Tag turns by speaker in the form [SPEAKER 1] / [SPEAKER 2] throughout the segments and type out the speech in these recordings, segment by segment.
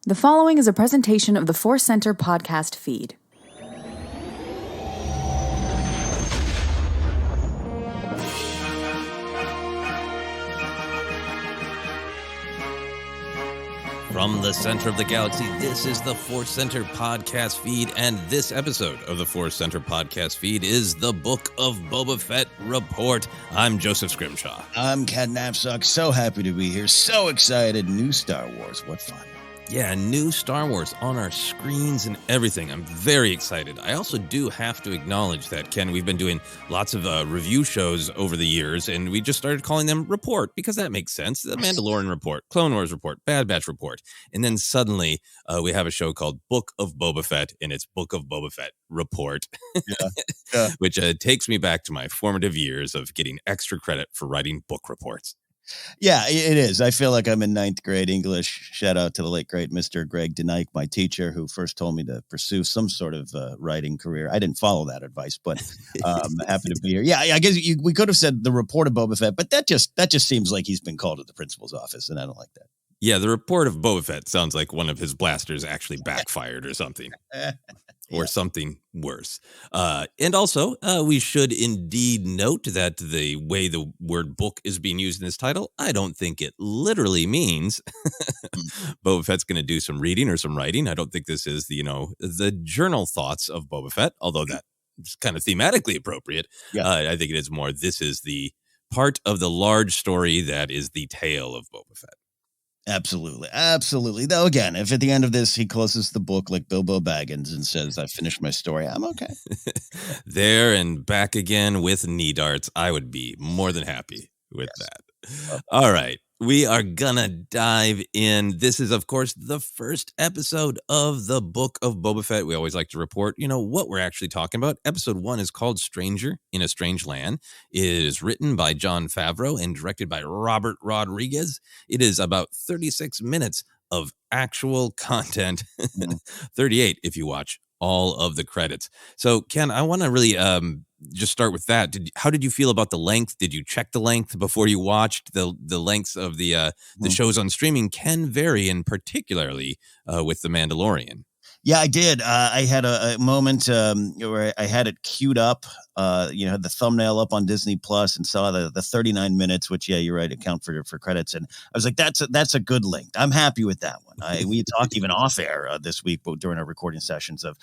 [SPEAKER 1] The following is a presentation of the Force Center podcast feed.
[SPEAKER 2] From the center of the galaxy, this is the Force Center podcast feed, and this episode of the Force Center podcast feed is the Book of Boba Fett report. I'm Joseph Scrimshaw.
[SPEAKER 3] I'm Ken Napzok. So happy to be here. So excited. New Star Wars. What fun.
[SPEAKER 2] Yeah, new Star Wars on our screens and everything. I'm very excited. I also do have to acknowledge that, Ken, we've been doing lots of review shows over the years, and we just started calling them Report because that makes sense. The Mandalorian Report, Clone Wars Report, Bad Batch Report. And then suddenly we have a show called Book of Boba Fett, and it's Book of Boba Fett Report, which takes me back to my formative years of getting extra credit for writing book reports.
[SPEAKER 3] Yeah, it is. I feel like I'm in ninth grade English. Shout out to the late, great Mr. Greg Denike, my teacher, who first told me to pursue some sort of writing career. I didn't follow that advice, but happy to be here. Yeah, I guess we could have said the report of Boba Fett, but that just seems like he's been called to the principal's office, and I don't like that.
[SPEAKER 2] Yeah, the report of Boba Fett sounds like one of his blasters actually backfired or something. Or something worse. And also, we should indeed note that the way the word book is being used in this title, I don't think it literally means Boba Fett's going to do some reading or some writing. I don't think this is the journal thoughts of Boba Fett, although that is kind of thematically appropriate. Yeah. I think it is more, this is the part of the large story that is the tale of Boba Fett.
[SPEAKER 3] Absolutely. Absolutely. Though, again, if at the end of this, he closes the book like Bilbo Baggins and says, I finished my story, I'm okay.
[SPEAKER 2] There and back again with knee darts. I would be more than happy with that. All right. We are gonna dive in. This is, of course, the first episode of the Book of Boba Fett. We always like to report, what we're actually talking about. Episode 1 is called Stranger in a Strange Land. It is written by Jon Favreau and directed by Robert Rodriguez. It is about 36 minutes of actual content. 38 if you watch all of the credits. So, Ken, I want to really just start with that. How did you feel about the length? Did you check the length before you watched? The lengths of the shows on streaming can vary, and particularly with The Mandalorian.
[SPEAKER 3] Yeah, I did. I had a moment where I had it queued up, had the thumbnail up on Disney Plus and saw the 39 minutes, which, yeah, you're right, account for credits. And I was like, that's a good length. I'm happy with that one. We talked even off air this week during our recording sessions of,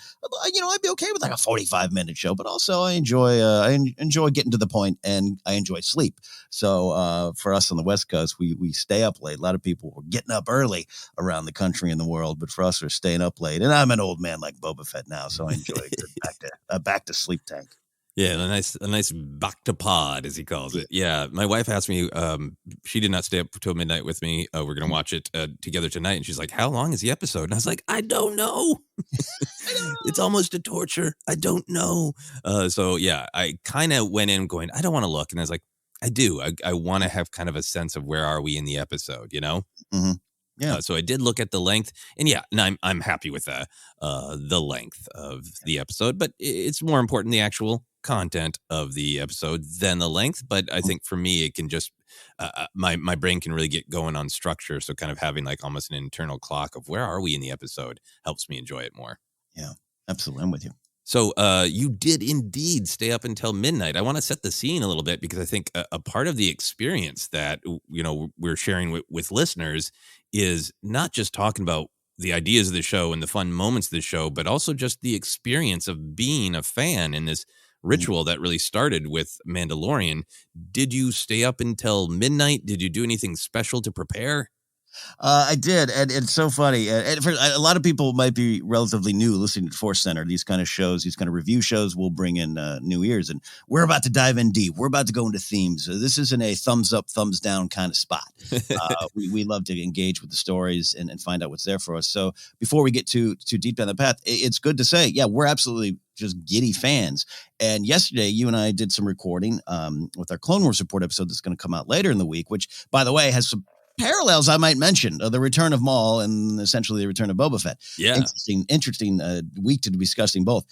[SPEAKER 3] I'd be okay with like a 45-minute show, but also I enjoy getting to the point, and I enjoy sleep. So for us on the West Coast, we stay up late. A lot of people were getting up early around the country and the world, but for us, we're staying up late. And I'm an old man like Boba Fett now, so I enjoy it. Back to sleep tank.
[SPEAKER 2] Yeah, a nice back to pod, as he calls it. Yeah, my wife asked me, she did not stay up till midnight with me. We're going to watch it together tonight. And she's like, how long is the episode? And I was like, I don't know. It's almost a torture. I don't know. So, yeah, I kind of went in going, I don't want to look. And I was like, I do. I want to have kind of a sense of where are we in the episode,
[SPEAKER 3] Mm-hmm. Yeah.
[SPEAKER 2] So I did look at the length, and I'm happy with the length of the episode, but it's more important the actual content of the episode than the length. But I think for me, it can just my brain can really get going on structure. So kind of having like almost an internal clock of where are we in the episode helps me enjoy it more.
[SPEAKER 3] Yeah, absolutely. I'm with you.
[SPEAKER 2] So you did indeed stay up until midnight. I want to set the scene a little bit because I think a part of the experience that, we're sharing with listeners is not just talking about the ideas of the show and the fun moments of the show, but also just the experience of being a fan in this ritual that really started with Mandalorian. Did you stay up until midnight? Did you do anything special to prepare?
[SPEAKER 3] I did, and it's so funny. And for a lot of people might be relatively new listening to Force Center. These kind of shows, these kind of review shows, will bring in new ears, and we're about to dive in deep. We're about to go into themes. This isn't a thumbs up, thumbs down kind of spot. We love to engage with the stories and find out what's there for us. So before we get too deep down the path, it's good to say, yeah, we're absolutely just giddy fans. And yesterday, you and I did some recording with our Clone Wars Report episode that's going to come out later in the week, which, by the way, has some parallels, I might mention, the return of Maul and essentially the return of Boba Fett.
[SPEAKER 2] Yeah.
[SPEAKER 3] Interesting week to be discussing both.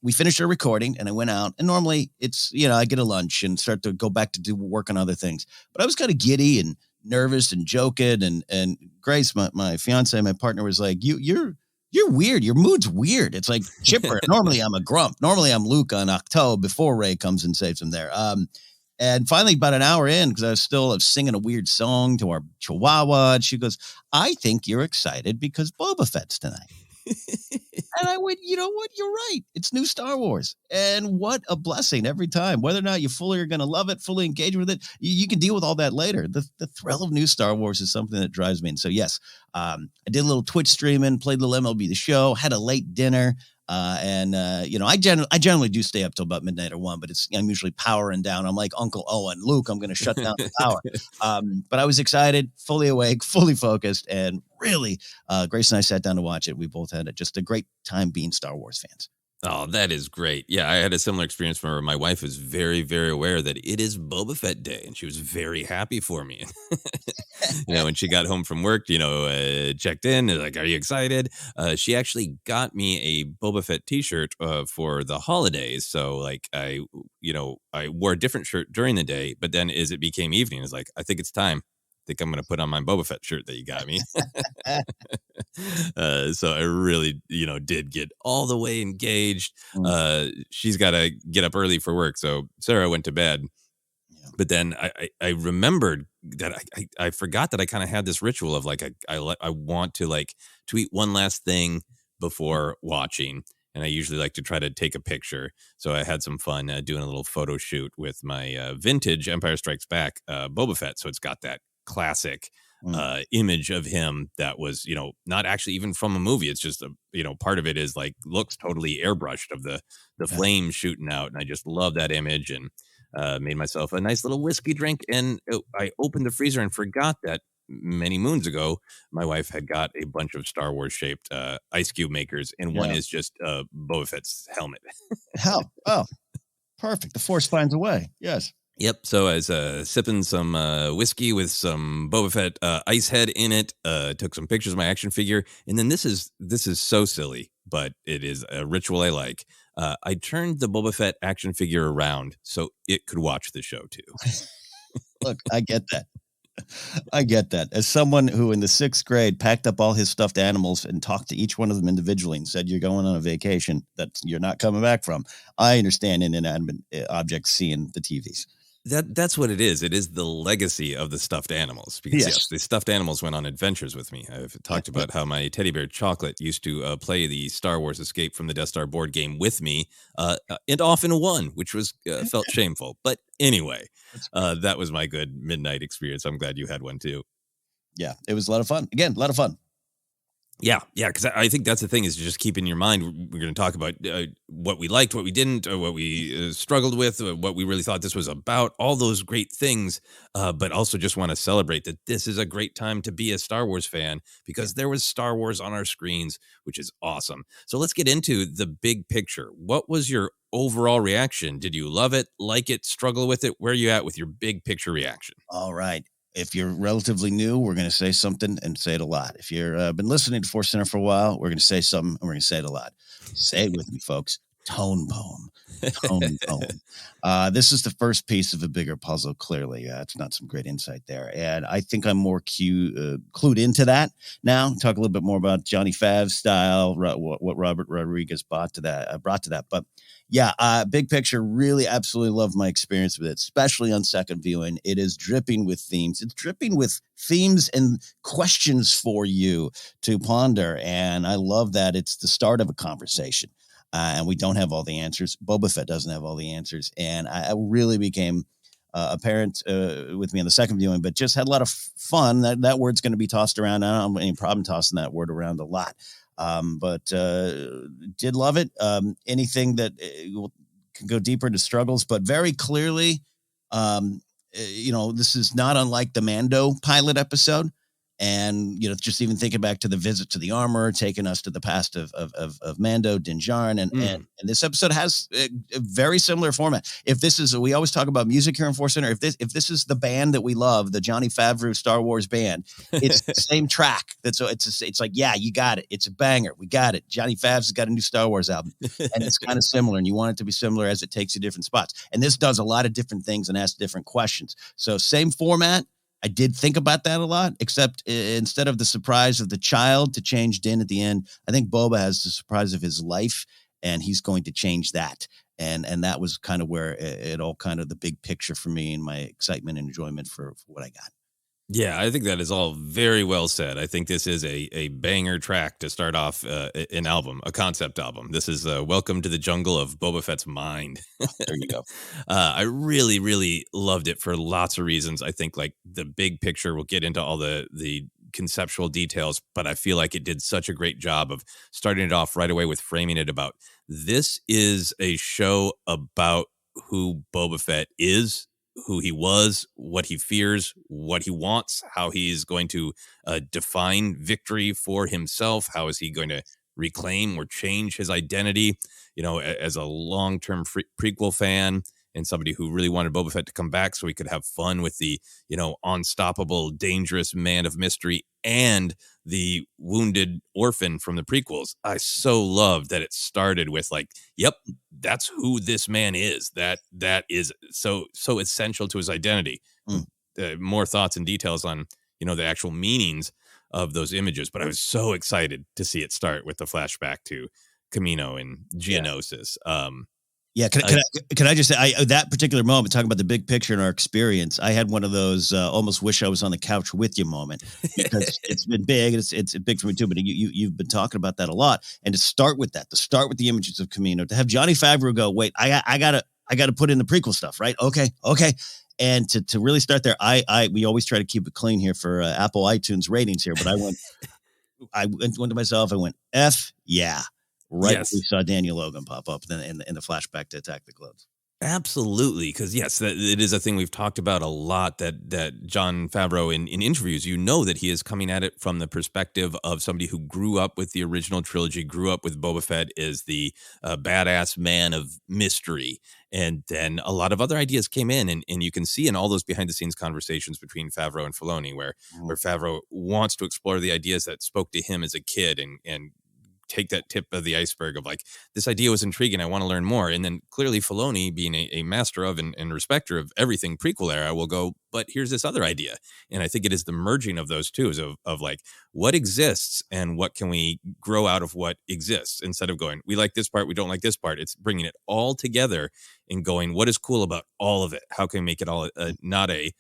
[SPEAKER 3] We finished our recording and I went out, and normally it's, I get a lunch and start to go back to do work on other things. But I was kind of giddy and nervous and joking. And Grace, my fiance, my partner, was like, you're weird. Your mood's weird. It's like chipper. Normally I'm a grump. Normally I'm Luke on Octo before Ray comes and saves him there. And finally, about an hour in, because I was singing a weird song to our Chihuahua, and she goes, I think you're excited because Boba Fett's tonight. And I went, you know what? You're right. It's new Star Wars. And what a blessing every time. Whether or not you fully are going to love it, fully engage with it, you can deal with all that later. The thrill of new Star Wars is something that drives me. And so, yes, I did a little Twitch streaming, played a little MLB The Show, had a late dinner. I generally do stay up till about midnight or 1, but I'm usually powering down. I'm like Uncle Owen, Luke, I'm going to shut down the power. But I was excited, fully awake, fully focused, and really, Grace and I sat down to watch it. We both had just a great time being Star Wars fans.
[SPEAKER 2] Oh, that is great. Yeah, I had a similar experience where my wife was very, very aware that it is Boba Fett Day, and she was very happy for me. When she got home from work, checked in, like, are you excited? She actually got me a Boba Fett t-shirt for the holidays. So, like, I wore a different shirt during the day, but then as it became evening, it's like, I think it's time. I think I'm going to put on my Boba Fett shirt that you got me. So I really, did get all the way engaged. She's got to get up early for work. So Sarah went to bed. Yeah. But then I remembered that I forgot that I kind of had this ritual of like, I want to like tweet one last thing before watching. And I usually like to try to take a picture. So I had some fun doing a little photo shoot with my vintage Empire Strikes Back Boba Fett. So it's got that classic image of him that was, not actually even from a movie. It's just, part of it is like, looks totally airbrushed of the flames shooting out. And I just love that image, and made myself a nice little whiskey drink. And I opened the freezer and forgot that many moons ago, my wife had got a bunch of Star Wars shaped ice cube makers. And one is just Boba Fett's helmet.
[SPEAKER 3] Hell, oh, perfect. The Force finds a way. Yes.
[SPEAKER 2] Yep. So I was sipping some whiskey with some Boba Fett ice head in it. Took some pictures of my action figure, and then this is so silly, but it is a ritual I like. I turned the Boba Fett action figure around so it could watch the show too.
[SPEAKER 3] Look, I get that. I get that. As someone who in the 6th grade packed up all his stuffed animals and talked to each one of them individually and said, you're going on a vacation that you're not coming back from, I understand inanimate objects seeing the TVs.
[SPEAKER 2] That's what it is. It is the legacy of the stuffed animals. Because yes, the stuffed animals went on adventures with me. I've talked about how my teddy bear Chocolate used to play the Star Wars Escape from the Death Star board game with me, and often won, which was felt shameful. But anyway, that was my good midnight experience. I'm glad you had one too.
[SPEAKER 3] Yeah, it was a lot of fun. Again, a lot of fun.
[SPEAKER 2] Yeah, because I think that's the thing, is to just keep in your mind, we're going to talk about what we liked, what we didn't, what we struggled with, what we really thought this was about, all those great things, but also just want to celebrate that this is a great time to be a Star Wars fan, because there was Star Wars on our screens, which is awesome. So let's get into the big picture. What was your overall reaction? Did you love it, like it, struggle with it? Where are you at with your big picture reaction?
[SPEAKER 3] All right. If you're relatively new, we're going to say something and say it a lot. If you've been listening to Force Center for a while, we're going to say something and we're going to say it a lot. Say it with me, folks. Tone poem. Tone poem. This is the first piece of a bigger puzzle, clearly. It's not some great insight there. And I think I'm more clued into that now. Talk a little bit more about Johnny Fav's style, what Robert Rodriguez brought to that. But yeah, big picture, really absolutely love my experience with it, especially on second viewing. It is dripping with themes. It's dripping with themes and questions for you to ponder. And I love that it's the start of a conversation. And we don't have all the answers. Boba Fett doesn't have all the answers. And I really became apparent with me on the second viewing, but just had a lot of fun. That word's going to be tossed around. I don't have any problem tossing that word around a lot. But did love it. Anything that can go deeper into struggles, but very clearly, this is not unlike the Mando pilot episode. And, just even thinking back to the visit to the armorer, taking us to the past of Mando, Din Djarin. And this episode has a very similar format. If this is, we always talk about music here in Force Center. If this is the band that we love, the Johnny Favreau Star Wars band, it's the same track. It's like, yeah, you got it. It's a banger. We got it. Johnny Fav's got a new Star Wars album, and it's kind of similar. And you want it to be similar as it takes you different spots. And this does a lot of different things and asks different questions. So same format. I did think about that a lot, except instead of the surprise of the child to change Din at the end, I think Boba has the surprise of his life, and he's going to change that. And that was kind of where it all kind of the big picture for me and my excitement and enjoyment for what I got.
[SPEAKER 2] Yeah, I think that is all very well said. I think this is a banger track to start off an album, a concept album. This is Welcome to the Jungle of Boba Fett's Mind.
[SPEAKER 3] There you go.
[SPEAKER 2] I really, really loved it for lots of reasons. I think like the big picture, we'll get into all the conceptual details, but I feel like it did such a great job of starting it off right away with framing it about this is a show about who Boba Fett is, who he was, what he fears, what he wants, how he's going to define victory for himself. How is he going to reclaim or change his identity? You know, as a long-term prequel fan and somebody who really wanted Boba Fett to come back so he could have fun with the, you know, unstoppable, dangerous man of mystery and the wounded orphan from the prequels. I so loved that it started with like, yep, that's who this man is. That is so essential to his identity. More thoughts and details on, you know, the actual meanings of those images. But I was so excited to see it start with the flashback to Camino and Geonosis.
[SPEAKER 3] Yeah, can I just say, that particular moment, talking about the big picture in our experience, I had one of those almost wish I was on the couch with you moment, because it's been big. It's big for me too, but you've been talking about that a lot. And to start with that, to start with the images of Camino, to have Johnny Favreau go, wait, I gotta put in the prequel stuff, right? Okay. And to really start there, we always try to keep it clean here for Apple iTunes ratings here, but I went to myself, I went, F yeah. Right, yes. We saw Daniel Logan pop up in the flashback to Attack the Clones.
[SPEAKER 2] Absolutely, because yes, it is a thing we've talked about a lot. That Jon Favreau in interviews, you know, that he is coming at it from the perspective of somebody who grew up with the original trilogy, grew up with Boba Fett as the badass man of mystery, and then a lot of other ideas came in, and you can see in all those behind the scenes conversations between Favreau and Filoni, where Favreau wants to explore the ideas that spoke to him as a kid, and take that tip of the iceberg of like, this idea was intriguing, I want to learn more. And then clearly Filoni, being a master of and respecter of everything prequel era, will go, but here's this other idea. And I think it is the merging of those two of like what exists and what can we grow out of what exists, instead of going, we like this part, we don't like this part. It's bringing it all together and going, what is cool about all of it? How can we make it all not a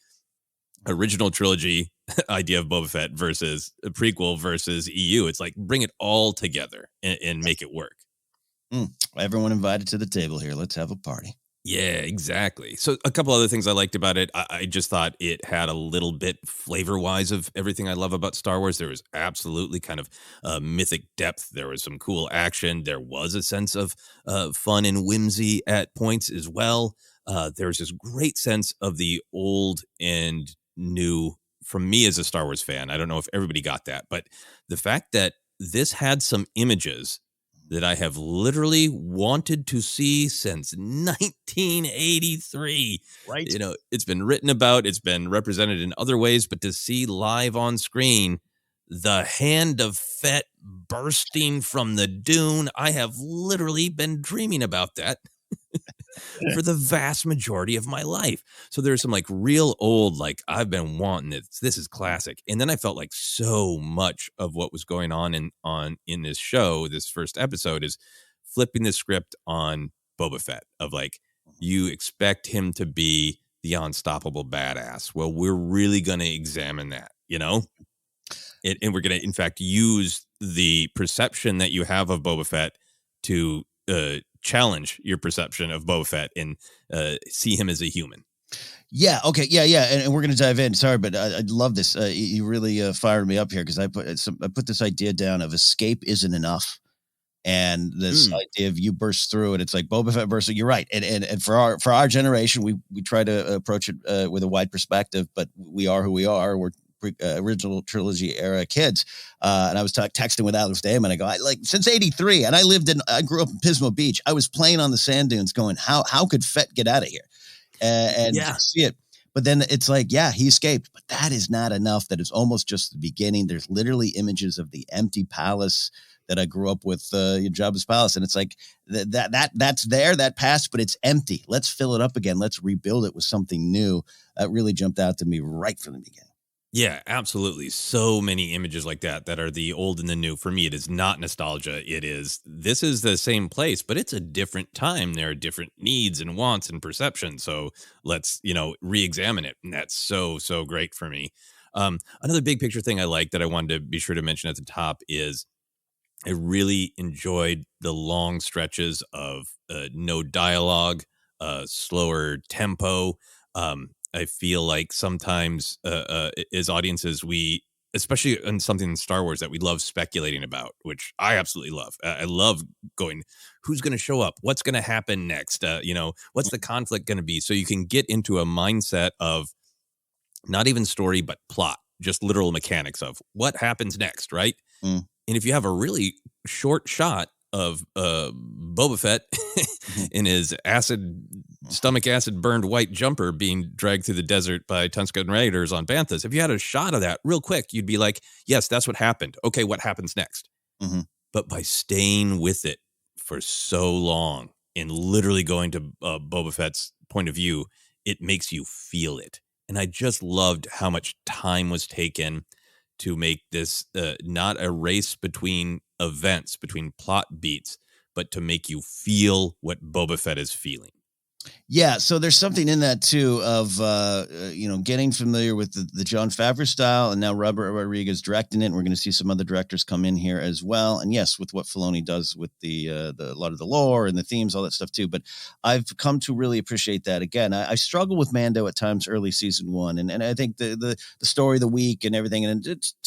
[SPEAKER 2] original trilogy idea of Boba Fett versus a prequel versus EU. It's like, bring it all together and make it work.
[SPEAKER 3] Everyone invited to the table here. Let's have a party.
[SPEAKER 2] Yeah, exactly. So a couple other things I liked about it. I just thought it had a little bit flavor-wise of everything I love about Star Wars. There was absolutely kind of mythic depth. There was some cool action. There was a sense of fun and whimsy at points as well. There was this great sense of the old and new from me as a Star Wars fan. I don't know if everybody got that, but the fact that this had some images that I have literally wanted to see since 1983.
[SPEAKER 3] Right.
[SPEAKER 2] You know, it's been written about, it's been represented in other ways, but to see live on screen the hand of Fett bursting from the dune, I have literally been dreaming about that for the vast majority of my life. So there's some like real old, like I've been wanting it. This is classic. And then I felt like so much of what was going on in this show, this first episode, is flipping the script on Boba Fett of like, you expect him to be the unstoppable badass. Well, we're really going to examine that, you know? And we're going to, in fact, use the perception that you have of Boba Fett to challenge your perception of Boba Fett and see him as a human.
[SPEAKER 3] Yeah. Okay. Yeah. And we're going to dive in. Sorry, but I love this. You really fired me up here, because I put this idea down of escape isn't enough. And this idea of you burst through it, it's like Boba Fett versus. You're right, and for our generation, we try to approach it with a wide perspective, but we are who we are. We're original trilogy era kids, and I was texting with Alex Damon. I go, since '83, and I grew up in Pismo Beach. I was playing on the sand dunes, going, how could Fett get out of here? And see it. But then it's like, yeah, he escaped, but that is not enough. That is almost just the beginning. There's literally images of the empty palace that I grew up with, Jabba's palace, and it's like that's there, that past, but it's empty. Let's fill it up again. Let's rebuild it with something new. That really jumped out to me right from the beginning.
[SPEAKER 2] Yeah, absolutely. So many images like that are the old and the new. For me, it is not nostalgia. This is the same place, but it's a different time. There are different needs and wants and perceptions. So let's, re-examine it. And that's so great for me. Another big picture thing I like that I wanted to be sure to mention at the top is I really enjoyed the long stretches of no dialogue, slower tempo. I feel like sometimes as audiences, especially in something in Star Wars that we love speculating about, which I absolutely love. I love going, who's going to show up? What's going to happen next? What's the conflict going to be? So you can get into a mindset of not even story, but plot, just literal mechanics of what happens next, right?
[SPEAKER 3] Mm.
[SPEAKER 2] And if you have a really short shot of Boba Fett in his stomach acid burned white jumper being dragged through the desert by Tusken Raiders on Banthas, if you had a shot of that real quick, you'd be like, yes, that's what happened. Okay, what happens next?
[SPEAKER 3] Mm-hmm.
[SPEAKER 2] But by staying with it for so long and literally going to Boba Fett's point of view, it makes you feel it. And I just loved how much time was taken to make this not a race between events, between plot beats, but to make you feel what Boba Fett is feeling.
[SPEAKER 3] Yeah, so there's something in that too of getting familiar with the Jon Favreau style, and now Robert Rodriguez directing it. And we're going to see some other directors come in here as well, and yes, with what Filoni does with the a lot of the lore and the themes, all that stuff too. But I've come to really appreciate that. Again, I struggle with Mando at times early season one, and I think the story of the week and everything, and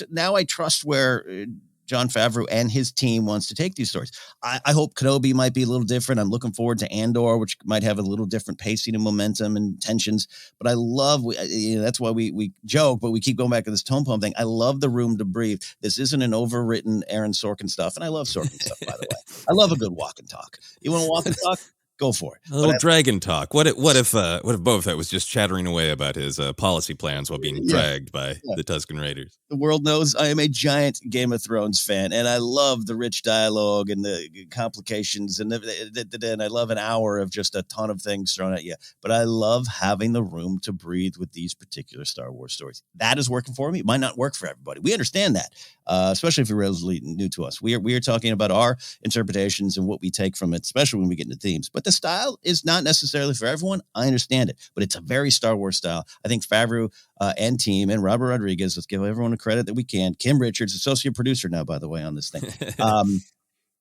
[SPEAKER 3] now I trust where Jon Favreau and his team wants to take these stories. I hope Kenobi might be a little different. I'm looking forward to Andor, which might have a little different pacing and momentum and tensions. But I love, that's why we joke, but we keep going back to this tone poem thing. I love the room to breathe. This isn't an overwritten Aaron Sorkin stuff. And I love Sorkin stuff, by the way. I love a good walk and talk. You want to walk and talk? Go for it.
[SPEAKER 2] A little dragon talk. What if Boba Fett was just chattering away about his policy plans while being dragged by the Tusken Raiders?
[SPEAKER 3] The world knows I am a giant Game of Thrones fan, and I love the rich dialogue and the complications, and I love an hour of just a ton of things thrown at you. But I love having the room to breathe with these particular Star Wars stories. That is working for me. It might not work for everybody. We understand that, especially if you're relatively new to us. We are talking about our interpretations and what we take from it, especially when we get into themes. But the style is not necessarily for everyone. I understand it, but it's a very Star Wars style. I think Favreau and team and Robert Rodriguez, let's give everyone a credit that we can. Kim Richards, associate producer now, by the way, on this thing.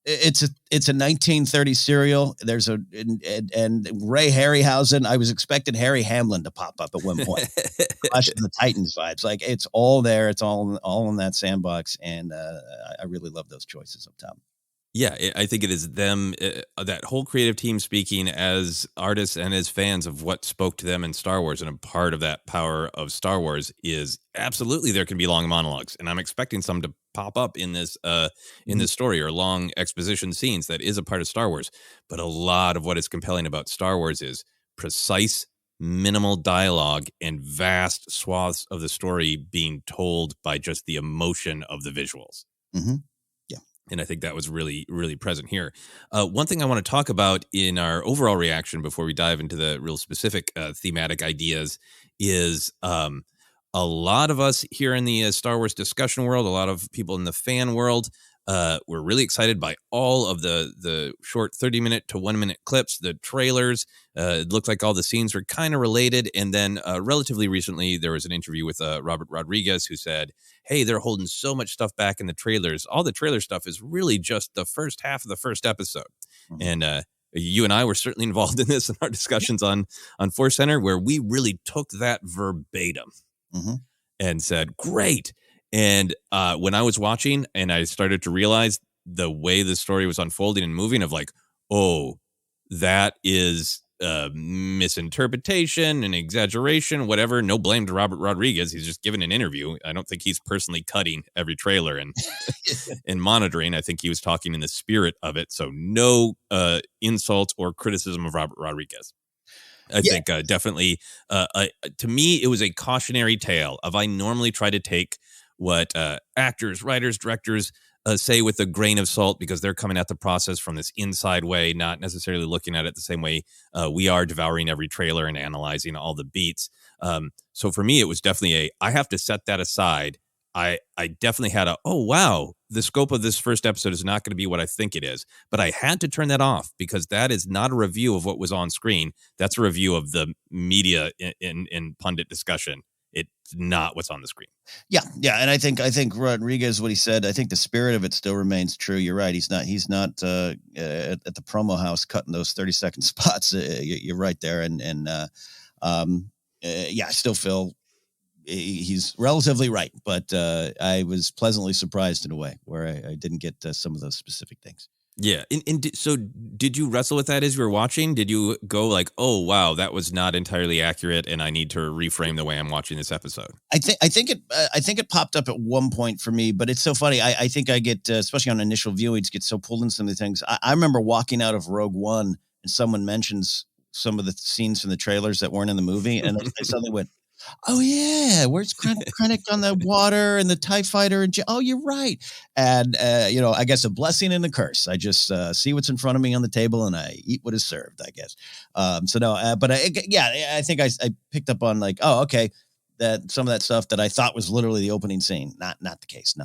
[SPEAKER 3] It's a 1930s serial. There's and Ray Harryhausen. I was expecting Harry Hamlin to pop up at one point. Clash of the Titans vibes. Like it's all there. It's all in that sandbox, and I really love those choices up top.
[SPEAKER 2] Yeah, I think it is them, that whole creative team speaking as artists and as fans of what spoke to them in Star Wars. And a part of that power of Star Wars is absolutely there can be long monologues. And I'm expecting some to pop up in this story, or long exposition scenes that is a part of Star Wars. But a lot of what is compelling about Star Wars is precise, minimal dialogue and vast swaths of the story being told by just the emotion of the visuals.
[SPEAKER 3] Mm-hmm.
[SPEAKER 2] And I think that was really, really present here. One thing I want to talk about in our overall reaction before we dive into the real specific thematic ideas is a lot of us here in the Star Wars discussion world, a lot of people in the fan world, we're really excited by all of the short 30-minute to 1-minute clips, the trailers. It looked like all the scenes were kind of related. And then relatively recently, there was an interview with Robert Rodriguez who said, hey, they're holding so much stuff back in the trailers. All the trailer stuff is really just the first half of the first episode. Mm-hmm. And you and I were certainly involved in this in our discussions on Force Center, where we really took that verbatim and said, great. And when I was watching and I started to realize the way the story was unfolding and moving of like, oh, that is misinterpretation and exaggeration, whatever. No blame to Robert Rodriguez. He's just given an interview. I don't think he's personally cutting every trailer and and monitoring. I think he was talking in the spirit of it. So no insult or criticism of Robert Rodriguez. I think definitely to me, it was a cautionary tale of I normally try to take what actors, writers, directors say with a grain of salt because they're coming at the process from this inside way, not necessarily looking at it the same way we are, devouring every trailer and analyzing all the beats. So for me, it was definitely I have to set that aside. I definitely had oh, wow, the scope of this first episode is not going to be what I think it is. But I had to turn that off because that is not a review of what was on screen. That's a review of the media in pundit discussion. It's not what's on the screen.
[SPEAKER 3] Yeah. And I think Rodriguez, what he said, I think the spirit of it still remains true. You're right. He's not at the promo house cutting those 30-second spots. You're right there. I still feel he's relatively right, but I was pleasantly surprised in a way where I didn't get some of those specific things.
[SPEAKER 2] Yeah. So did you wrestle with that as you were watching? Did you go like, oh, wow, that was not entirely accurate and I need to reframe the way I'm watching this episode?
[SPEAKER 3] I think it popped up at one point for me, but it's so funny. I think I get, especially on initial viewings, get so pulled in some of the things. I remember walking out of Rogue One and someone mentions some of the scenes from the trailers that weren't in the movie. And I suddenly went, oh yeah, where's Krennic on the water and the TIE fighter? And oh, you're right. And I guess a blessing and a curse. I just see what's in front of me on the table and I eat what is served, I guess. I think I picked up on like, oh, okay, that some of that stuff that I thought was literally the opening scene. Not the case.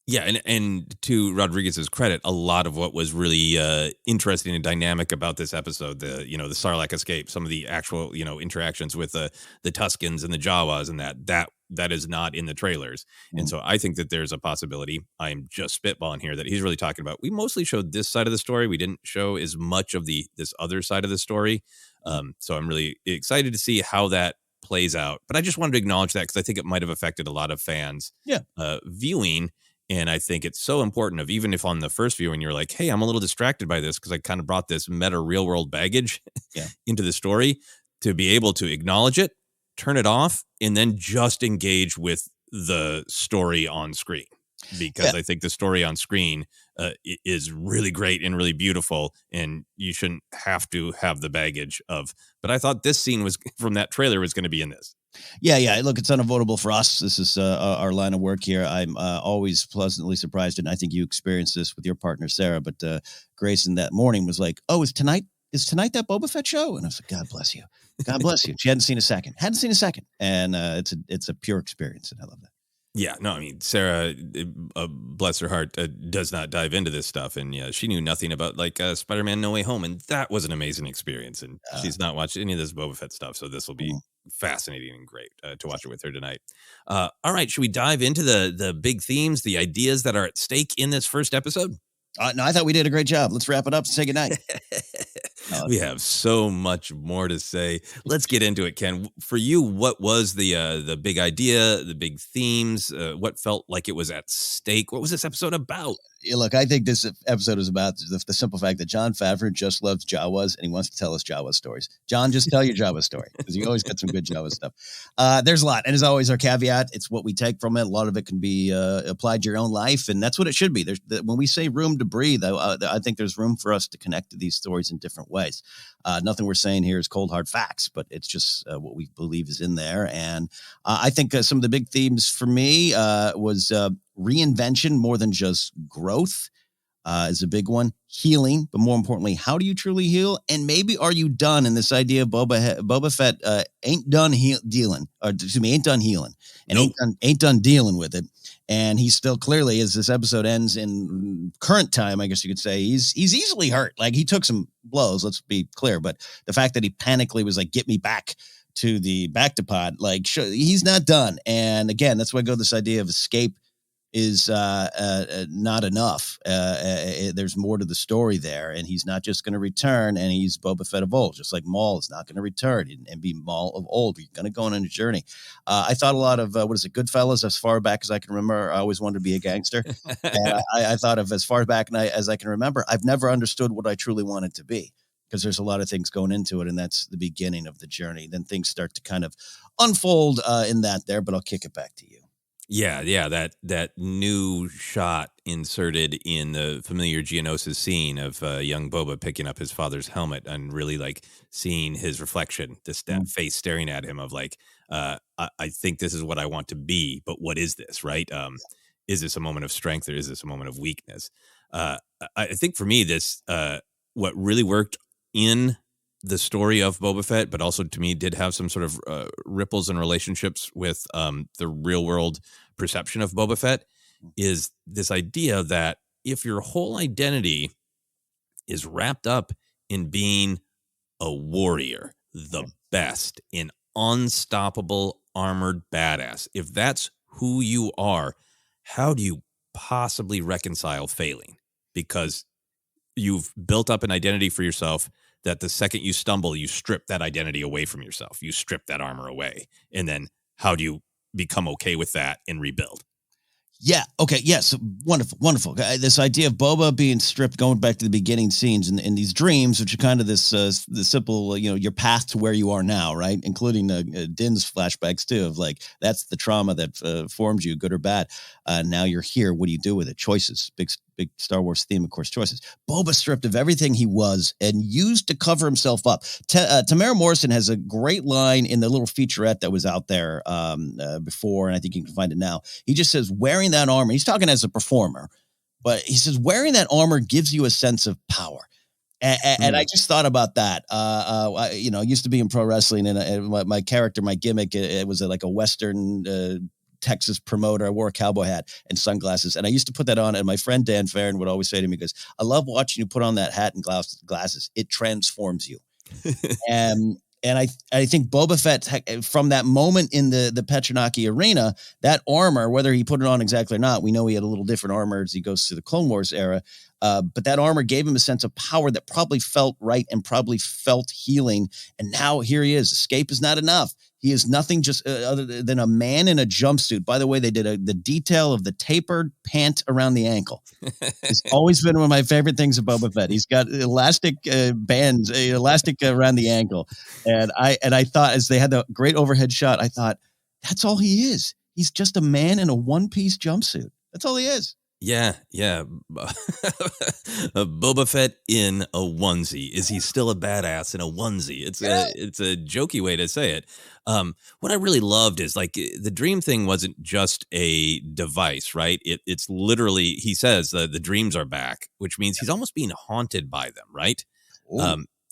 [SPEAKER 2] Yeah, and to Rodriguez's credit, a lot of what was really interesting and dynamic about this episode, the Sarlacc escape, some of the actual interactions with the Tuskens and the Jawas, and that is not in the trailers. And so I think that there's a possibility. I'm just spitballing here that he's really talking about. We mostly showed this side of the story. We didn't show as much of this other side of the story. So I'm really excited to see how that plays out. But I just wanted to acknowledge that because I think it might have affected a lot of fans viewing. And I think it's so important even if on the first viewing you're like, hey, I'm a little distracted by this because I kind of brought this meta real world baggage into the story, to be able to acknowledge it, turn it off, and then just engage with the story on screen. Because I think the story on screen is really great and really beautiful, and you shouldn't have to have the baggage of. But I thought this scene was from that trailer was going to be in this.
[SPEAKER 3] Yeah. Look, it's unavoidable for us. This is our line of work here. I'm always pleasantly surprised, and I think you experienced this with your partner, Sarah. But Grayson that morning was like, "Oh, is tonight that Boba Fett show?" And I was like, "God bless you, God bless you." She hadn't seen a second, and it's a pure experience, and I love that.
[SPEAKER 2] Yeah, no, I mean, Sarah, bless her heart, does not dive into this stuff. And she knew nothing about Spider-Man No Way Home. And that was an amazing experience. And she's not watched any of this Boba Fett stuff. So this will be fascinating and great to watch it with her tonight. All right, should we dive into the big themes, the ideas that are at stake in this first episode?
[SPEAKER 3] No, I thought we did a great job. Let's wrap it up and say goodnight.
[SPEAKER 2] We have so much more to say. Let's get into it, Ken. For you, what was the big idea, the big themes? What felt like it was at stake? What was this episode about?
[SPEAKER 3] Look, I think this episode is about the simple fact that Jon Favreau just loves Jawas and he wants to tell us Jawa stories. John, just tell your Jawa story because you always got some good Jawa stuff. There's a lot. And as always, our caveat, it's what we take from it. A lot of it can be applied to your own life. And that's what it should be. When we say room to breathe, I think there's room for us to connect to these stories in different ways. Nothing we're saying here is cold, hard facts, but it's just what we believe is in there. And I think some of the big themes for me was reinvention more than just growth is a big one. Healing, but more importantly, how do you truly heal? And maybe are you done in this idea of Boba Fett ain't done healing, and ain't done dealing with it. And he's still clearly, as this episode ends in current time, I guess you could say, he's easily hurt. Like he took some blows, let's be clear. But the fact that he panically was like, get me back to pod, like he's not done. And again, that's why I go this idea of escape is not enough. There's more to the story there, and he's not just going to return, and he's Boba Fett of old, just like Maul is not going to return and be Maul of old. He's going to go on a journey. I thought a lot of, Goodfellas, as far back as I can remember. I always wanted to be a gangster. And I thought of as far back as I can remember, I've never understood what I truly wanted to be, because there's a lot of things going into it, and that's the beginning of the journey. Then things start to kind of unfold in that there, but I'll kick it back to you.
[SPEAKER 2] Yeah, that new shot inserted in the familiar Geonosis scene of young Boba picking up his father's helmet and really like seeing his reflection, that face staring at him of like, I think this is what I want to be, but what is this, right? is this a moment of strength or is this a moment of weakness? I think for me, this what really worked in the story of Boba Fett, but also to me did have some sort of ripples and relationships with the real world perception of Boba Fett, is this idea that if your whole identity is wrapped up in being a warrior, the best, an unstoppable armored badass, if that's who you are, how do you possibly reconcile failing? Because you've built up an identity for yourself that the second you stumble, you strip that identity away from yourself. You strip that armor away. And then how do you become okay with that and rebuild?
[SPEAKER 3] Yeah. Okay. Yes. Wonderful. Wonderful. This idea of Boba being stripped, going back to the beginning scenes in these dreams, which are kind of this the simple, your path to where you are now, right? Including Din's flashbacks too, of like, that's the trauma that formed you, good or bad. Now you're here. What do you do with it? Choices. Big Star Wars theme, of course, choices. Boba stripped of everything he was and used to cover himself up. Tamara Morrison has a great line in the little featurette that was out there before, and I think you can find it now. He just says, wearing that armor, he's talking as a performer, but he says, wearing that armor gives you a sense of power. And I just thought about that. I used to be in pro wrestling, and my character, my gimmick, it was like a Western Texas promoter. I wore a cowboy hat and sunglasses, and I used to put that on. And my friend Dan Farron would always say to me, "Because I love watching you put on that hat and glasses. It transforms you." And I think Boba Fett, from that moment in the Petronaki arena, that armor, whether he put it on exactly or not, we know he had a little different armor as he goes through the Clone Wars era. But that armor gave him a sense of power that probably felt right and probably felt healing. And now here he is. Escape is not enough. He is nothing just other than a man in a jumpsuit. By the way, they did the detail of the tapered pant around the ankle. It's always been one of my favorite things of Boba Fett. He's got elastic bands, elastic around the ankle. And I thought, as they had the great overhead shot, I thought, that's all he is. He's just a man in a one-piece jumpsuit. That's all he is.
[SPEAKER 2] Yeah. Boba Fett in a onesie. Is he still a badass in a onesie? It's a jokey way to say it. What I really loved is, like, the dream thing wasn't just a device, right? It's literally, he says the dreams are back, which means he's almost being haunted by them, right?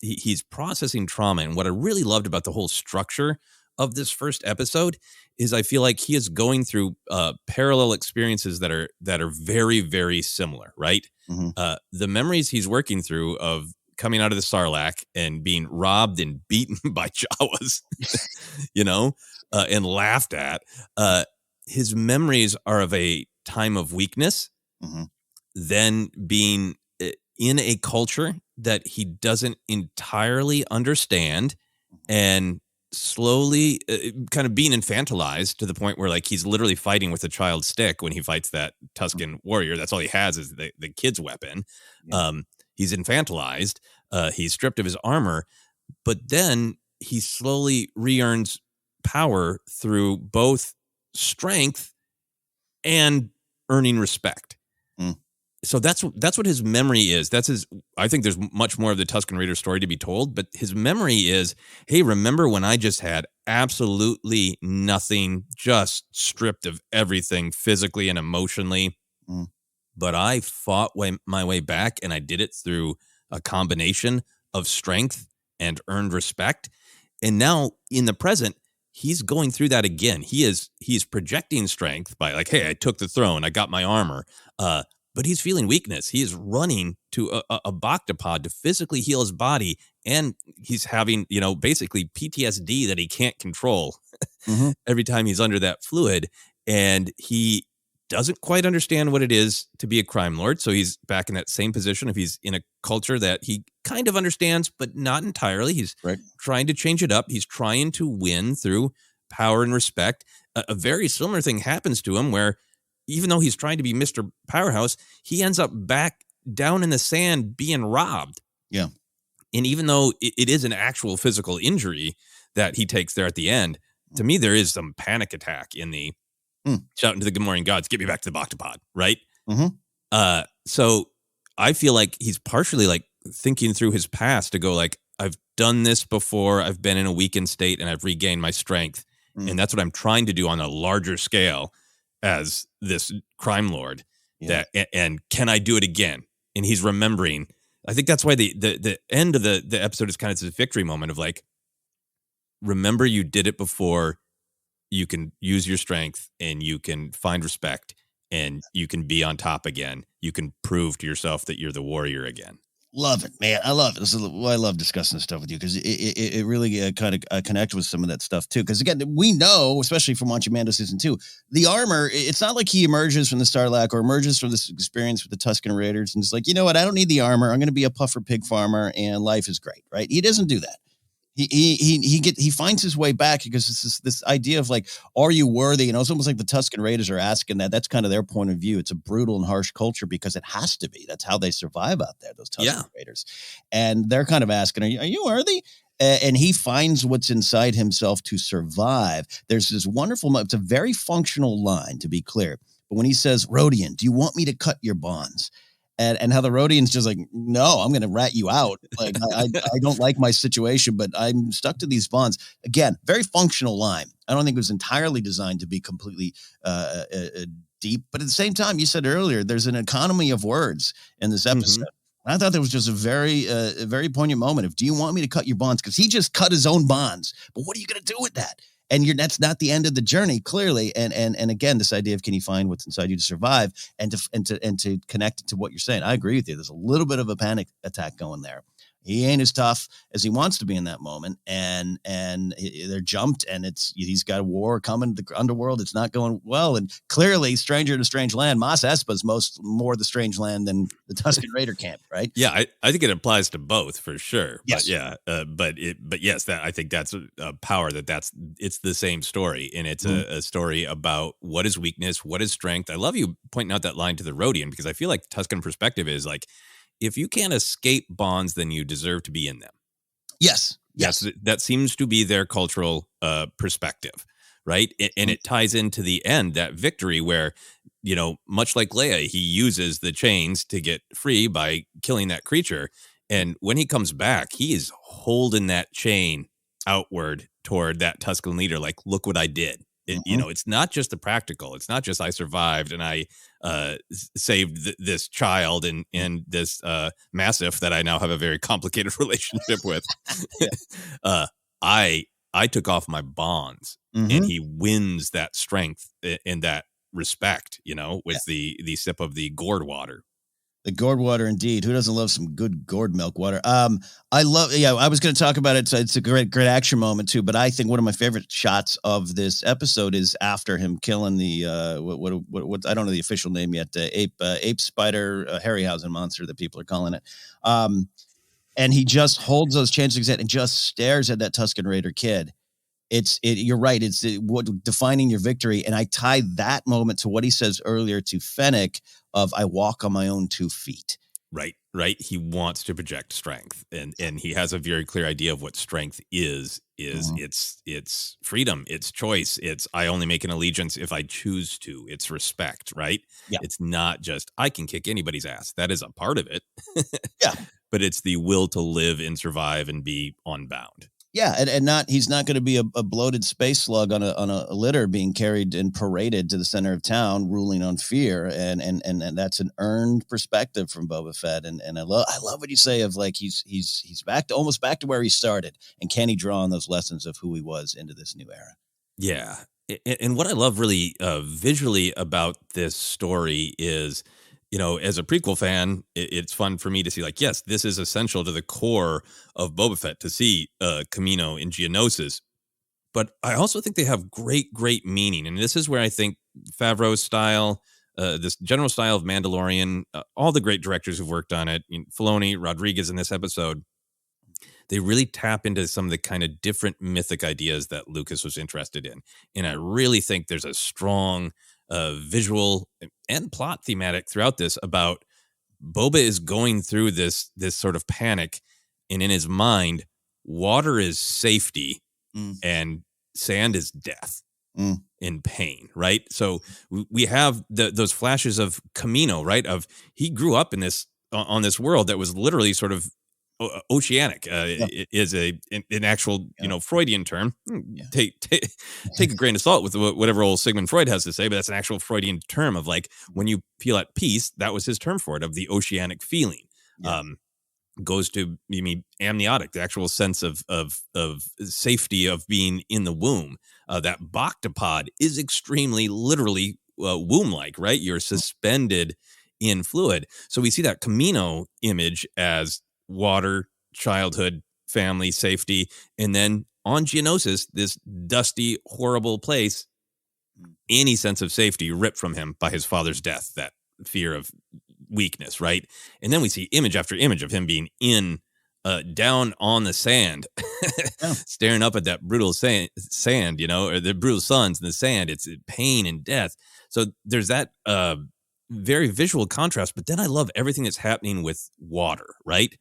[SPEAKER 2] He's processing trauma. And what I really loved about the whole structure of this first episode is I feel like he is going through parallel experiences that are very, very similar, right? Mm-hmm. The memories he's working through of coming out of the Sarlacc and being robbed and beaten by Jawas, and laughed at. His memories are of a time of weakness, mm-hmm. then being in a culture that he doesn't entirely understand, and slowly kind of being infantilized to the point where, like, he's literally fighting with a child's stick when he fights that Tusken warrior. That's all he has is the kid's weapon. Yeah. He's infantilized. He's stripped of his armor, but then he slowly re-earns power through both strength and earning respect. Mm. So that's what his memory is. I think there's much more of the Tusken Raider story to be told, but his memory is, hey, remember when I just had absolutely nothing, just stripped of everything physically and emotionally, but I fought my way back, and I did it through a combination of strength and earned respect. And now in the present, he's going through that again. He's projecting strength by, like, hey, I took the throne, I got my armor, but he's feeling weakness. He is running to a Bactapod to physically heal his body, and he's having, basically PTSD that he can't control mm-hmm. every time he's under that fluid, and he doesn't quite understand what it is to be a crime lord. So he's back in that same position if he's in a culture that he kind of understands, but not entirely. He's trying to change it up. He's trying to win through power and respect. A very similar thing happens to him where, even though he's trying to be Mr. Powerhouse, he ends up back down in the sand being robbed. Yeah. And even though it is an actual physical injury that he takes there at the end, to me, there is some panic attack in the shouting to the good morning gods, get me back to the Bactapod, right? Mm-hmm. So I feel like he's partially, like, thinking through his past to go, like, I've done this before. I've been in a weakened state and I've regained my strength. And that's what I'm trying to do on a larger scale. as this crime lord.
[SPEAKER 3] Yeah.
[SPEAKER 2] And can I do it again? And he's remembering. I think that's why the end of the episode is kind of this victory moment of like, remember you did it before. You can use your strength and you can find respect and you can be on top again. You can prove to yourself that you're the warrior again.
[SPEAKER 3] Love it, man. I love it. This is why I love discussing this stuff with you, because it really kind of connect with some of that stuff too. Because again, we know, especially from watching Mando season 2, the armor. It's not like he emerges from the Sarlacc or emerges from this experience with the Tusken Raiders and just like, you know what, I don't need the armor. I'm going to be a puffer pig farmer and life is great, right? He doesn't do that. He finds his way back because it's this idea of like, are you worthy? You know, it's almost like the Tusken Raiders are asking that. That's kind of their point of view. It's a brutal and harsh culture because it has to be. That's how they survive out there, those Tusken Raiders. And they're kind of asking, are you worthy? And he finds what's inside himself to survive. There's this wonderful, it's a very functional line, to be clear. But when he says, Rodian, do you want me to cut your bonds? And how the Rodian's just like, no, I'm going to rat you out. Like, I don't like my situation, but I'm stuck to these bonds. Again, very functional line. I don't think it was entirely designed to be completely deep. But at the same time, you said earlier, there's an economy of words in this episode. I thought that was just a very poignant moment of, do you want me to cut your bonds? Because he just cut his own bonds. But what are you going to do with that? And that's not the end of the journey, clearly. And again, this idea of, can you find what's inside you to survive and to connect it to what you're saying? I agree with you. There's a little bit of a panic attack going there. He ain't as tough as he wants to be in that moment, and they're jumped, and he's got a war coming to the underworld. It's not going well, and clearly, stranger in a strange land. Mos Espa's more the strange land than the Tusken Raider camp, right?
[SPEAKER 2] Yeah, I think it applies to both for sure.
[SPEAKER 3] Yes.
[SPEAKER 2] But yes, that I think that's a power it's the same story, and it's a story about what is weakness, what is strength. I love you pointing out that line to the Rodian, because I feel like the Tusken perspective is like, if you can't escape bonds, then you deserve to be in them.
[SPEAKER 3] Yes.
[SPEAKER 2] That seems to be their cultural perspective, right? And it ties into the end, that victory where, you know, much like Leia, he uses the chains to get free by killing that creature. And when he comes back, he is holding that chain outward toward that Tusken leader, like, look what I did. You know, it's not just the practical. It's not just I survived and I saved this child and this mastiff that I now have a very complicated relationship with. I took off my bonds, and he wins that strength and that respect, you know, with the sip of the gourd water.
[SPEAKER 3] The gourd water, indeed. Who doesn't love some good gourd milk water? I was going to talk about it. So it's a great action moment too. But I think one of my favorite shots of this episode is after him killing the what I don't know the official name yet. Ape spider Harryhausen monster that people are calling it. And he just holds those chains in his head and just stares at that Tusken Raider kid. You're right. It's what defining your victory. And I tie that moment to what he says earlier to Fennec of, I walk on my own 2 feet.
[SPEAKER 2] Right. He wants to project strength, and he has a very clear idea of what strength is. It's freedom, it's choice. It's, I only make an allegiance if I choose to. It's respect, right?
[SPEAKER 3] Yeah.
[SPEAKER 2] It's not just, I can kick anybody's ass. That is a part of it.
[SPEAKER 3] Yeah.
[SPEAKER 2] But it's the will to live and survive and be unbound.
[SPEAKER 3] Yeah, and he's not going to be a bloated space slug on a litter being carried and paraded to the center of town, ruling on fear, and that's an earned perspective from Boba Fett, and I love what you say of like he's almost back to where he started, and can he draw on those lessons of who he was into this new era?
[SPEAKER 2] Yeah, and what I love really visually about this story is, you know, as a prequel fan, it's fun for me to see, like, yes, this is essential to the core of Boba Fett, to see Kamino and Geonosis. But I also think they have great meaning. And this is where I think Favreau's style, this general style of Mandalorian, all the great directors who've worked on it, Filoni, Rodriguez in this episode, they really tap into some of the kind of different mythic ideas that Lucas was interested in. And I really think there's a strong visual and plot thematic throughout this about Boba is going through this sort of panic, and in his mind, water is safety and sand is death and pain, right? So we have those flashes of Kamino, right? Of he grew up in this on this world that was literally sort of oceanic is an actual Freudian term. Take a grain of salt with whatever old Sigmund Freud has to say, but that's an actual Freudian term of like when you feel at peace. That was his term for it, of the oceanic feeling. Goes to, you mean, amniotic, the actual sense of safety of being in the womb. That Bactopod is extremely literally womb-like, right? You're suspended in fluid. So we see that Camino image as water, childhood, family, safety, and then on Geonosis, this dusty, horrible place, any sense of safety ripped from him by his father's death, that fear of weakness, right? And then we see image after image of him being in down on the sand, staring up at that brutal sand, or the brutal suns in the sand. It's pain and death. So there's that very visual contrast. But then I love everything that's happening with water, right?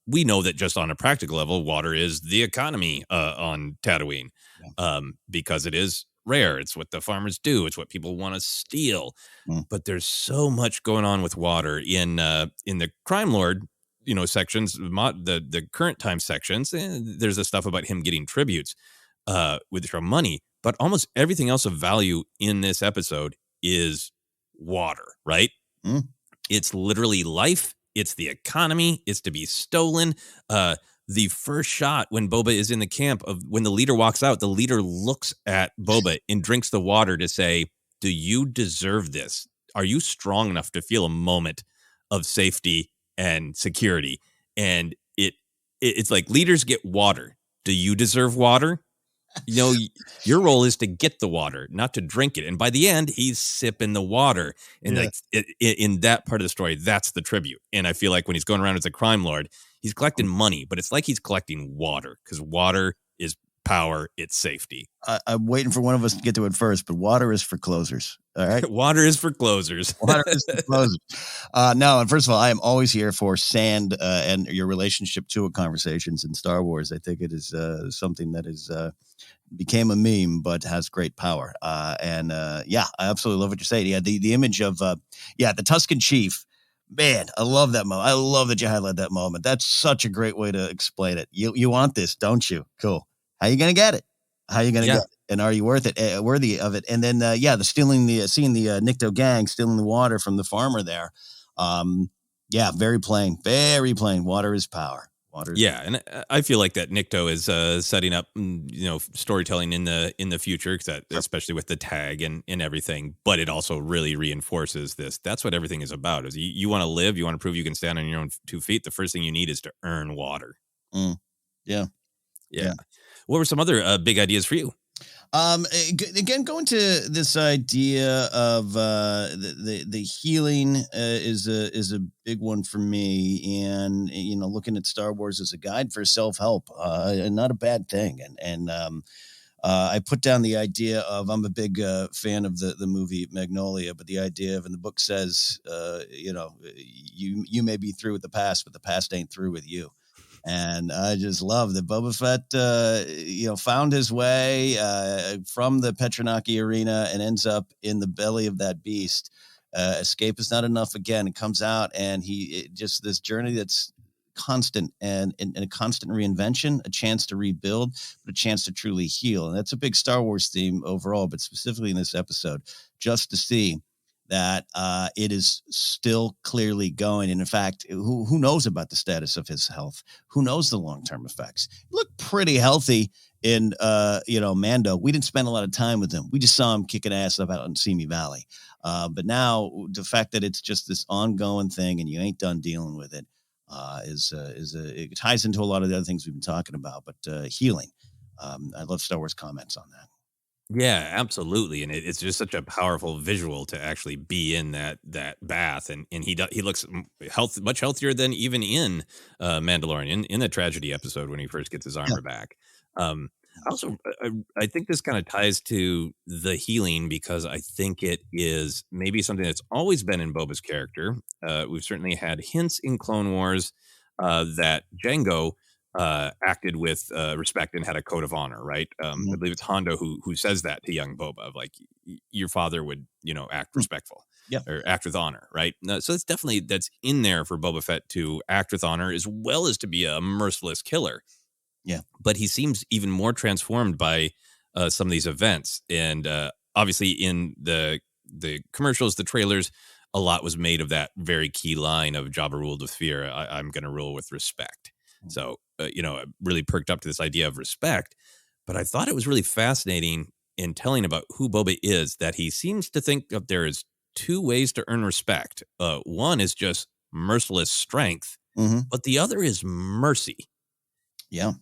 [SPEAKER 2] We know that just on a practical level, water is the economy on Tatooine, because it is rare. It's what the farmers do. It's what people want to steal. But there's so much going on with water in the Crime Lord, sections, the current time sections. There's the stuff about him getting tributes from money, but almost everything else of value in this episode is water, right? It's literally life. It's the economy. It's to be stolen. The first shot when Boba is in the camp, of when the leader walks out, the leader looks at Boba and drinks the water to say, do you deserve this? Are you strong enough to feel a moment of safety and security? And it's like, leaders get water. Do you deserve water? Your role is to get the water, not to drink it. And by the end, he's sipping the water. And in that part of the story, that's the tribute. And I feel like when he's going around as a crime lord, he's collecting money, but it's like he's collecting water, because water is power, it's safety.
[SPEAKER 3] I'm waiting for one of us to get to it first, but water is for closers. All right.
[SPEAKER 2] Water is for closers.
[SPEAKER 3] Water is for closers. No, and first of all, I am always here for sand and your relationship to it conversations in Star Wars. I think it is something that is became a meme, but has great power. I absolutely love what you're saying. Yeah, the image of the Tusken Chief. Man, I love that moment. I love that you highlight that moment. That's such a great way to explain it. You want this, don't you? Cool. How you gonna get it? How you gonna get it? And are you worthy of it? And then seeing the Nikto gang stealing the water from the farmer there. Very plain, very plain. Water is power.
[SPEAKER 2] And I feel like that Nikto is setting up, storytelling in the future, especially with the tag and everything. But it also really reinforces this. That's what everything is about. Is you want to live, you want to prove you can stand on your own 2 feet. The first thing you need is to earn water.
[SPEAKER 3] Yeah.
[SPEAKER 2] What were some other big ideas for you?
[SPEAKER 3] Again, going to this idea of the healing is a big one for me, and looking at Star Wars as a guide for self-help, not a bad thing. And I put down the idea of, I'm a big fan of the movie Magnolia, but the idea of, and the book says, you may be through with the past, but the past ain't through with you. And I just love that Boba Fett, found his way from the Petronaki arena and ends up in the belly of that beast. Escape is not enough. Again, it comes out, and just this journey that's constant and a constant reinvention, a chance to rebuild, but a chance to truly heal. And that's a big Star Wars theme overall, but specifically in this episode, just to see that it is still clearly going. And in fact, who knows about the status of his health? Who knows the long-term effects? He looked pretty healthy in, Mando. We didn't spend a lot of time with him. We just saw him kicking ass up out in Simi Valley. But now the fact that it's just this ongoing thing and you ain't done dealing with it it ties into a lot of the other things we've been talking about, but healing. I love Star Wars comments on that.
[SPEAKER 2] Yeah, absolutely, and it's just such a powerful visual to actually be in that bath, and he looks much healthier than even in Mandalorian in the tragedy episode when he first gets his armor back. Also, I think this kind of ties to the healing, because I think it is maybe something that's always been in Boba's character. We've certainly had hints in Clone Wars that Jango acted with respect and had a code of honor, right? I believe it's Hondo who says that to young Boba, of like, your father would, act respectful.
[SPEAKER 3] Yeah.
[SPEAKER 2] or act with honor, right? No, so it's definitely that's in there for Boba Fett to act with honor as well as to be a merciless killer.
[SPEAKER 3] Yeah.
[SPEAKER 2] But he seems even more transformed by some of these events, and obviously in the commercials, the trailers, a lot was made of that very key line of Jabba ruled with fear. I'm going to rule with respect. So, it really perked up to this idea of respect. But I thought it was really fascinating in telling about who Boba is, that he seems to think that there is two ways to earn respect. One is just merciless strength, but the other is mercy.
[SPEAKER 3] Yeah.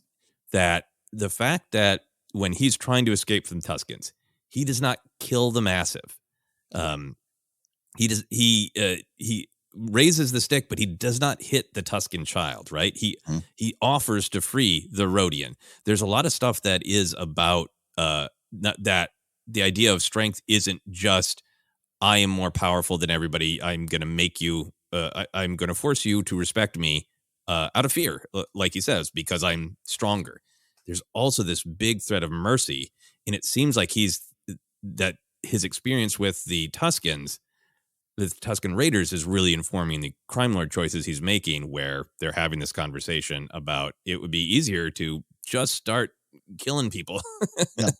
[SPEAKER 2] That the fact that when he's trying to escape from Tuskens, he does not kill the massive. He raises the stick, but he does not hit the Tusken child, right? He offers to free the Rodian. There's a lot of stuff that is about that the idea of strength isn't just I am more powerful than everybody. I'm going to make you. I'm going to force you to respect me out of fear, like he says, because I'm stronger. There's also this big thread of mercy, and it seems like that his experience with the Tuskens. The Tusken Raiders is really informing the crime lord choices he's making, where they're having this conversation about it would be easier to just start killing people.
[SPEAKER 3] Yeah.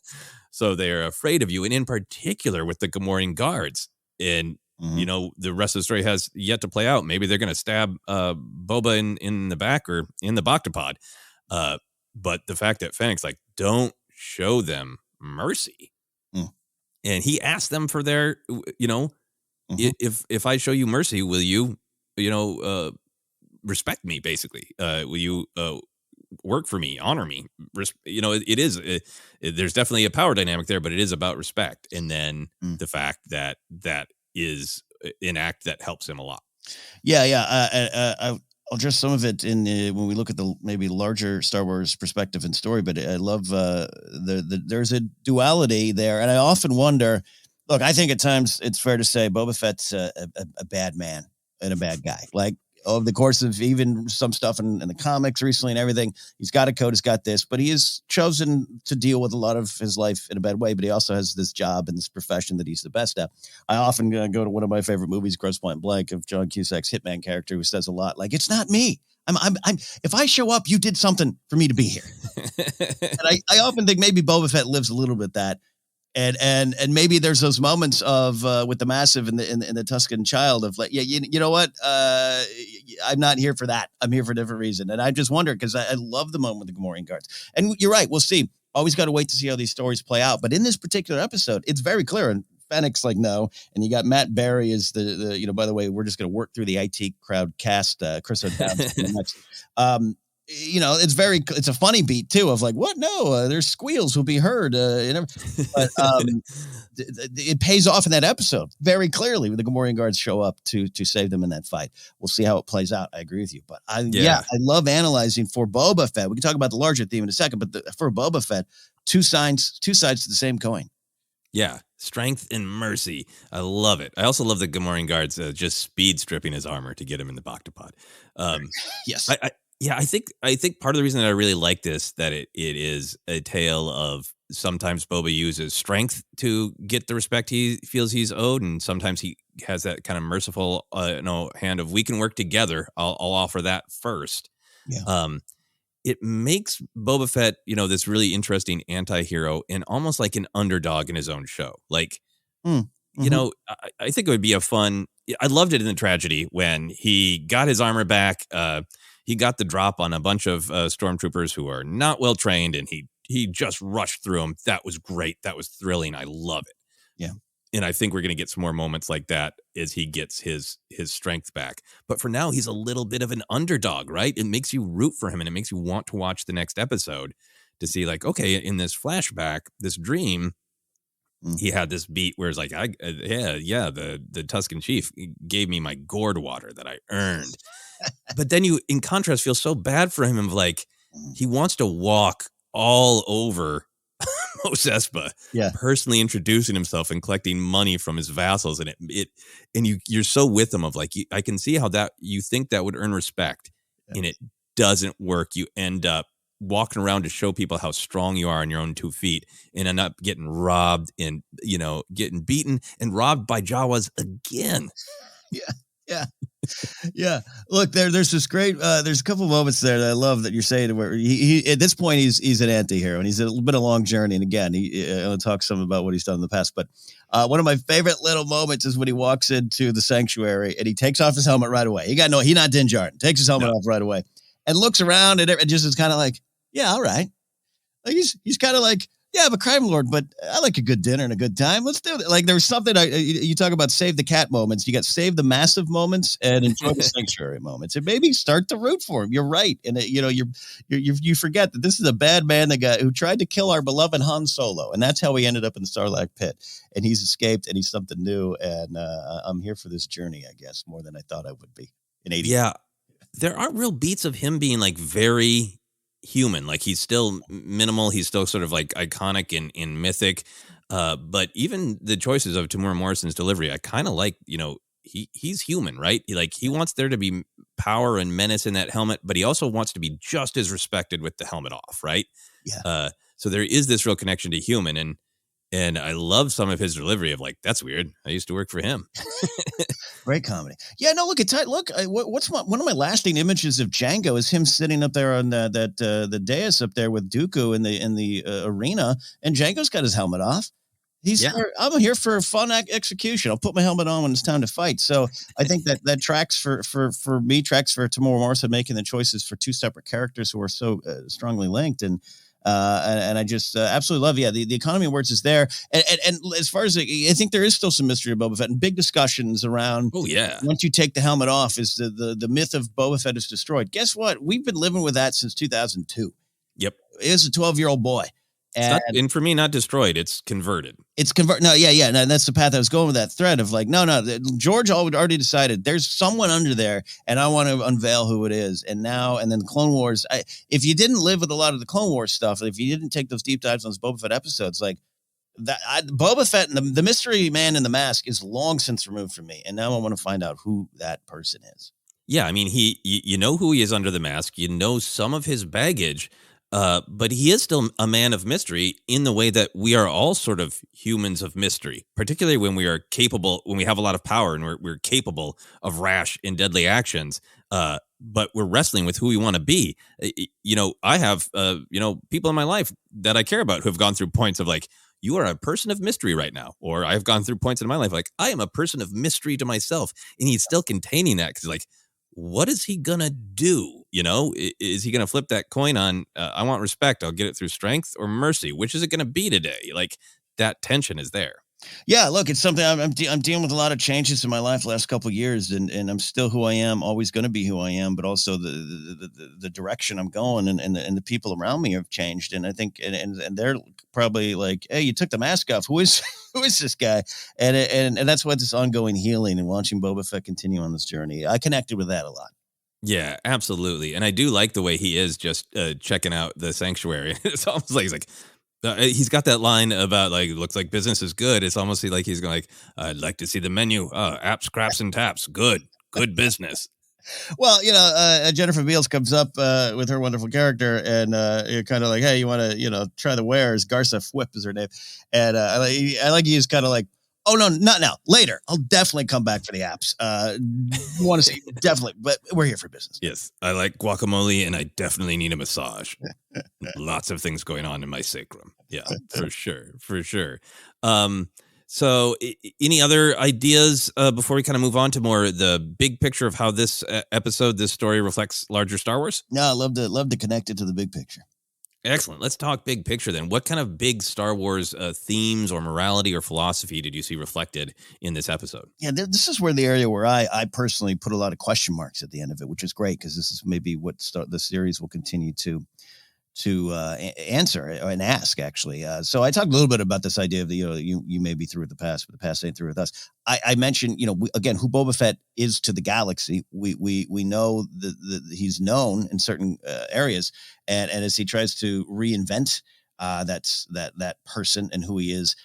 [SPEAKER 2] So they're afraid of you. And in particular with the Gamorrean guards. And, the rest of the story has yet to play out. Maybe they're going to stab Boba in the back or in the Bactapod. But the fact that Fennec's like, don't show them mercy. And he asked them for their, if I show you mercy, will you, respect me? Basically, will you work for me, honor me? It is. There's definitely a power dynamic there, but it is about respect. And then the fact that is an act that helps him a lot.
[SPEAKER 3] Yeah. I'll address some of it in when we look at the maybe larger Star Wars perspective and story. But I love there's a duality there, and I often wonder. Look, I think at times it's fair to say Boba Fett's a bad man and a bad guy. Like over the course of even some stuff in the comics recently and everything, he's got a code, he's got this, but he has chosen to deal with a lot of his life in a bad way. But he also has this job and this profession that he's the best at. I often go to one of my favorite movies, Grosse Pointe Blank, of John Cusack's hitman character, who says a lot like, "It's not me. I'm. If I show up, you did something for me to be here." And I often think maybe Boba Fett lives a little bit that. And maybe there's those moments of with the massive and the Tusken child of like, yeah, you know what? I'm not here for that. I'm here for a different reason. And I just wonder, because I love the moment with the Gamorrean guards. And you're right. We'll see. Always got to wait to see how these stories play out. But in this particular episode, it's very clear. And Fennec's like, no. And you got Matt Berry as the by the way, we're just going to work through the IT crowd cast Chris O'Dowd next. It's a funny beat too of like, what? No, there's squeals will be heard. But it pays off in that episode very clearly when the Gamorrean guards show up to save them in that fight. We'll see how it plays out. I agree with you, but I love analyzing for Boba Fett. We can talk about the larger theme in a second, but for Boba Fett, two sides to the same coin.
[SPEAKER 2] Yeah. Strength and mercy. I love it. I also love the Gamorrean guards just speed stripping his armor to get him in the Bactapod.
[SPEAKER 3] Yes.
[SPEAKER 2] I think part of the reason that I really like this, that it is a tale of sometimes Boba uses strength to get the respect he feels he's owed, and sometimes he has that kind of merciful hand of, we can work together. I'll offer that first.
[SPEAKER 3] Yeah.
[SPEAKER 2] It makes Boba Fett, this really interesting anti-hero and almost like an underdog in his own show. Like, I think it would be I loved it in the tragedy when he got his armor back. He got the drop on a bunch of stormtroopers who are not well trained, and he just rushed through them. That was great. That was thrilling. I love it.
[SPEAKER 3] Yeah.
[SPEAKER 2] And I think we're going to get some more moments like that as he gets his strength back. But for now, he's a little bit of an underdog, right? It makes you root for him, and it makes you want to watch the next episode to see, like, okay, in this flashback, this dream, he had this beat where it's like, the Tusken chief gave me my gourd water that I earned. But then you, in contrast, feel so bad for him of like, he wants to walk all over Mos Espa, personally introducing himself and collecting money from his vassals. And you're so with him of like, I can see how that you think that would earn respect, and it doesn't work. You end up walking around to show people how strong you are on your own 2 feet and end up getting robbed and, getting beaten and robbed by Jawas again.
[SPEAKER 3] Yeah. Yeah. Look, there's this great, there's a couple moments there that I love that you're saying where he at this point, he's an anti-hero and he's been a long journey. And again, I'll talk some about what he's done in the past, but one of my favorite little moments is when he walks into the sanctuary and he takes off his helmet right away. He's not Din Djarin, takes his helmet off right away and looks around and it just is kind of like, yeah, all right. Like he's kind of like, yeah, I'm a crime lord, but I like a good dinner and a good time. Let's do it. Like there was something you talk about save the cat moments. You got save the massive moments and enjoy the sanctuary moments, and maybe start to root for him. You're right, and you forget that this is a bad man, the guy who tried to kill our beloved Han Solo, and that's how he ended up in the Sarlacc pit. And he's escaped, and he's something new. And I'm here for this journey, I guess, more than I thought I would be in 80.
[SPEAKER 2] Yeah, there aren't real beats of him being like very human. Like he's still minimal. He's still sort of like iconic and mythic. But even the choices of Tamura Morrison's delivery, I kind of like, he's human, right? He wants there to be power and menace in that helmet, but he also wants to be just as respected with the helmet off, right?
[SPEAKER 3] Yeah.
[SPEAKER 2] So there is this real connection to human, and I love some of his delivery of like, that's weird. I used to work for him.
[SPEAKER 3] Great comedy. Yeah, no, look, what's one of my lasting images of Django is him sitting up there on the dais up there with Dooku in the arena, and Django's got his helmet off. I'm here for a fun execution. I'll put my helmet on when it's time to fight. So I think that tracks for me, tracks for Tamura Morrison making the choices for 2 separate characters who are so strongly linked. And I just absolutely love, the economy of words is there. And as far as I think there is still some mystery of Boba Fett and big discussions around.
[SPEAKER 2] Oh yeah.
[SPEAKER 3] Once you take the helmet off, is the myth of Boba Fett is destroyed. Guess what? We've been living with that since 2002.
[SPEAKER 2] Yep.
[SPEAKER 3] He was a 12-year-old boy.
[SPEAKER 2] And for me, not destroyed. It's converted.
[SPEAKER 3] No, yeah. No, that's the path I was going with that thread of like, no. George already decided there's someone under there, and I want to unveil who it is. And then the Clone Wars. If you didn't live with a lot of the Clone Wars stuff, if you didn't take those deep dives on those Boba Fett episodes, like that, Boba Fett and the mystery man in the mask is long since removed from me, and now I want to find out who that person is.
[SPEAKER 2] Yeah, I mean, you know who he is under the mask. You know some of his baggage. But he is still a man of mystery in the way that we are all sort of humans of mystery, particularly when we are capable, when we have a lot of power and we're capable of rash and deadly actions. But we're wrestling with who we want to be. I have, people in my life that I care about who have gone through points of like, you are a person of mystery right now. Or I've gone through points in my life like, I am a person of mystery to myself. And he's still containing that because like, what is he gonna do? Is he gonna flip that coin on? I want respect. I'll get it through strength or mercy. Which is it gonna be today? Like that tension is there.
[SPEAKER 3] Yeah, look, it's something I'm dealing with a lot of changes in my life the last couple of years, and I'm still who I am, always going to be who I am, but also the direction I'm going and the people around me have changed, and I think and they're probably like, hey, you took the mask off. Who is this guy? And that's why this ongoing healing and watching Boba Fett continue on this journey. I connected with that a lot.
[SPEAKER 2] Yeah, absolutely, and I do like the way he is just checking out the sanctuary. It's almost like he's like. He's got that line about like, looks like business is good. It's almost like he's going like, I'd like to see the menu. Apps, craps, and taps. Good business.
[SPEAKER 3] Well, Jennifer Beals comes up with her wonderful character, and you're kind of like, hey, you want to, try the wares? Garza Whip is her name, and I like he's kind of like, oh no, not now. Later, I'll definitely come back for the apps. Want to see definitely, but we're here for business.
[SPEAKER 2] Yes, I like guacamole, and I definitely need a massage. Lots of things going on in my sacrum. Yeah, for sure. So any other ideas before we kind of move on to more the big picture of how this this story reflects larger Star Wars?
[SPEAKER 3] No, I love to connect it to the big picture.
[SPEAKER 2] Excellent. Let's talk big picture then. What kind of big Star Wars themes or morality or philosophy did you see reflected in this episode? Yeah,
[SPEAKER 3] this is where the area where I personally put a lot of question marks at the end of it, which is great because this is maybe what the series will continue to answer and ask, actually. So I talked a little bit about this idea of you may be through with the past, but the past ain't through with us. I mentioned, again, who Boba Fett is to the galaxy. We know that he's known in certain areas, and as he tries to reinvent that person and who he is,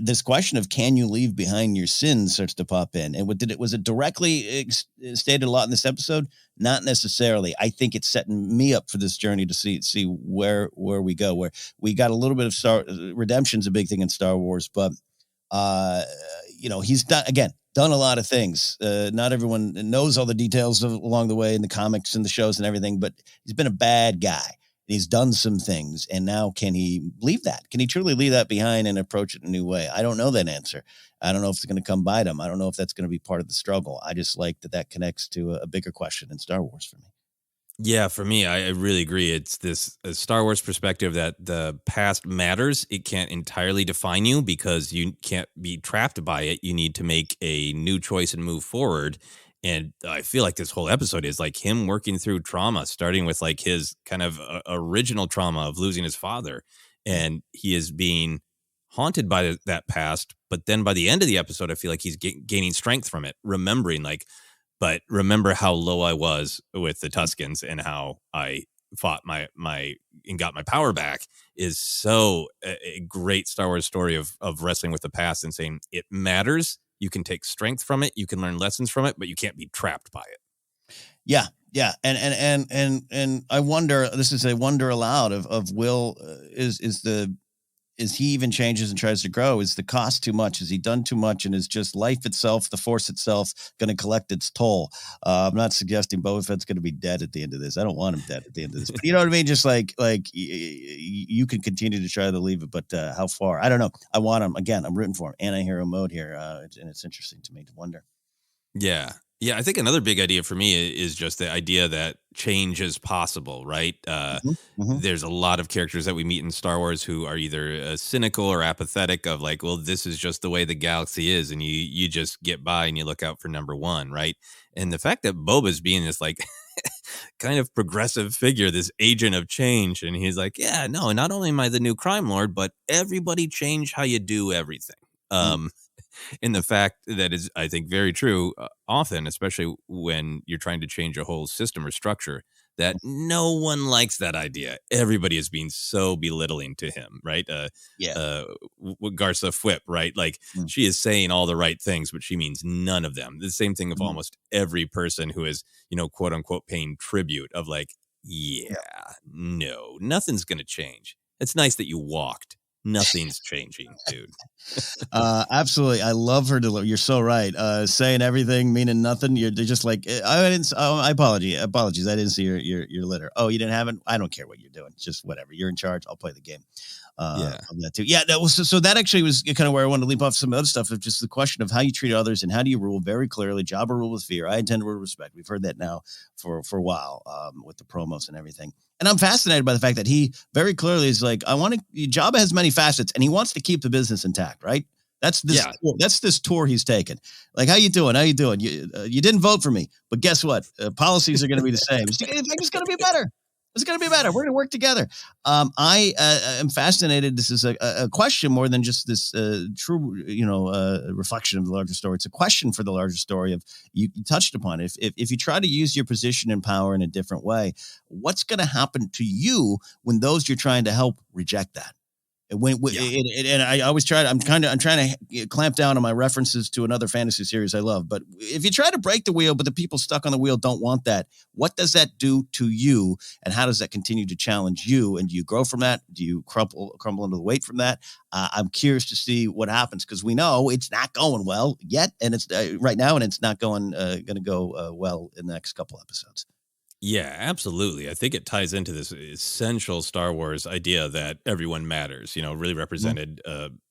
[SPEAKER 3] this question of can you leave behind your sins starts to pop in. And was it directly stated a lot in this episode? Not necessarily. I think it's setting me up for this journey to see where we go, where we got a little bit of redemption's a big thing in Star Wars, but he's done a lot of things. Not everyone knows all the details along the way in the comics and the shows and everything, but he's been a bad guy. He's done some things, and now can he leave that? Can he truly leave that behind and approach it in a new way? I don't know that answer. I don't know if it's going to come bite him. I don't know if that's going to be part of the struggle. I just like that connects to a bigger question in Star Wars for me.
[SPEAKER 2] Yeah, for me, I really agree. It's this Star Wars perspective that the past matters. It can't entirely define you because you can't be trapped by it. You need to make a new choice and move forward. And I feel like this whole episode is like him working through trauma, starting with like his kind of original trauma of losing his father. And he is being haunted by that past. But then by the end of the episode, I feel like he's gaining strength from it, remembering but remember how low I was with the Tuscans and how I fought and got my power back is so a great Star Wars story of wrestling with the past and saying it matters. You can take strength from it. You can learn lessons from it, but you can't be trapped by it.
[SPEAKER 3] Yeah. Yeah. And I wonder, this is a wonder aloud of Will is he even changes and tries to grow? Is the cost too much? Has he done too much? And is just life itself, the Force itself, going to collect its toll? I'm not suggesting Boba Fett's going to be dead at the end of this. I don't want him dead at the end of this. But you know what I mean? Just like you can continue to try to leave it, but how far? I don't know. I want him. Again, I'm rooting for him. Anti-hero mode here. And it's interesting to me to wonder.
[SPEAKER 2] Yeah. Yeah, I think another big idea for me is just the idea that change is possible, right? There's a lot of characters that we meet in Star Wars who are either cynical or apathetic of like, well, this is just the way the galaxy is, and you just get by and you look out for number one, right? And the fact that Boba's being this like kind of progressive figure, this agent of change, and he's like, yeah, no, not only am I the new crime lord, but everybody change how you do everything. In the fact that is, I think, very true often, especially when you're trying to change a whole system or structure, that no one likes that idea. Everybody is being so belittling to him, right? Garza Fwip, right? Like she is saying all the right things, but she means none of them. The same thing of almost every person who is, quote unquote, paying tribute of like, no, nothing's going to change. It's nice that you walked. Nothing's changing, dude.
[SPEAKER 3] Absolutely. I love her delivery. You're so right. Saying everything, meaning nothing. They're just like, I apologize. I didn't see your letter. Oh, you didn't have it? I don't care what you're doing. Just whatever. You're in charge. I'll play the game. On that too. Yeah. So that actually was kind of where I wanted to leap off some other stuff of just the question of how you treat others and how do you rule very clearly. Jabba rule with fear. I intend to rule with respect. We've heard that now for a while with the promos and everything. And I'm fascinated by the fact that he very clearly is like, Jabba has many facets and he wants to keep the business intact, right? That's this tour he's taken. Like, how you doing? You didn't vote for me, but guess what? Policies are going to be the same. It's going to be better. It's going to be better. We're going to work together. I am fascinated. This is a question more than just this true, reflection of the larger story. It's a question for the larger story of you touched upon it. If you try to use your position and power in a different way, what's going to happen to you when those you're trying to help reject that? And I always try. I'm trying to clamp down on my references to another fantasy series I love. But if you try to break the wheel, but the people stuck on the wheel don't want that, what does that do to you? And how does that continue to challenge you? And do you grow from that? Do you crumble under the weight from that? I'm curious to see what happens because we know it's not going well yet, and it's right now, and it's not going to go well in the next couple episodes.
[SPEAKER 2] Yeah, absolutely. I think it ties into this essential Star Wars idea that everyone matters, really represented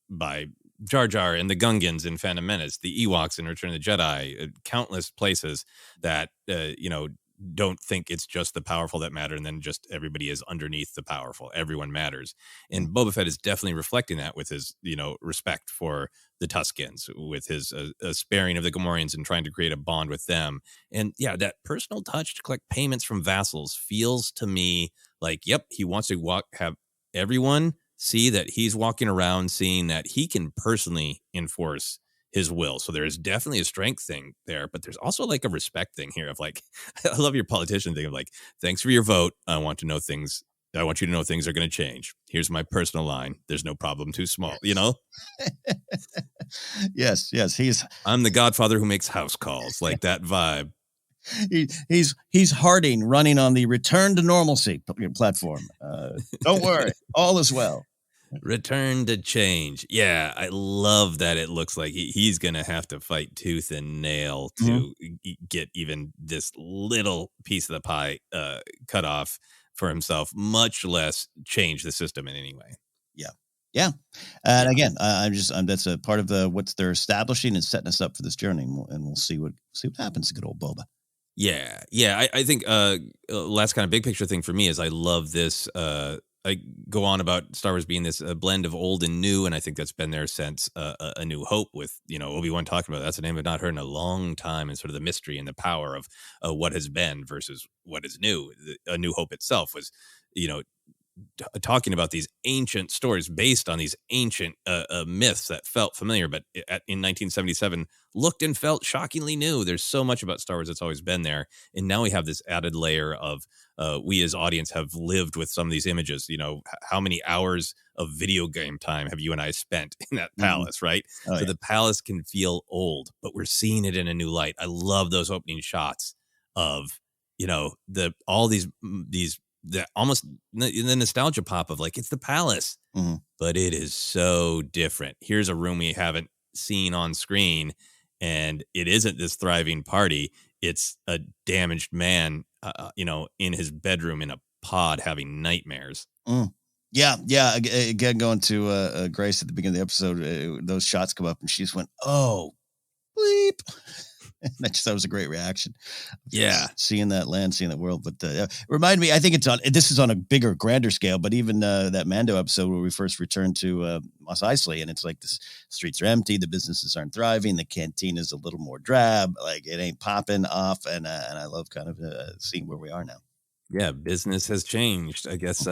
[SPEAKER 2] by Jar Jar and the Gungans in Phantom Menace, the Ewoks in Return of the Jedi, countless places that, don't think it's just the powerful that matter and then just everybody is underneath the powerful. Everyone matters. And Boba Fett is definitely reflecting that with his, respect for the Tuscans, with his sparing of the Gamorreans and trying to create a bond with them. And yeah, that personal touch to collect payments from vassals feels to me like, yep, he wants to have everyone see that he's walking around seeing that he can personally enforce his will. So there is definitely a strength thing there, but there's also like a respect thing here of like, I love your politician thing of like, thanks for your vote. I want to know things I want you to know things are going to change. Here's my personal line. There's no problem too small,
[SPEAKER 3] Yes.
[SPEAKER 2] I'm the godfather who makes house calls, like that vibe.
[SPEAKER 3] He's Harding running on the return to normalcy platform. Don't worry, all is well.
[SPEAKER 2] Return to change. Yeah, I love that. It looks like he's going to have to fight tooth and nail to get even this little piece of the pie cut off for himself, much less change the system in any way.
[SPEAKER 3] Yeah. And again, that's a part of what they're establishing and setting us up for this journey, and we'll see what happens to good old Boba.
[SPEAKER 2] Yeah. I think last kind of big picture thing for me is I love this. I go on about Star Wars being this blend of old and new, and I think that's been there since A New Hope with, Obi-Wan talking about that's a name I've not heard in a long time, and sort of the mystery and the power of what has been versus what is new. A New Hope itself was, talking about these ancient stories based on these ancient myths that felt familiar, but in 1977 looked and felt shockingly new. There's so much about Star Wars that's always been there, and now we have this added layer of we as audience have lived with some of these images. How many hours of video game time have you and I spent in that palace, right?
[SPEAKER 3] Oh,
[SPEAKER 2] so the palace can feel old, but we're seeing it in a new light. I love those opening shots of all these the almost the nostalgia pop of like, it's the palace, but it is so different. Here's a room we haven't seen on screen, and it isn't this thriving party. It's a damaged man, in his bedroom in a pod having nightmares.
[SPEAKER 3] Yeah. Again, going to Grace at the beginning of the episode, those shots come up and she just went, "Oh, bleep." That was a great reaction.
[SPEAKER 2] Yeah.
[SPEAKER 3] Seeing that land, seeing that world. But remind me, I think this is on a bigger, grander scale, but even that Mando episode where we first returned to Mos Eisley, and it's like the streets are empty, the businesses aren't thriving, the canteen is a little more drab, like it ain't popping off. And I love kind of seeing where we are now.
[SPEAKER 2] Yeah, business has changed. I guess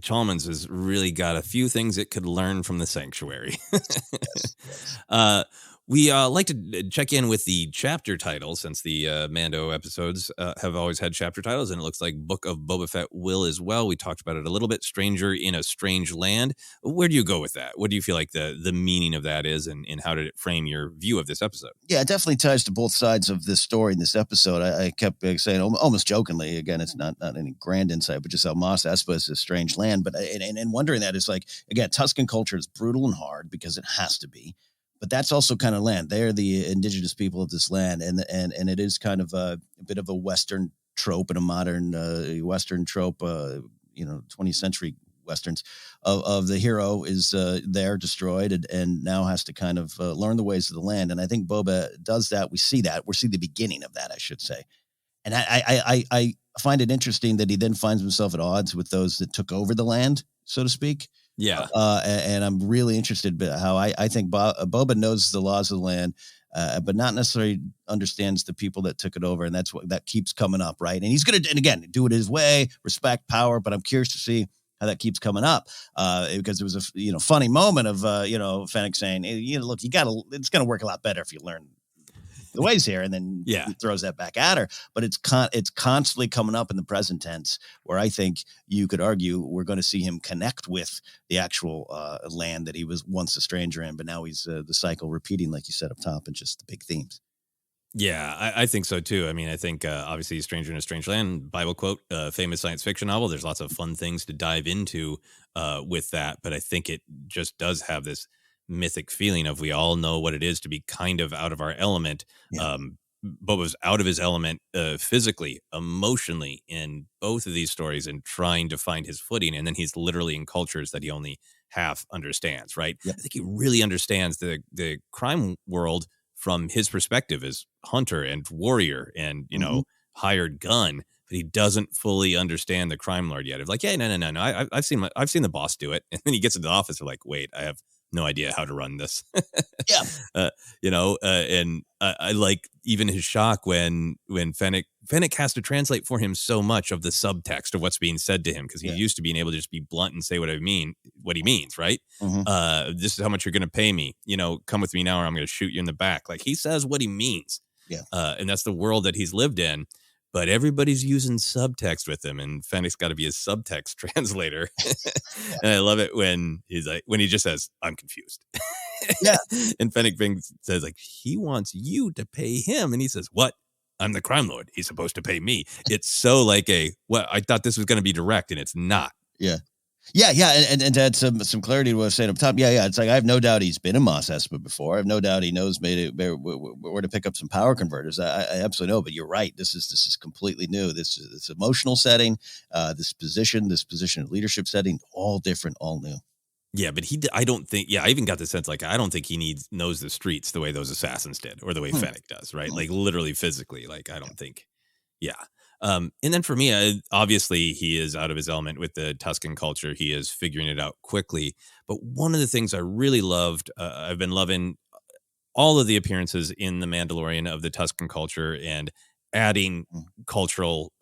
[SPEAKER 2] Chalmers has really got a few things it could learn from the Sanctuary.
[SPEAKER 3] Yes.
[SPEAKER 2] We like to check in with the chapter titles, since the Mando episodes have always had chapter titles, and it looks like Book of Boba Fett will as well. We talked about it a little bit. Stranger in a Strange Land. Where do you go with that? What do you feel like the meaning of that is, and how did it frame your view of this episode?
[SPEAKER 3] Yeah, it definitely ties to both sides of this story in this episode. I kept saying almost jokingly, again, it's not any grand insight, but just how Mos Espa is a strange land. But and wondering that is like, again, Tusken culture is brutal and hard because it has to be. But that's also kind of land. They're the indigenous people of this land, and it is kind of a bit of a Western trope and a modern Western trope. 20th century Westerns of the hero is there destroyed and now has to kind of learn the ways of the land. And I think Boba does that. We see the beginning of that, I should say. And I find it interesting that he then finds himself at odds with those that took over the land, so to speak.
[SPEAKER 2] Yeah.
[SPEAKER 3] And I'm really interested in how I think Boba knows the laws of the land, but not necessarily understands the people that took it over. And that's what that keeps coming up. Right. And he's going to, and again, do it his way, respect power. But I'm curious to see how that keeps coming up because it was a, funny moment of, Fennec saying, look, it's going to work a lot better if you learn the ways here, and then he throws that back at her. But it's constantly coming up in the present tense, where I think you could argue we're going to see him connect with the actual land that he was once a stranger in, but now he's the cycle repeating, like you said up top, and just the big themes.
[SPEAKER 2] Yeah, I think so too. I mean, I think obviously Stranger in a Strange Land, Bible quote, famous science fiction novel. There's lots of fun things to dive into with that, but I think it just does have this mythic feeling of we all know what it is to be kind of out of our element. Boba's out of his element physically, emotionally in both of these stories, and trying to find his footing. And then he's literally in cultures that he only half understands, right? Yep. I think he really understands the crime world from his perspective as hunter and warrior and, hired gun, but he doesn't fully understand the crime lord yet. Of like, yeah, no. I've seen the boss do it. And then he gets into the office of like, wait, I have no idea how to run this. And I like even his shock when Fennec has to translate for him so much of the subtext of what's being said to him, because he's used to being able to just be blunt and say what he means, right? This is how much you're going to pay me. Come with me now, or I'm going to shoot you in the back. Like, he says what he means. And that's the world that he's lived in. but everybody's using subtext with him, and Fennec's got to be a subtext translator. And I love it when he just says, "I'm confused."
[SPEAKER 3] Yeah.
[SPEAKER 2] And Fennec says, like, he wants you to pay him. And he says, "What? I'm the crime lord. He's supposed to pay me." It's so like I thought this was going to be direct, and it's not.
[SPEAKER 3] Yeah. And to add some clarity to what I was saying up top. Yeah. It's like, I have no doubt he's been in Mos Espa before. I have no doubt he knows where to pick up some power converters. I absolutely know, but you're right. This is completely new. This emotional setting, this position of leadership setting, all different, all new.
[SPEAKER 2] Yeah, but I don't think, I even got the sense, like, I don't think he knows the streets the way those assassins did, or the way Fennec does, right? Like, literally, physically, like, I don't think, and then for me, obviously, he is out of his element with the Tuscan culture. He is figuring it out quickly. But one of the things I really loved, I've been loving all of the appearances in The Mandalorian of the Tuscan culture, and adding cultural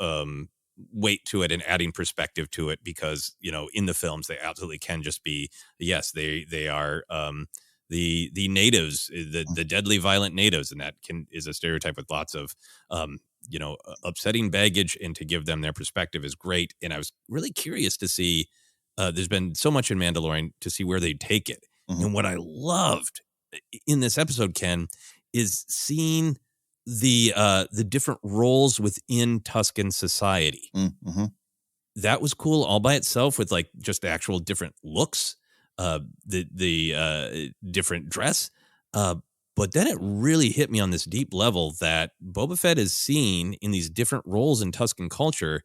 [SPEAKER 2] weight to it and adding perspective to it, because in the films they absolutely can just be, yes, they are the natives, the deadly violent natives, and that is a stereotype with lots of upsetting baggage, and to give them their perspective is great. And I was really curious to see, there's been so much in Mandalorian, to see where they take it. And what I loved in this episode, Ken, is seeing the different roles within Tuscan society. That was cool all by itself, with like just the actual different looks, the different dress. But then it really hit me on this deep level that Boba Fett is seeing in these different roles in Tuscan culture,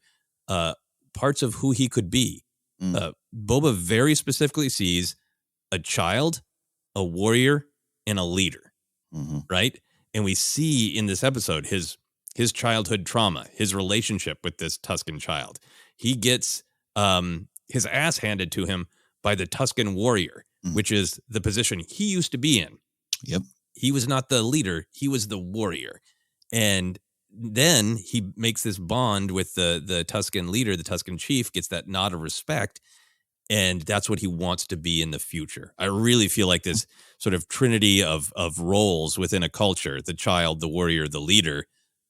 [SPEAKER 2] parts of who he could be. Boba very specifically sees a child, a warrior, and a leader, right? And we see in this episode his childhood trauma, his relationship with this Tuscan child. He gets his ass handed to him by the Tuscan warrior, which is the position he used to be in.
[SPEAKER 3] Yep.
[SPEAKER 2] He was not the leader, he was the warrior. And then he makes this bond with the Tuscan leader, the Tuscan chief, gets that nod of respect. And that's what he wants to be in the future. I really feel like this sort of trinity of roles within a culture, the child, the warrior, the leader,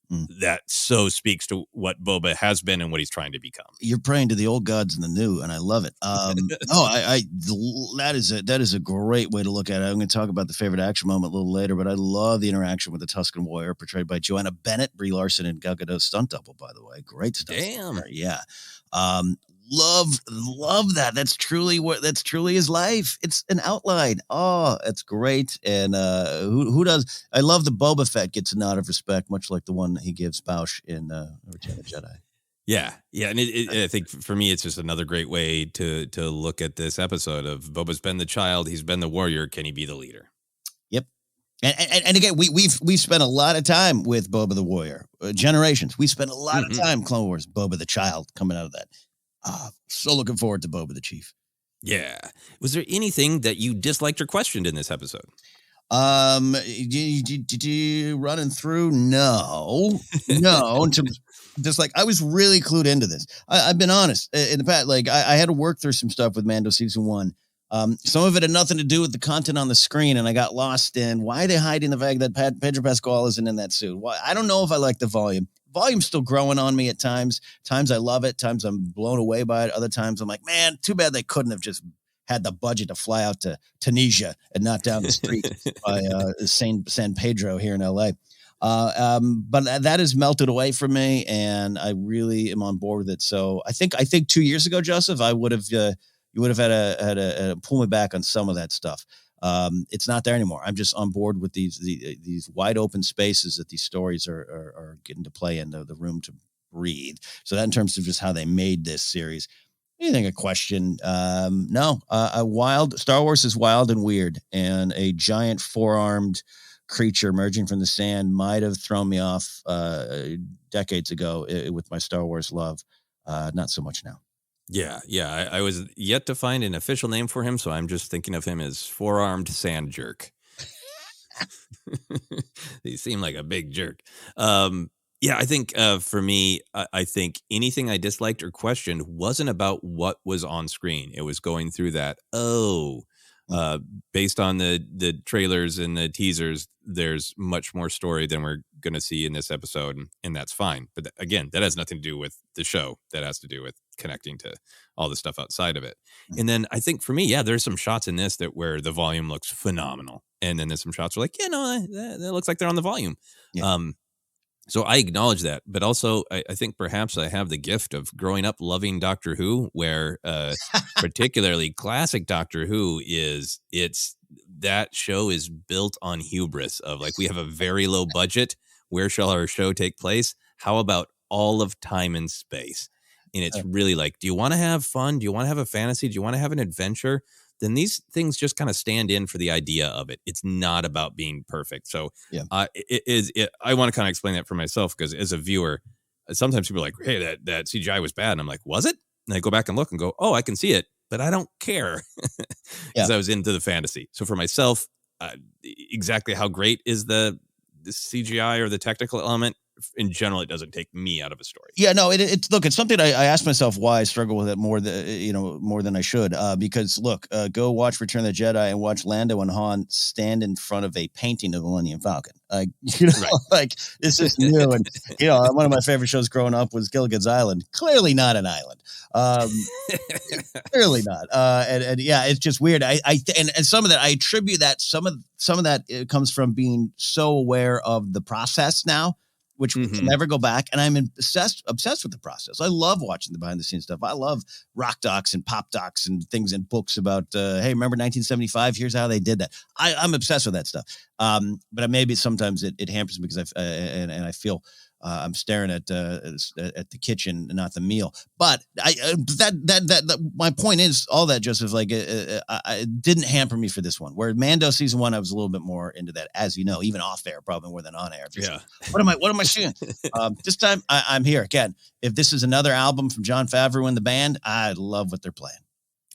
[SPEAKER 2] that so speaks to what Boba has been and what he's trying to become.
[SPEAKER 3] You're praying to the old gods and the new, and I love it. That is a great way to look at it. I'm going to talk about the favorite action moment a little later, but I love the interaction with the Tuscan warrior portrayed by Joanna Bennett, Brie Larson, and Gal Gadot's stunt double, by the way. Great stuff.
[SPEAKER 2] Damn.
[SPEAKER 3] Yeah. Love that. That's truly his life. It's an outline. Oh, that's great. And who does? I love the Boba Fett gets a nod of respect, much like the one he gives Bausch in Return of the Jedi.
[SPEAKER 2] Yeah, and I think for me, it's just another great way to look at this episode of Boba's been the child, he's been the warrior. Can he be the leader?
[SPEAKER 3] Yep. And again, we've spent a lot of time with Boba the warrior, generations. We spent a lot of time Clone Wars, Boba the child, coming out of that. So looking forward to Boba the Chief. Yeah.
[SPEAKER 2] Was there anything that you disliked or questioned in this episode?
[SPEAKER 3] Running through? No. Just like, I was really clued into this. I've been honest in the past. Like, I had to work through some stuff with Mando season 1. Some of it had nothing to do with the content on the screen, and I got lost in why are they hiding the fact that Pedro Pascal isn't in that suit. Why? I don't know if I like the volume. Volume's still growing on me at times. Times I love it. Times I'm blown away by it. Other times I'm like, man, too bad they couldn't have just had the budget to fly out to Tunisia and not down the street by San Pedro here in LA. But that has melted away from me, and I really am on board with it. So I think 2 years ago, Joseph, I would have you would have had to pull me back on some of that stuff. It's not there anymore. I'm just on board with these wide open spaces that these stories are getting to play in, the room to breathe. So that in terms of just how they made this series. Anything a question? No. Wild Star Wars is wild and weird, and a giant 4-armed creature emerging from the sand might have thrown me off decades ago with my Star Wars love. Not so much now.
[SPEAKER 2] Yeah. I was yet to find an official name for him, so I'm just thinking of him as 4-armed sand jerk. He seemed like a big jerk. I think for me, I think anything I disliked or questioned wasn't about what was on screen. It was going through that, Based on the trailers and the teasers, there's much more story than we're going to see in this episode, and that's fine. But again, that has nothing to do with the show. That has to do with connecting to all the stuff outside of it. And then I think for me, there's some shots in this that where the volume looks phenomenal, and then there's some shots where like, that looks like they're on the volume.
[SPEAKER 3] Yeah.
[SPEAKER 2] So I acknowledge that, but also I think perhaps I have the gift of growing up loving Doctor Who, where particularly classic Doctor Who that show is built on hubris of like, we have a very low budget. Where shall our show take place? How about all of time and space? And it's really like, do you want to have fun? Do you want to have a fantasy? Do you want to have an adventure? Then these things just kind of stand in for the idea of it. It's not about being perfect. So I want to kind of explain that for myself, because as a viewer, sometimes people are like, hey, that CGI was bad. And I'm like, was it? And I go back and look and go, oh, I can see it, but I don't care because I was into the fantasy. So for myself, exactly how great is the CGI or the technical element? In general, it doesn't take me out of a story.
[SPEAKER 3] Yeah, no, it's something I asked myself why I struggle with it more than I should. Because look, go watch Return of the Jedi and watch Lando and Han stand in front of a painting of the Millennium Falcon. Like, like it's just new. And one of my favorite shows growing up was Gilligan's Island. Clearly not an island. Clearly not. And it's just weird. And some of that I attribute that some of that it comes from being so aware of the process now, which we can never go back. And I'm obsessed with the process. I love watching the behind the scenes stuff. I love rock docs and pop docs and things in books about, hey, remember 1975? Here's how they did that. I'm obsessed with that stuff. But maybe sometimes it hampers me because I feel I'm staring at the kitchen and not the meal. But my point is all that, Joseph, like it didn't hamper me for this one. Where Mando season 1, I was a little bit more into that, as you know, even off air, probably more than on air. What am I seeing? This time I'm here again. If this is another album from Jon Favreau and the band, I love what they're playing.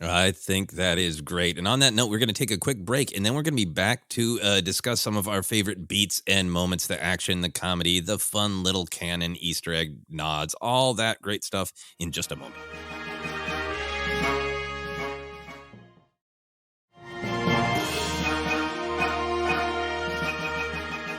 [SPEAKER 2] I think that is great. And on that note, we're going to take a quick break, and then we're going to be back to discuss some of our favorite beats and moments, the action, the comedy, the fun little canon, Easter egg nods, all that great stuff in just a moment.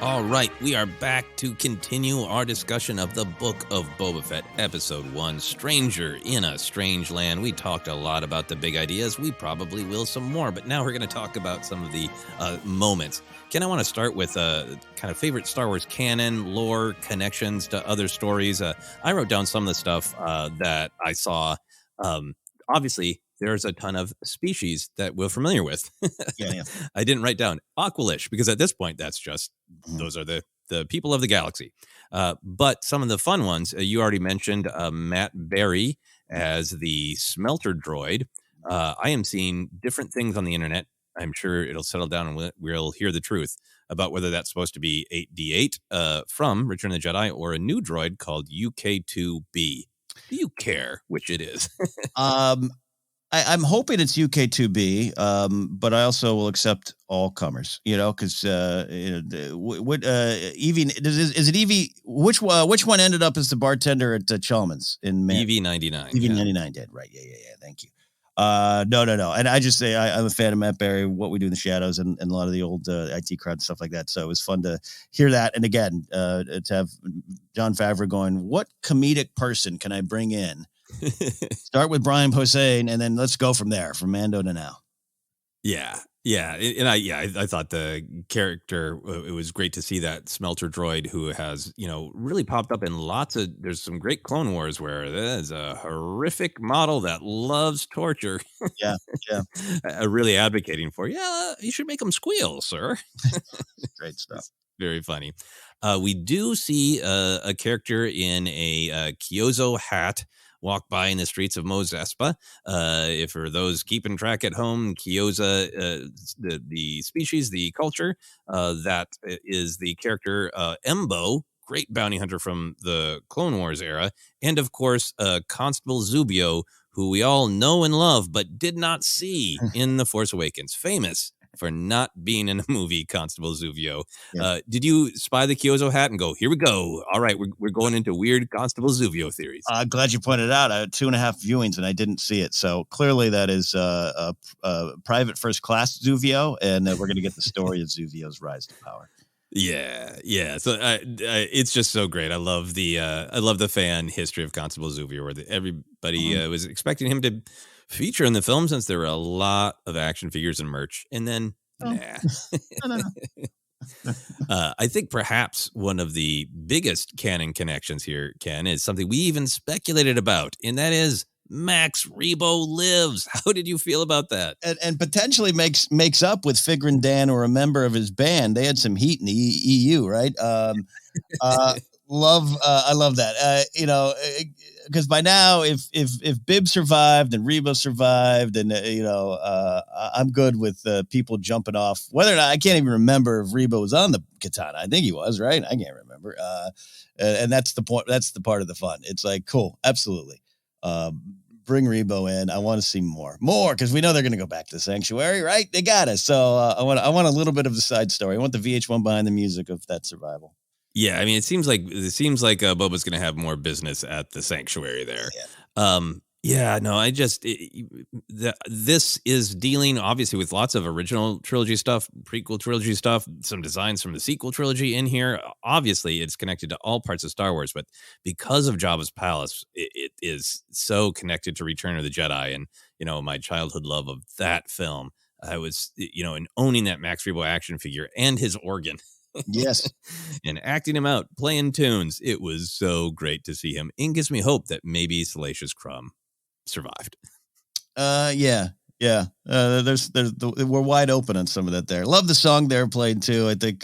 [SPEAKER 2] All right, we are back to continue our discussion of the Book of Boba Fett, Episode 1, Stranger in a Strange Land. We talked a lot about the big ideas. We probably will some more, but now we're going to talk about some of the moments. Ken, I want to start with kind of favorite Star Wars canon, lore, connections to other stories. I wrote down some of the stuff that I saw. Obviously, there's a ton of species that we're familiar with. I didn't write down Aqualish because at this point, that's just, those are the people of the galaxy. But some of the fun ones, you already mentioned Matt Berry as the smelter droid. I am seeing different things on the internet. I'm sure it'll settle down and we'll hear the truth about whether that's supposed to be 8D8 from Return of the Jedi or a new droid called UK2B. Do you care which it is?
[SPEAKER 3] I'm hoping it's UK2B, but I also will accept all comers, because Evie, is it Evie? Which one ended up as the bartender at Chalmers in
[SPEAKER 2] EV99?
[SPEAKER 3] EV99 did, right? Yeah. Thank you. No. And I just say I'm a fan of Matt Berry, What We Do in the Shadows, and a lot of the old IT crowd and stuff like that. So it was fun to hear that. And again, to have Jon Favreau going, what comedic person can I bring in? Start with Brian Posehn, and then let's go from there, from Mando to now.
[SPEAKER 2] Yeah. And I thought the character, it was great to see that smelter droid who has, really popped up in there's some great Clone Wars where there's a horrific model that loves torture.
[SPEAKER 3] Yeah.
[SPEAKER 2] Really advocating for, you should make them squeal, sir.
[SPEAKER 3] Great stuff.
[SPEAKER 2] Very funny. We do see a character in a Kyozo hat walk by in the streets of Mos Espa. If for those keeping track at home, Kyoza, the species, the culture, that is the character Embo, great bounty hunter from the Clone Wars era, and of course Constable Zubio, who we all know and love, but did not see in The Force Awakens. Famous for not being in a movie, Constable Zuvio.
[SPEAKER 3] Yeah.
[SPEAKER 2] Did you spy the Kyozo hat and go, here we go? All right, we're going into weird Constable Zuvio theories.
[SPEAKER 3] I'm glad you pointed it out. I had 2.5 viewings and I didn't see it. So clearly that is a private first class Zuvio, and we're going to get the story of Zuvio's rise to power.
[SPEAKER 2] Yeah. So it's just so great. I love the fan history of Constable Zuvio, where everybody was expecting him to feature in the film since there were a lot of action figures and merch, and then nah.
[SPEAKER 3] No.
[SPEAKER 2] I think perhaps one of the biggest canon connections here, Ken, is something we even speculated about, and that is Max Rebo lives. How did you feel about that?
[SPEAKER 3] And potentially makes up with Figrin Dan or a member of his band. They had some heat in the EU, right? I love that. Because by now, if Bib survived and Rebo survived, and I'm good with people jumping off. Whether or not, I can't even remember if Rebo was on the katana. I think he was, right? I can't remember. And that's the point. That's the part of the fun. It's like, cool, absolutely. Bring Rebo in. I want to see more, because we know they're going to go back to the sanctuary, right? They got us. So I want a little bit of the side story. I want the VH1 behind the music of that survival.
[SPEAKER 2] Yeah, I mean, it seems like Boba's going to have more business at the sanctuary there. This is dealing obviously with lots of original trilogy stuff, prequel trilogy stuff, some designs from the sequel trilogy in here. Obviously, it's connected to all parts of Star Wars, but because of Jabba's palace, it is so connected to Return of the Jedi, and my childhood love of that film. I was in owning that Max Rebo action figure and his organ.
[SPEAKER 3] Yes.
[SPEAKER 2] And acting him out, playing tunes. It was so great to see him. It gives me hope that maybe Salacious Crumb survived.
[SPEAKER 3] Yeah. We're wide open on some of that there. Love the song they're playing too. I think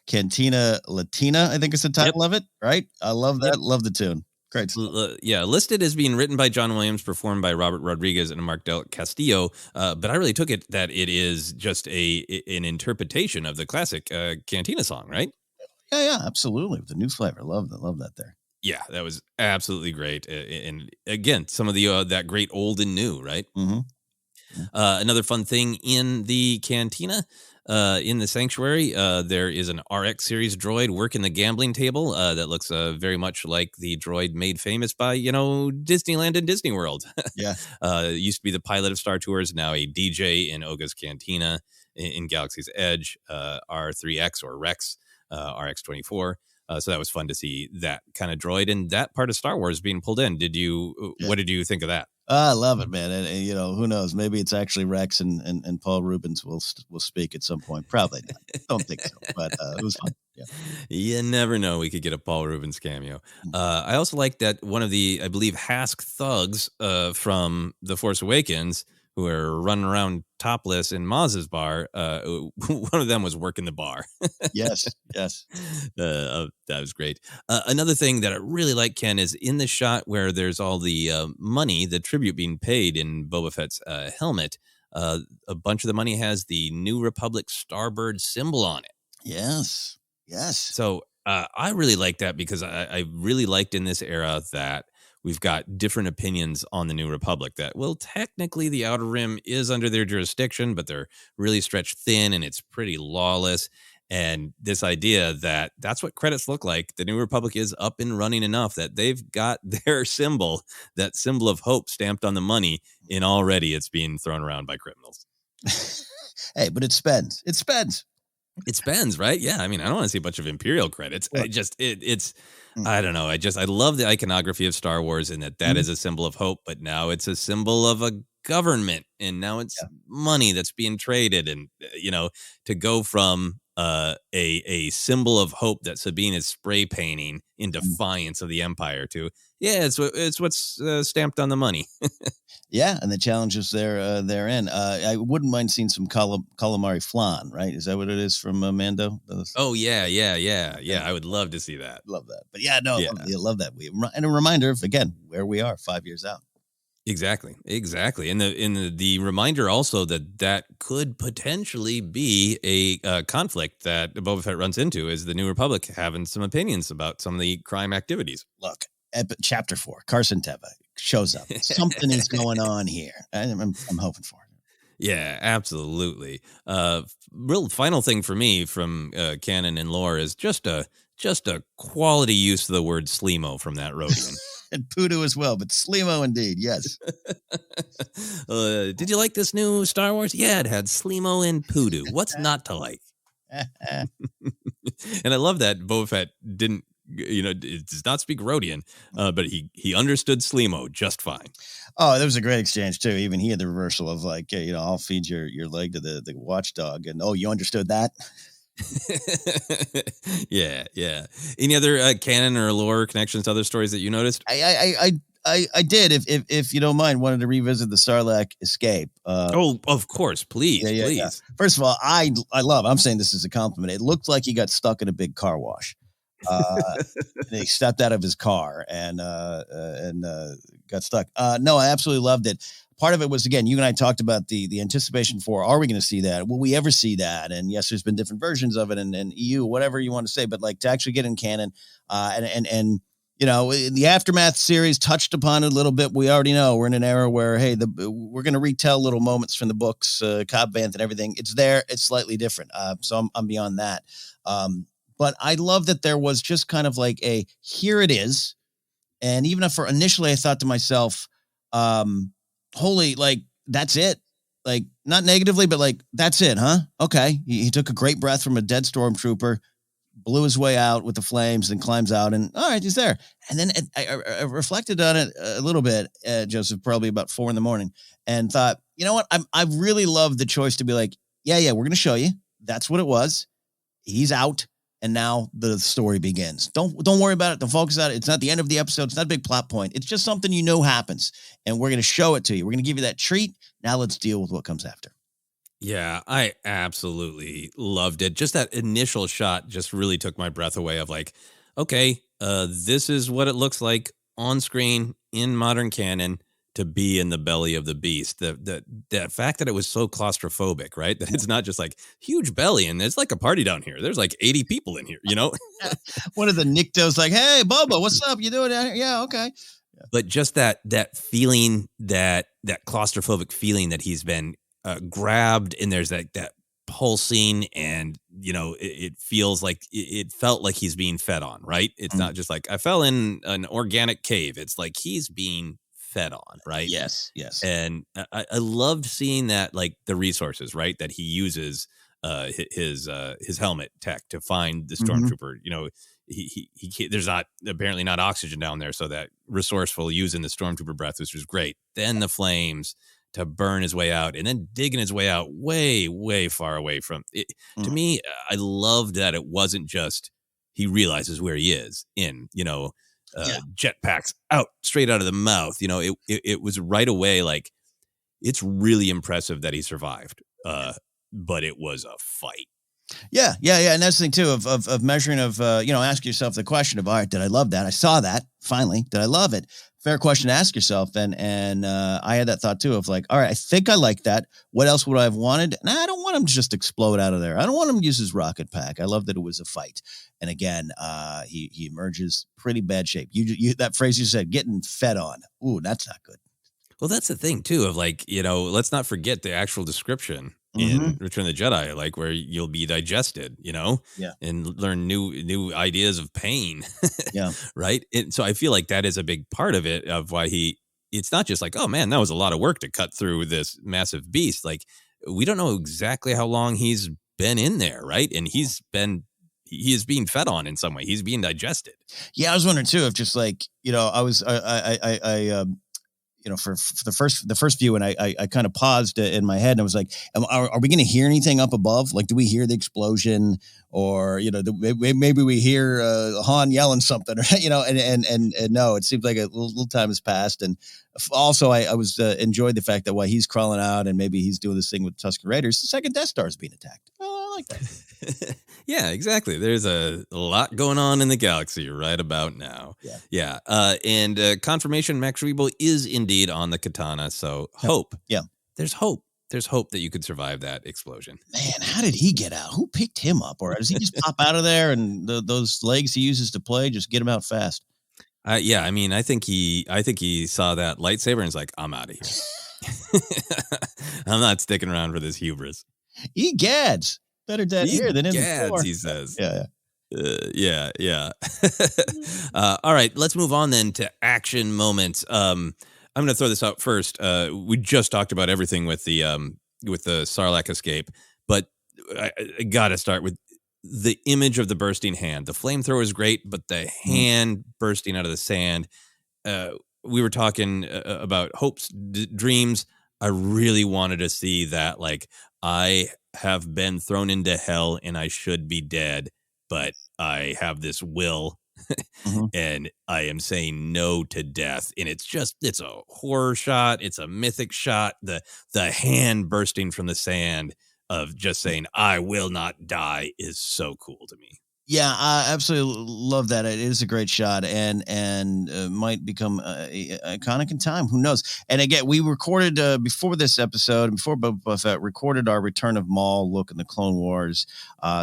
[SPEAKER 3] Cantina Latina, I think is the title of it, right? I love that. Yep. Love the tune. Great stuff.
[SPEAKER 2] Listed as being written by John Williams, performed by Robert Rodriguez and Mark Del Castillo. But I really took it that it is just an interpretation of the classic Cantina song, right?
[SPEAKER 3] Yeah, absolutely. With the new flavor. Love that there.
[SPEAKER 2] Yeah, that was absolutely great. And again, some of the that great old and new, right?
[SPEAKER 3] Mm-hmm.
[SPEAKER 2] Another fun thing in the cantina, in the sanctuary, there is an RX series droid working the gambling table that looks very much like the droid made famous by Disneyland and Disney World.
[SPEAKER 3] Yeah,
[SPEAKER 2] used to be the pilot of Star Tours, now a DJ in Oga's Cantina in Galaxy's Edge, R3X or Rex, RX-24. So that was fun to see that kind of droid and that part of Star Wars being pulled in. What did you think of that?
[SPEAKER 3] I love it, man. And who knows? Maybe it's actually Rex and Paul Rubens will speak at some point. Probably not. Don't think so. But it was fun. Yeah.
[SPEAKER 2] You never know. We could get a Paul Rubens cameo. I also like that one of the, I believe, Hask thugs from The Force Awakens, who are running around topless in Maz's bar. One of them was working the bar.
[SPEAKER 3] Yes.
[SPEAKER 2] That was great. Another thing that I really like, Ken, is in the shot where there's all the money, the tribute being paid in Boba Fett's helmet. A bunch of the money has the New Republic Starbird symbol on it.
[SPEAKER 3] Yes.
[SPEAKER 2] So I really like that because I really liked in this era that we've got different opinions on the New Republic that, well, technically the Outer Rim is under their jurisdiction, but they're really stretched thin and it's pretty lawless. And this idea that that's what credits look like. The New Republic is up and running enough that they've got their symbol, that symbol of hope stamped on the money, and already it's being thrown around by criminals.
[SPEAKER 3] Hey, but it spends. It
[SPEAKER 2] spends, right? Yeah. I mean, I don't want to see a bunch of Imperial credits. I don't know. I love the iconography of Star Wars and that is a symbol of hope, but now it's a symbol of a government and now it's money that's being traded. And, to go from a symbol of hope that Sabine is spray painting in defiance of the Empire to, it's what's stamped on the money.
[SPEAKER 3] Yeah, and the challenges therein. I wouldn't mind seeing some calamari flan, right? Is that what it is from Mando?
[SPEAKER 2] Oh, yeah. I would love to see that.
[SPEAKER 3] Love that. But I love that. And a reminder of, again, where we are 5 years out.
[SPEAKER 2] Exactly. And the reminder also that could potentially be a conflict that Boba Fett runs into is the New Republic having some opinions about some of the crime activities.
[SPEAKER 3] Look, Chapter 4, Carson Teva shows up. Something is going on here. I'm hoping for it.
[SPEAKER 2] Yeah, absolutely. Real final thing for me from canon and lore is just a quality use of the word Sleemo from that Rodian.
[SPEAKER 3] And Poodoo as well, but Sleemo indeed, yes.
[SPEAKER 2] Did you like this new Star Wars? Yeah, it had Sleemo and Poodoo. What's not to like? And I love that Boba Fett didn't, it does not speak Rodian, but he understood Sleemo just fine.
[SPEAKER 3] Oh, that was a great exchange too. Even he had the reversal of like, I'll feed your leg to the watchdog, and you understood that.
[SPEAKER 2] Yeah. Any other canon or lore connections to other stories that you noticed?
[SPEAKER 3] I did. If you don't mind, wanted to revisit the Sarlacc escape.
[SPEAKER 2] Oh, of course, please.
[SPEAKER 3] Yeah. First of all, I'm saying this as a compliment. It looked like he got stuck in a big car wash. He stepped out of his car and got stuck. No, I absolutely loved it. Part of it was, again, you and I talked about the anticipation for, are we going to see that? Will we ever see that? And yes, there's been different versions of it and EU, whatever you want to say, but like to actually get in canon, and the Aftermath series touched upon it a little bit. We already know we're in an era where, hey, we're going to retell little moments from the books, Cobb Vanth and everything. It's there. It's slightly different. So I'm beyond that. But I love that there was just kind of like here it is. And even if initially I thought to myself, holy, like, that's it. Like, not negatively, but like, that's it, huh? Okay. He took a great breath from a dead stormtrooper, blew his way out with the flames, and climbs out, and all right, he's there. And then I reflected on it a little bit, Joseph, probably about 4 a.m, and thought, you know what? I really love the choice to be like, yeah, we're going to show you. That's what it was. He's out. And now the story begins. Don't worry about it. Don't focus on it. It's not the end of the episode. It's not a big plot point. It's just something happens. And we're going to show it to you. We're going to give you that treat. Now let's deal with what comes after.
[SPEAKER 2] Yeah, I absolutely loved it. Just that initial shot just really took my breath away of like, okay, this is what it looks like on screen in modern canon to be in the belly of the beast. The fact that it was so claustrophobic, right? That it's not just like huge belly and it's like a party down here. There's like 80 people in here,
[SPEAKER 3] One of the Nictos like, hey, Boba, what's up? You doing down here? Yeah, okay. Yeah.
[SPEAKER 2] But just that feeling, that claustrophobic feeling that he's been grabbed, and there's that pulsing, and it feels like it felt like he's being fed on, right? It's not just like I fell in an organic cave. It's like he's being fed on, right?
[SPEAKER 3] Yes.
[SPEAKER 2] And I loved seeing that, like the resources, right, that he uses his helmet tech to find the stormtrooper. He there's apparently not oxygen down there, so that resourceful using the stormtrooper breath, which was great. Then the flames to burn his way out, and then digging his way out way far away from it. To me, I loved that it wasn't just he realizes where he is in, jetpacks out straight out of the mouth. It was right away. Like, it's really impressive that he survived. But it was a fight.
[SPEAKER 3] Yeah. And that's the thing too, of measuring, ask yourself the question of, all right, did I love that? I saw that finally. Did I love it? Fair question to ask yourself. And I had that thought too of like, all right, I think I like that. What else would I have wanted? Nah, I don't want him to just explode out of there. I don't want him to use his rocket pack. I love that it was a fight. And again, he emerges pretty bad shape. You that phrase you said, getting fed on. Ooh, that's not good.
[SPEAKER 2] Well, that's the thing too of like, let's not forget the actual description in Return of the Jedi, like where you'll be digested, and learn new ideas of pain.
[SPEAKER 3] Yeah.
[SPEAKER 2] Right. And so I feel like that is a big part of it, of why it's not just like, oh man, that was a lot of work to cut through this massive beast. Like, we don't know exactly how long he's been in there. Right. And he is being fed on in some way. He's being digested. Yeah.
[SPEAKER 3] I was wondering too, if just like, for the first view, and I kind of paused in my head, and I was like, are we going to hear anything up above? Like, do we hear the explosion, or maybe we hear Han yelling something, or and no, it seems like a little time has passed. And also, I was enjoyed the fact that while he's crawling out, and maybe he's doing this thing with Tusken Raiders, the second Death Star is being attacked. Oh, I like that.
[SPEAKER 2] Yeah, exactly. There's a lot going on in the galaxy right about now. Yeah. And confirmation Max Rebo is indeed on the katana. So hope.
[SPEAKER 3] Yeah.
[SPEAKER 2] There's hope. There's hope that you could survive that explosion.
[SPEAKER 3] Man, how did he get out? Who picked him up? Or does he just pop out of there, and those legs he uses to play just get him out fast?
[SPEAKER 2] Yeah, I mean, I think he saw that lightsaber and is like, I'm out of here. I'm not sticking around for this hubris.
[SPEAKER 3] Egads. Better dead here than in the
[SPEAKER 2] Egads,
[SPEAKER 3] floor.
[SPEAKER 2] he says.
[SPEAKER 3] Yeah.
[SPEAKER 2] All right, let's move on then to action moments. I'm going to throw this out first. We just talked about everything with the Sarlacc escape, but I got to start with the image of the bursting hand. The flamethrower is great, but the hand bursting out of the sand. We were talking about hopes, dreams. I really wanted to see that, like, I have been thrown into hell and I should be dead, but I have this will and I am saying no to death. And it's a horror shot. It's a mythic shot. The hand bursting from the sand of just saying, I will not die is so cool to me.
[SPEAKER 3] Yeah, I absolutely love that. It is a great shot, and might become iconic in time. Who knows? And again, we recorded before this episode, before Boba Fett, recorded our Return of Maul look in the Clone Wars.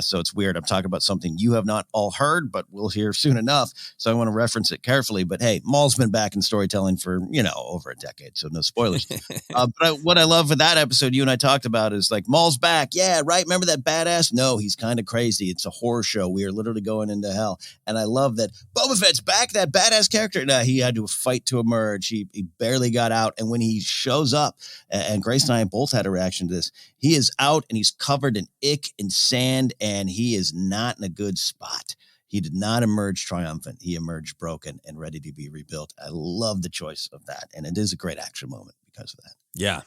[SPEAKER 3] So it's weird. I'm talking about something you have not all heard, but we'll hear soon enough. So I want to reference it carefully. But hey, Maul's been back in storytelling for over a decade, so no spoilers. But what I love with that episode, you and I talked about, is like, Maul's back. Yeah, right. Remember that badass? No, he's kind of crazy. It's a horror show. We are literally going into hell. And I love that Boba Fett's back, that badass character. Nah, he had to fight to emerge. He barely got out. And when he shows up, and Grace and I both had a reaction to this, he is out and he's covered in ick and sand, and he is not in a good spot. He did not emerge triumphant. He emerged broken and ready to be rebuilt. I love the choice of that. And it is a great action moment because of that.
[SPEAKER 2] Yeah.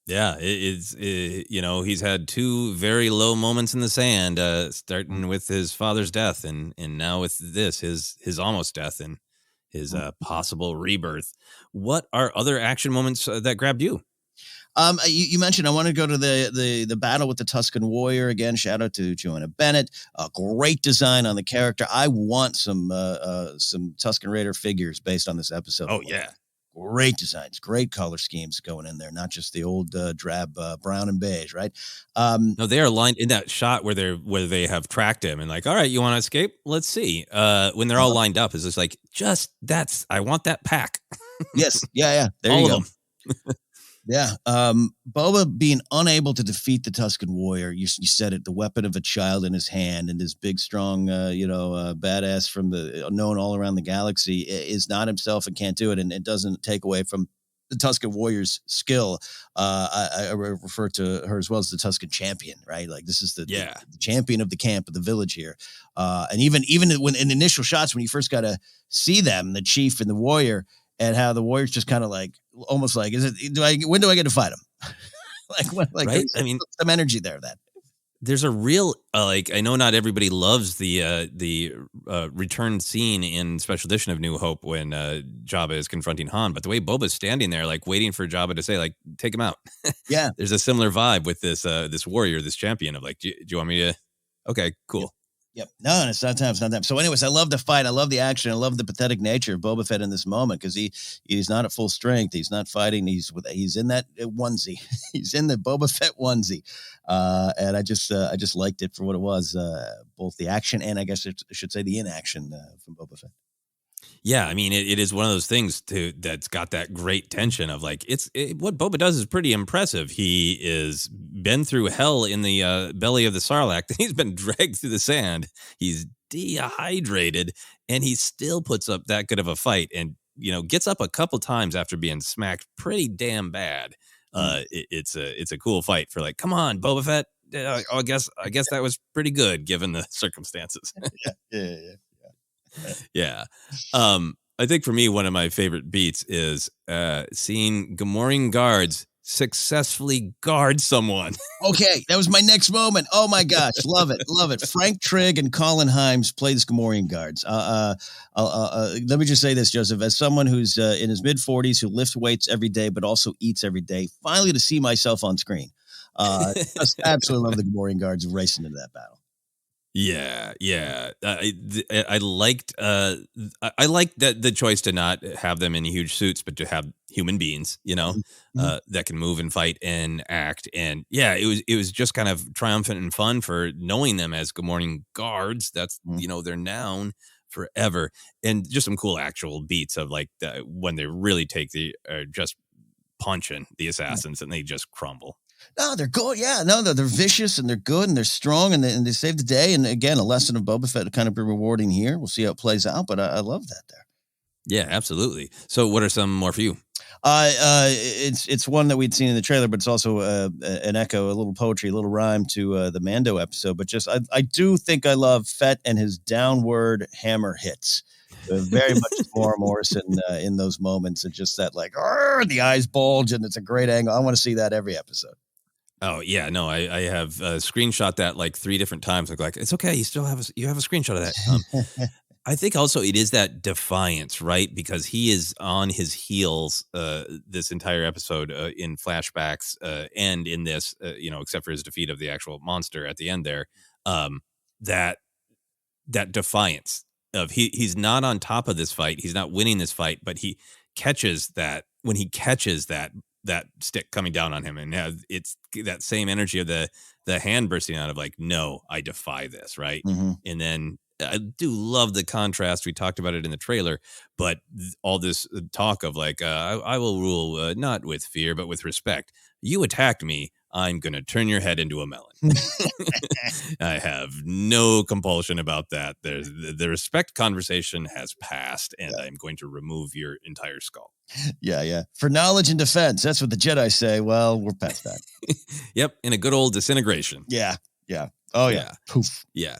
[SPEAKER 2] Yeah, he's had two very low moments in the sand, starting with his father's death and now with this, his almost death and his possible rebirth. What are other action moments that grabbed you?
[SPEAKER 3] You mentioned, I want to go to the battle with the Tusken Warrior again. Shout out to Joanna Bennett. Great design on the character. I want some Tusken Raider figures based on this episode.
[SPEAKER 2] Oh yeah.
[SPEAKER 3] Great designs, great color schemes going in there, not just the old drab brown and beige, right?
[SPEAKER 2] No, they are lined in that shot where they have tracked him and like, all right, you want to escape? Let's see. When they're all lined up, it's just like, I want that pack.
[SPEAKER 3] Yes, yeah. There all you go. Yeah. Boba being unable to defeat the Tusken Warrior. You said it, the weapon of a child in his hand, and this big, strong, badass from the known all around the galaxy is not himself and can't do it. And it doesn't take away from the Tusken Warrior's skill. I refer to her as well as the Tusken champion, right? Like, this is the champion of the camp, of the village here. And even when in initial shots, when you first got to see them, the chief and the warrior, and how the warrior's just kind of like, almost like, when do I get to fight him? Right? I mean, some energy there. That
[SPEAKER 2] there's a real I know not everybody loves the return scene in Special Edition of New Hope when Jabba is confronting Han, but the way Boba's standing there, like waiting for Jabba to say, like, take him out.
[SPEAKER 3] Yeah,
[SPEAKER 2] there's a similar vibe with this warrior, this champion of like, do you want me to? Okay, cool.
[SPEAKER 3] Yep. No, it's not time. It's not time. So anyways, I love the fight. I love the action. I love the pathetic nature of Boba Fett in this moment, because he's not at full strength. He's not fighting. He's in that onesie. He's in the Boba Fett onesie. And I just liked it for what it was, both the action and I guess I should say the inaction from Boba Fett.
[SPEAKER 2] Yeah, I mean, it is one of those things that's got that great tension of like, what Boba does is pretty impressive. He is been through hell in the belly of the Sarlacc. He's been dragged through the sand. He's dehydrated, and he still puts up that good of a fight, and gets up a couple times after being smacked pretty damn bad. It's a cool fight for like, come on, Boba Fett. I guess that was pretty good given the circumstances. Yeah. I think for me, one of my favorite beats is seeing Gamorrean guards successfully guard someone.
[SPEAKER 3] Okay, that was my next moment. Oh my gosh, love it. Frank Trigg and Colin Himes play the Gamorrean guards. Let me just say this, Joseph, as someone who's in his mid-40s, who lifts weights every day but also eats every day, finally to see myself on screen. Just absolutely love the Gamorrean guards racing into that battle.
[SPEAKER 2] Yeah. I liked that the choice to not have them in huge suits, but to have human beings, that can move and fight and act. And yeah, it was just kind of triumphant and fun for knowing them as Gamorrean guards. That's they're known forever, and just some cool actual beats of like when they really take the just punching the assassins and they just crumble.
[SPEAKER 3] No, they're good. Yeah, no, they're vicious and they're good and they're strong and they save the day. And again, a lesson of Boba Fett to kind of be rewarding here. We'll see how it plays out, but I love that there.
[SPEAKER 2] Yeah, absolutely. So what are some more for you?
[SPEAKER 3] It's one that we'd seen in the trailer, but it's also an echo, a little poetry, a little rhyme to the Mando episode. But just I do think I love Fett and his downward hammer hits. Very much more Morrison in those moments, and just that like the eyes bulge, and it's a great angle. I want to see that every episode.
[SPEAKER 2] Oh yeah, no, I have screenshot that like 3 different times. Like it's okay, you have a screenshot of that. I think also it is that defiance, right? Because he is on his heels this entire episode in flashbacks and in this, except for his defeat of the actual monster at the end there. That defiance of he's not on top of this fight, he's not winning this fight, but he catches that when he catches that stick coming down on him, and it's that same energy of the hand bursting out of like, no, I defy this, right?
[SPEAKER 3] Mm-hmm.
[SPEAKER 2] And then I do love the contrast. We talked about it in the trailer, but all this talk of like, I will rule not with fear, but with respect. You attacked me, I'm going to turn your head into a melon. I have no compulsion about that. The respect conversation has passed, and I'm going to remove your entire skull.
[SPEAKER 3] Yeah. For knowledge and defense, that's what the Jedi say. Well, we're past that.
[SPEAKER 2] Yep, in a good old disintegration.
[SPEAKER 3] Yeah. Oh, yeah. Poof.
[SPEAKER 2] Yeah.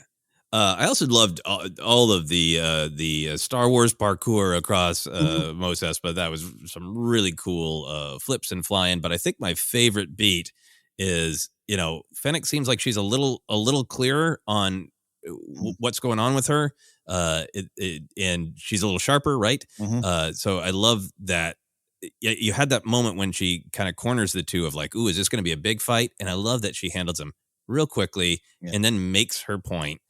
[SPEAKER 2] I also loved all of the Star Wars parkour across Mos Espa. That was some really cool flips and flying. But I think my favorite beat is, Fennec seems like she's a little clearer on what's going on with her, and she's a little sharper, right?
[SPEAKER 3] Mm-hmm.
[SPEAKER 2] So I love that. You had that moment when she kind of corners the two of like, ooh, is this going to be a big fight? And I love that she handles them real quickly and then makes her point.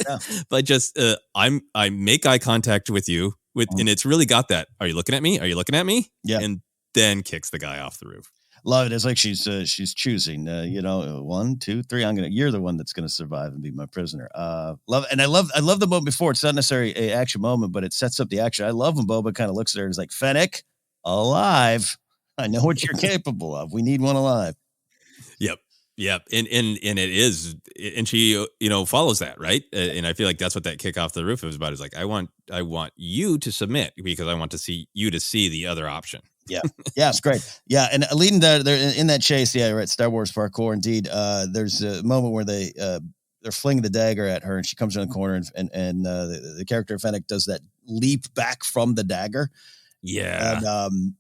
[SPEAKER 2] Yeah. But just I make eye contact with you and it's really got that. Are you looking at me? Are you looking at me?
[SPEAKER 3] Yeah.
[SPEAKER 2] And then kicks the guy off the roof.
[SPEAKER 3] Love it. It's like she's choosing, 1, 2, 3. You're the one that's going to survive and be my prisoner. Love it. And I love the moment before. It's not necessarily an action moment, but it sets up the action. I love when Boba kind of looks at her and is like, Fennec, alive. I know what you're capable of. We need one alive.
[SPEAKER 2] Yep. And it is, and she, follows that, right? And I feel like that's what that kick off the roof was about. Is like, I want you to submit because I want to see the other option.
[SPEAKER 3] Yeah. It's great. Yeah. And leading that they're in that chase. Yeah. Right. Star Wars parkour. Indeed. There's a moment where they're flinging the dagger at her and she comes around the corner and the character Fennec does that leap back from the dagger.
[SPEAKER 2] Yeah.
[SPEAKER 3] And,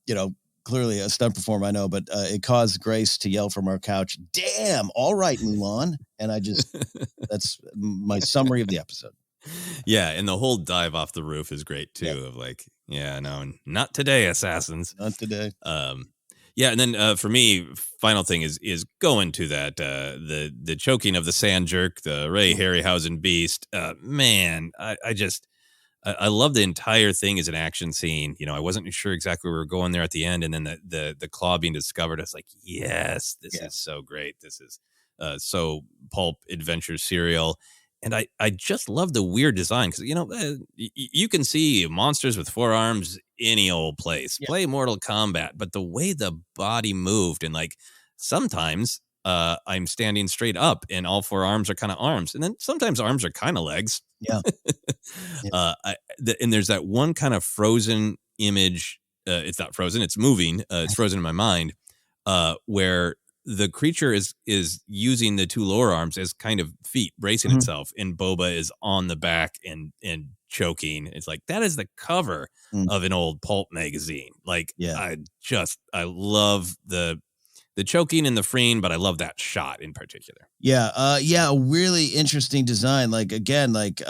[SPEAKER 3] clearly a stunt performer, I know, but it caused Grace to yell from our couch, damn, all right, Mulan. And that's my summary of the episode.
[SPEAKER 2] Yeah, and the whole dive off the roof is great, too, of like, no, not today, assassins.
[SPEAKER 3] Not today.
[SPEAKER 2] Yeah, and then for me, final thing is going to that, the choking of the sand jerk, the Ray Harryhausen beast. Man, I love the entire thing as an action scene. I wasn't sure exactly where we were going there at the end. And then the claw being discovered, I was like, yes, this is so great. This is so pulp adventure serial. And I just love the weird design because, you can see monsters with 4 arms any old place. Yeah. Play Mortal Kombat. But the way the body moved and like sometimes I'm standing straight up and all 4 arms are kind of arms. And then sometimes arms are kind of legs.
[SPEAKER 3] Yeah.
[SPEAKER 2] And there's that one kind of frozen image. It's not frozen. It's moving. It's frozen in my mind where the creature is using the 2 lower arms as kind of feet bracing itself. And Boba is on the back and choking. It's like, that is the cover of an old pulp magazine. Like, I love the choking and the freeing, but I love that shot in particular.
[SPEAKER 3] Yeah. A really interesting design. Like, again, like,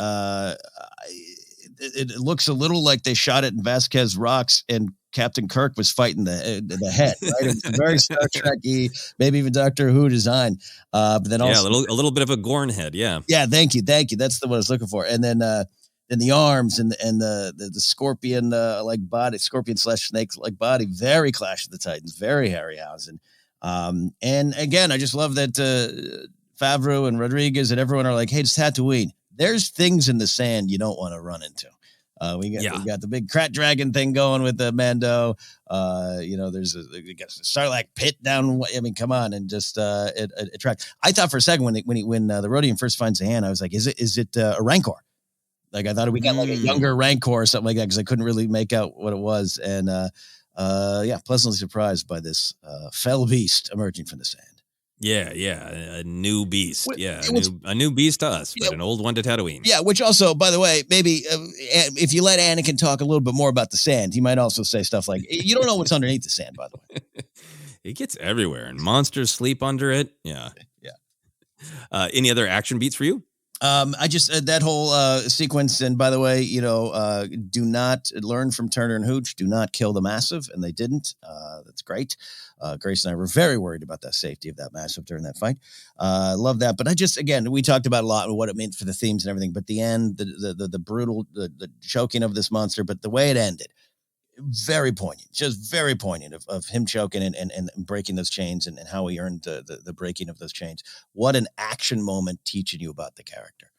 [SPEAKER 3] it looks a little like they shot it in Vasquez Rocks and Captain Kirk was fighting the head, right? It's very Star Trek-y, maybe even Doctor Who design. But then also
[SPEAKER 2] a little bit of a Gorn head. Yeah.
[SPEAKER 3] Yeah. Thank you. That's the one I was looking for. And then the arms and the scorpion like body, scorpion/snake like body, very Clash of the Titans, very Harryhausen. And again, I just love that Favreau and Rodriguez and everyone are like, hey, it's Tatooine. There's things in the sand you don't want to run into. We got the big Krat Dragon thing going with the Mando. There's a Sarlacc pit down. I mean, come on, and just it tracks. I thought for a second when the Rodian first finds the hand, I was like, is it a Rancor? Like I thought we got like a younger Rancor or something like that because I couldn't really make out what it was, and pleasantly surprised by this fell beast emerging from the sand.
[SPEAKER 2] Yeah, a new beast. A new beast to us, but an old one to Tatooine.
[SPEAKER 3] Yeah, which also, by the way, maybe if you let Anakin talk a little bit more about the sand, he might also say stuff like, you don't know what's underneath the sand, by the way.
[SPEAKER 2] It gets everywhere, and monsters sleep under it. Yeah. Any other action beats for you?
[SPEAKER 3] I just that whole sequence, and by the way, do not learn from Turner and Hooch. Do not kill the Massive, and they didn't. That's great. Grace and I were very worried about the safety of that Massive during that fight. Love that, but we talked about a lot of what it meant for the themes and everything. But the end, the brutal, the choking of this monster, but the way it ended, very poignant, just very poignant of him choking and breaking those chains and how he earned the breaking of those chains. What an action moment teaching you about the character.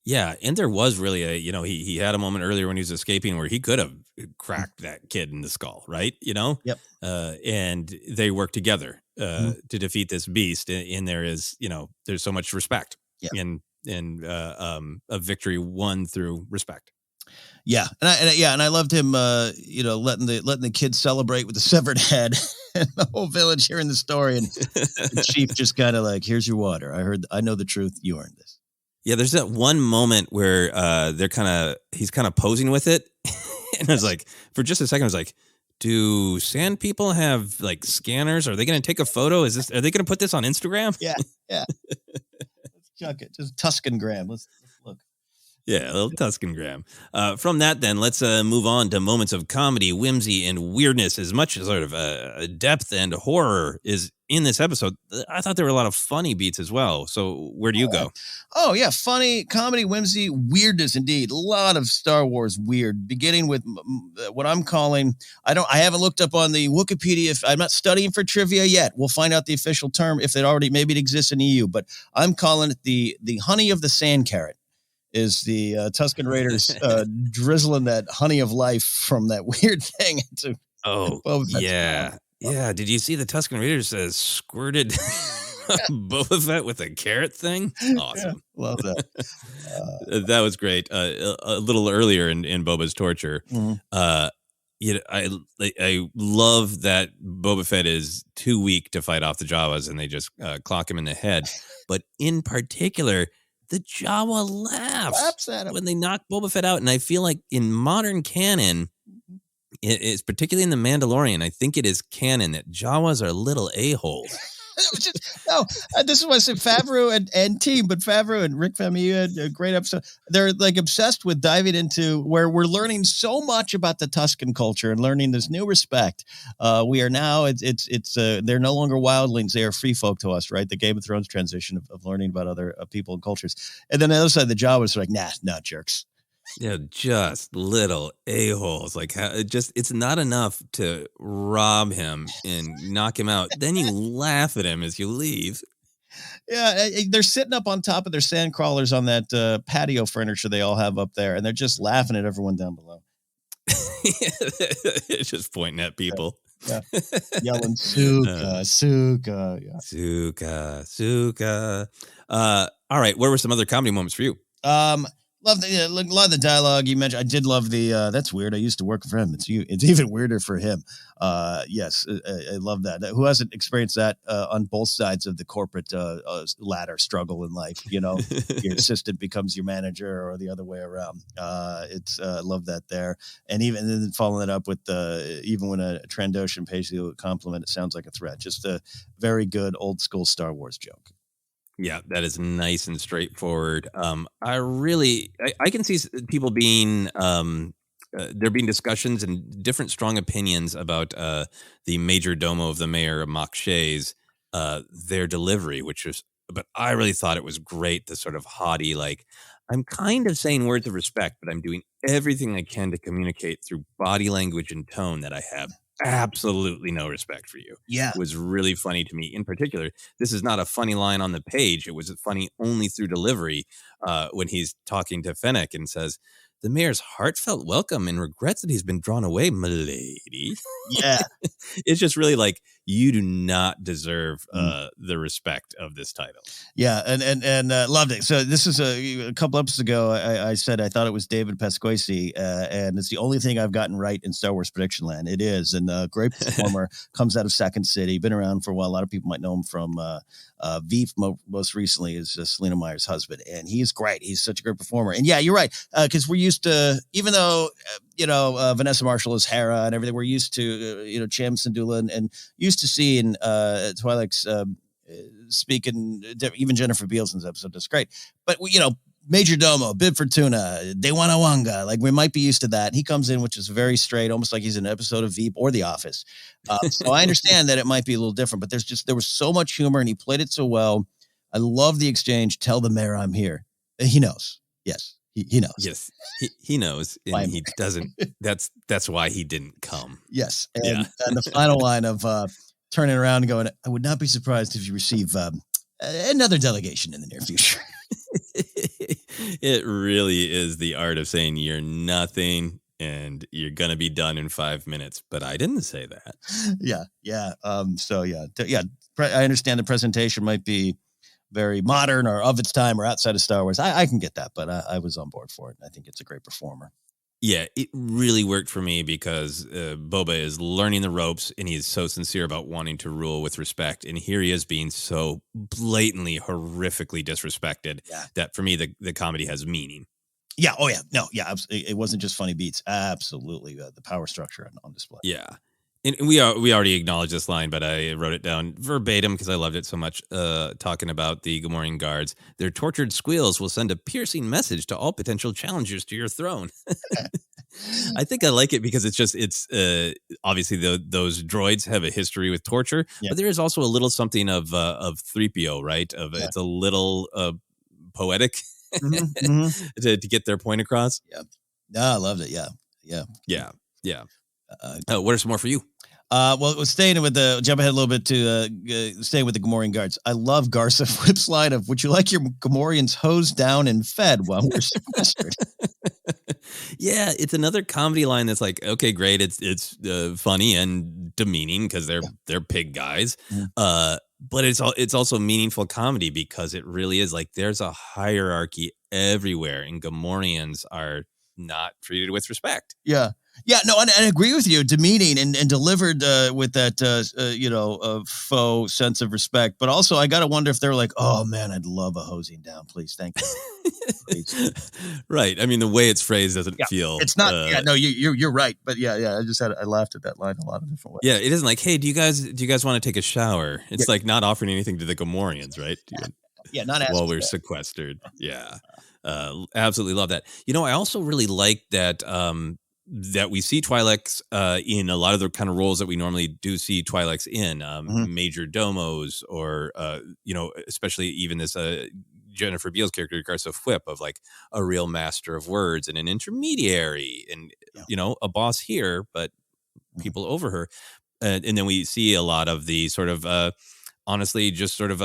[SPEAKER 2] Yeah, and there was really he had a moment earlier when he was escaping where he could have cracked that kid in the skull, right?
[SPEAKER 3] Yep.
[SPEAKER 2] And they work together to defeat this beast. And there is, there's so much respect in a victory won through respect.
[SPEAKER 3] Yeah, and I loved him, letting the kids celebrate with the severed head, and the whole village hearing the story, and the chief just kind of like, "Here's your water. I know the truth. You earned this."
[SPEAKER 2] Yeah, there's that one moment where he's kind of posing with it, and I was like, for just a second, I was like, "Do sand people have like scanners? Are they going to take a photo? Are they going to put this on Instagram?"
[SPEAKER 3] Yeah. Let's chuck it. Just Tuscan-gram. Let's look.
[SPEAKER 2] Yeah, a little Tuscan-gram. From that, then, let's move on to moments of comedy, whimsy, and weirdness. As much as sort of depth and horror is in this episode, I thought there were a lot of funny beats as well. So where do you go?
[SPEAKER 3] Oh, yeah, funny, comedy, whimsy, weirdness, indeed. A lot of Star Wars weird, beginning with what I'm calling, I haven't looked up on the Wikipedia. I'm not studying for trivia yet. We'll find out the official term if maybe it exists in EU, but I'm calling it the honey of the sand carrot. Is the Tusken Raiders drizzling that honey of life from that weird thing into Boba Fett's mouth.
[SPEAKER 2] Yeah. Did you see the Tusken Raiders squirted Boba Fett with a carrot thing? Awesome.
[SPEAKER 3] Yeah, love that.
[SPEAKER 2] That was great. A little earlier in Boba's torture, I love that Boba Fett is too weak to fight off the Jawas, and they just clock him in the head. But in particular, the Jawa laughs
[SPEAKER 3] at him
[SPEAKER 2] when they knock Boba Fett out. And I feel like in modern canon, it's particularly in The Mandalorian, I think it is canon that Jawas are little a-holes.
[SPEAKER 3] This is what I said, Favreau and team, but Favreau and Rick Famuyiwa had a great episode. They're like obsessed with diving into where we're learning so much about the Tusken culture and learning this new respect. We are now, they're no longer wildlings. They are free folk to us, right? The Game of Thrones transition of learning about other people and cultures. And then the other side, the Jawas are like, nah, jerks.
[SPEAKER 2] Yeah, just little a-holes. Like, it's not enough to rob him and knock him out. Then you laugh at him as you leave.
[SPEAKER 3] Yeah, they're sitting up on top of their sand crawlers on that patio furniture they all have up there, and they're just laughing at everyone down below.
[SPEAKER 2] Just pointing at people.
[SPEAKER 3] Yeah. Yelling, Suka. Yeah.
[SPEAKER 2] Suka. All right, what were some other comedy moments for you?
[SPEAKER 3] Love a lot of the dialogue you mentioned. I did love the. That's weird. I used to work for him. It's even weirder for him. Yes, I love that. Who hasn't experienced that on both sides of the corporate ladder struggle in life? Your assistant becomes your manager, or the other way around. Love that there, and even then following it up with even when a Trandoshan pays you a compliment, it sounds like a threat. Just a very good old school Star Wars joke.
[SPEAKER 2] Yeah, that is nice and straightforward. I can see people being there being discussions and different strong opinions about the major domo of the mayor of Mok Shay's their delivery, but I really thought it was great. The sort of haughty, like, I'm kind of saying words of respect, but I'm doing everything I can to communicate through body language and tone that I have absolutely no respect for you.
[SPEAKER 3] Yeah.
[SPEAKER 2] It was really funny to me. In particular, this is not a funny line on the page. It was funny only through delivery when he's talking to Fennec and says, the mayor's heartfelt welcome and regrets that he's been drawn away, milady.
[SPEAKER 3] Yeah.
[SPEAKER 2] It's just really like, you do not deserve the respect of this title.
[SPEAKER 3] Yeah, and loved it. So this is a couple episodes ago. I said I thought it was David Pasquesi, and it's the only thing I've gotten right in Star Wars Prediction Land. It is, and a great performer, comes out of Second City, been around for a while. A lot of people might know him from Veep. Most recently is Selena Meyer's husband, and he's great. He's such a great performer. And yeah, you're right, because we're used to, even though Vanessa Marshall is Hera and everything, we're used to Cham Syndulla and used to seeing Twi'lek's speaking, even Jennifer Beelson's episode is great, but Major Domo, Bib Fortuna, Dewana Wanga, like we might be used to that. He comes in, which is very straight, almost like he's in an episode of Veep or The Office. So I understand that it might be a little different, but there was so much humor and he played it so well. I love the exchange. Tell the mayor I'm here. He knows. Yes. He knows.
[SPEAKER 2] Yes, he knows, and he doesn't. That's why he didn't come.
[SPEAKER 3] Yes, and the final line of turning around and going, I would not be surprised if you receive another delegation in the near future.
[SPEAKER 2] It really is the art of saying you're nothing and you're gonna be done in 5 minutes. But I didn't say that. Yeah. I understand the presentation might be very modern or of its time or outside of Star Wars. I can get that, but I was on board for it. I think it's a great performer. Yeah, it really worked for me because Boba is learning the ropes and he's so sincere about wanting to rule with respect. And here he is being so blatantly, horrifically disrespected that for me, the comedy has meaning.
[SPEAKER 3] Yeah. Oh, yeah. No, yeah. It wasn't just funny beats. Absolutely. The power structure on display.
[SPEAKER 2] Yeah. And we already acknowledged this line, but I wrote it down verbatim because I loved it so much. Talking about the Gamorrean guards, their tortured squeals will send a piercing message to all potential challengers to your throne. I think I like it because it's obviously those droids have a history with torture, but there is also a little something of 3PO, right? It's a little poetic to get their point across.
[SPEAKER 3] Yeah, no, I loved it. Yeah.
[SPEAKER 2] What are some more for you?
[SPEAKER 3] Well, staying with jump ahead a little bit to staying with the Gamorrean guards. I love Garsa Fwip's line of, would you like your Gamorreans hosed down and fed while we're sequestered?
[SPEAKER 2] Yeah, it's another comedy line that's like, okay, great. It's funny and demeaning because they're pig guys. But it's also meaningful comedy because it really is like there's a hierarchy everywhere and Gamorreans are not treated with respect.
[SPEAKER 3] Yeah, no, and I agree with you. Demeaning and delivered with that, faux sense of respect. But also, I got to wonder if they're like, oh, man, I'd love a hosing down. Please, thank you. Please.
[SPEAKER 2] Right. I mean, the way it's phrased doesn't feel.
[SPEAKER 3] It's not. No, you're right. But I laughed at that line a lot of different ways.
[SPEAKER 2] Yeah, it isn't like, hey, do you guys want to take a shower? It's like not offering anything to the Gamorreans, right?
[SPEAKER 3] Not asking
[SPEAKER 2] while we're sequestered. Yeah. Absolutely love that. I also really like that that we see Twi'leks in a lot of the kind of roles that we normally do see Twi'leks in, major domos, or especially even this Jennifer Beals character, Garsa Fwip, of like a real master of words and an intermediary, and a boss here, but people over her, and then we see a lot of the sort of honestly just sort of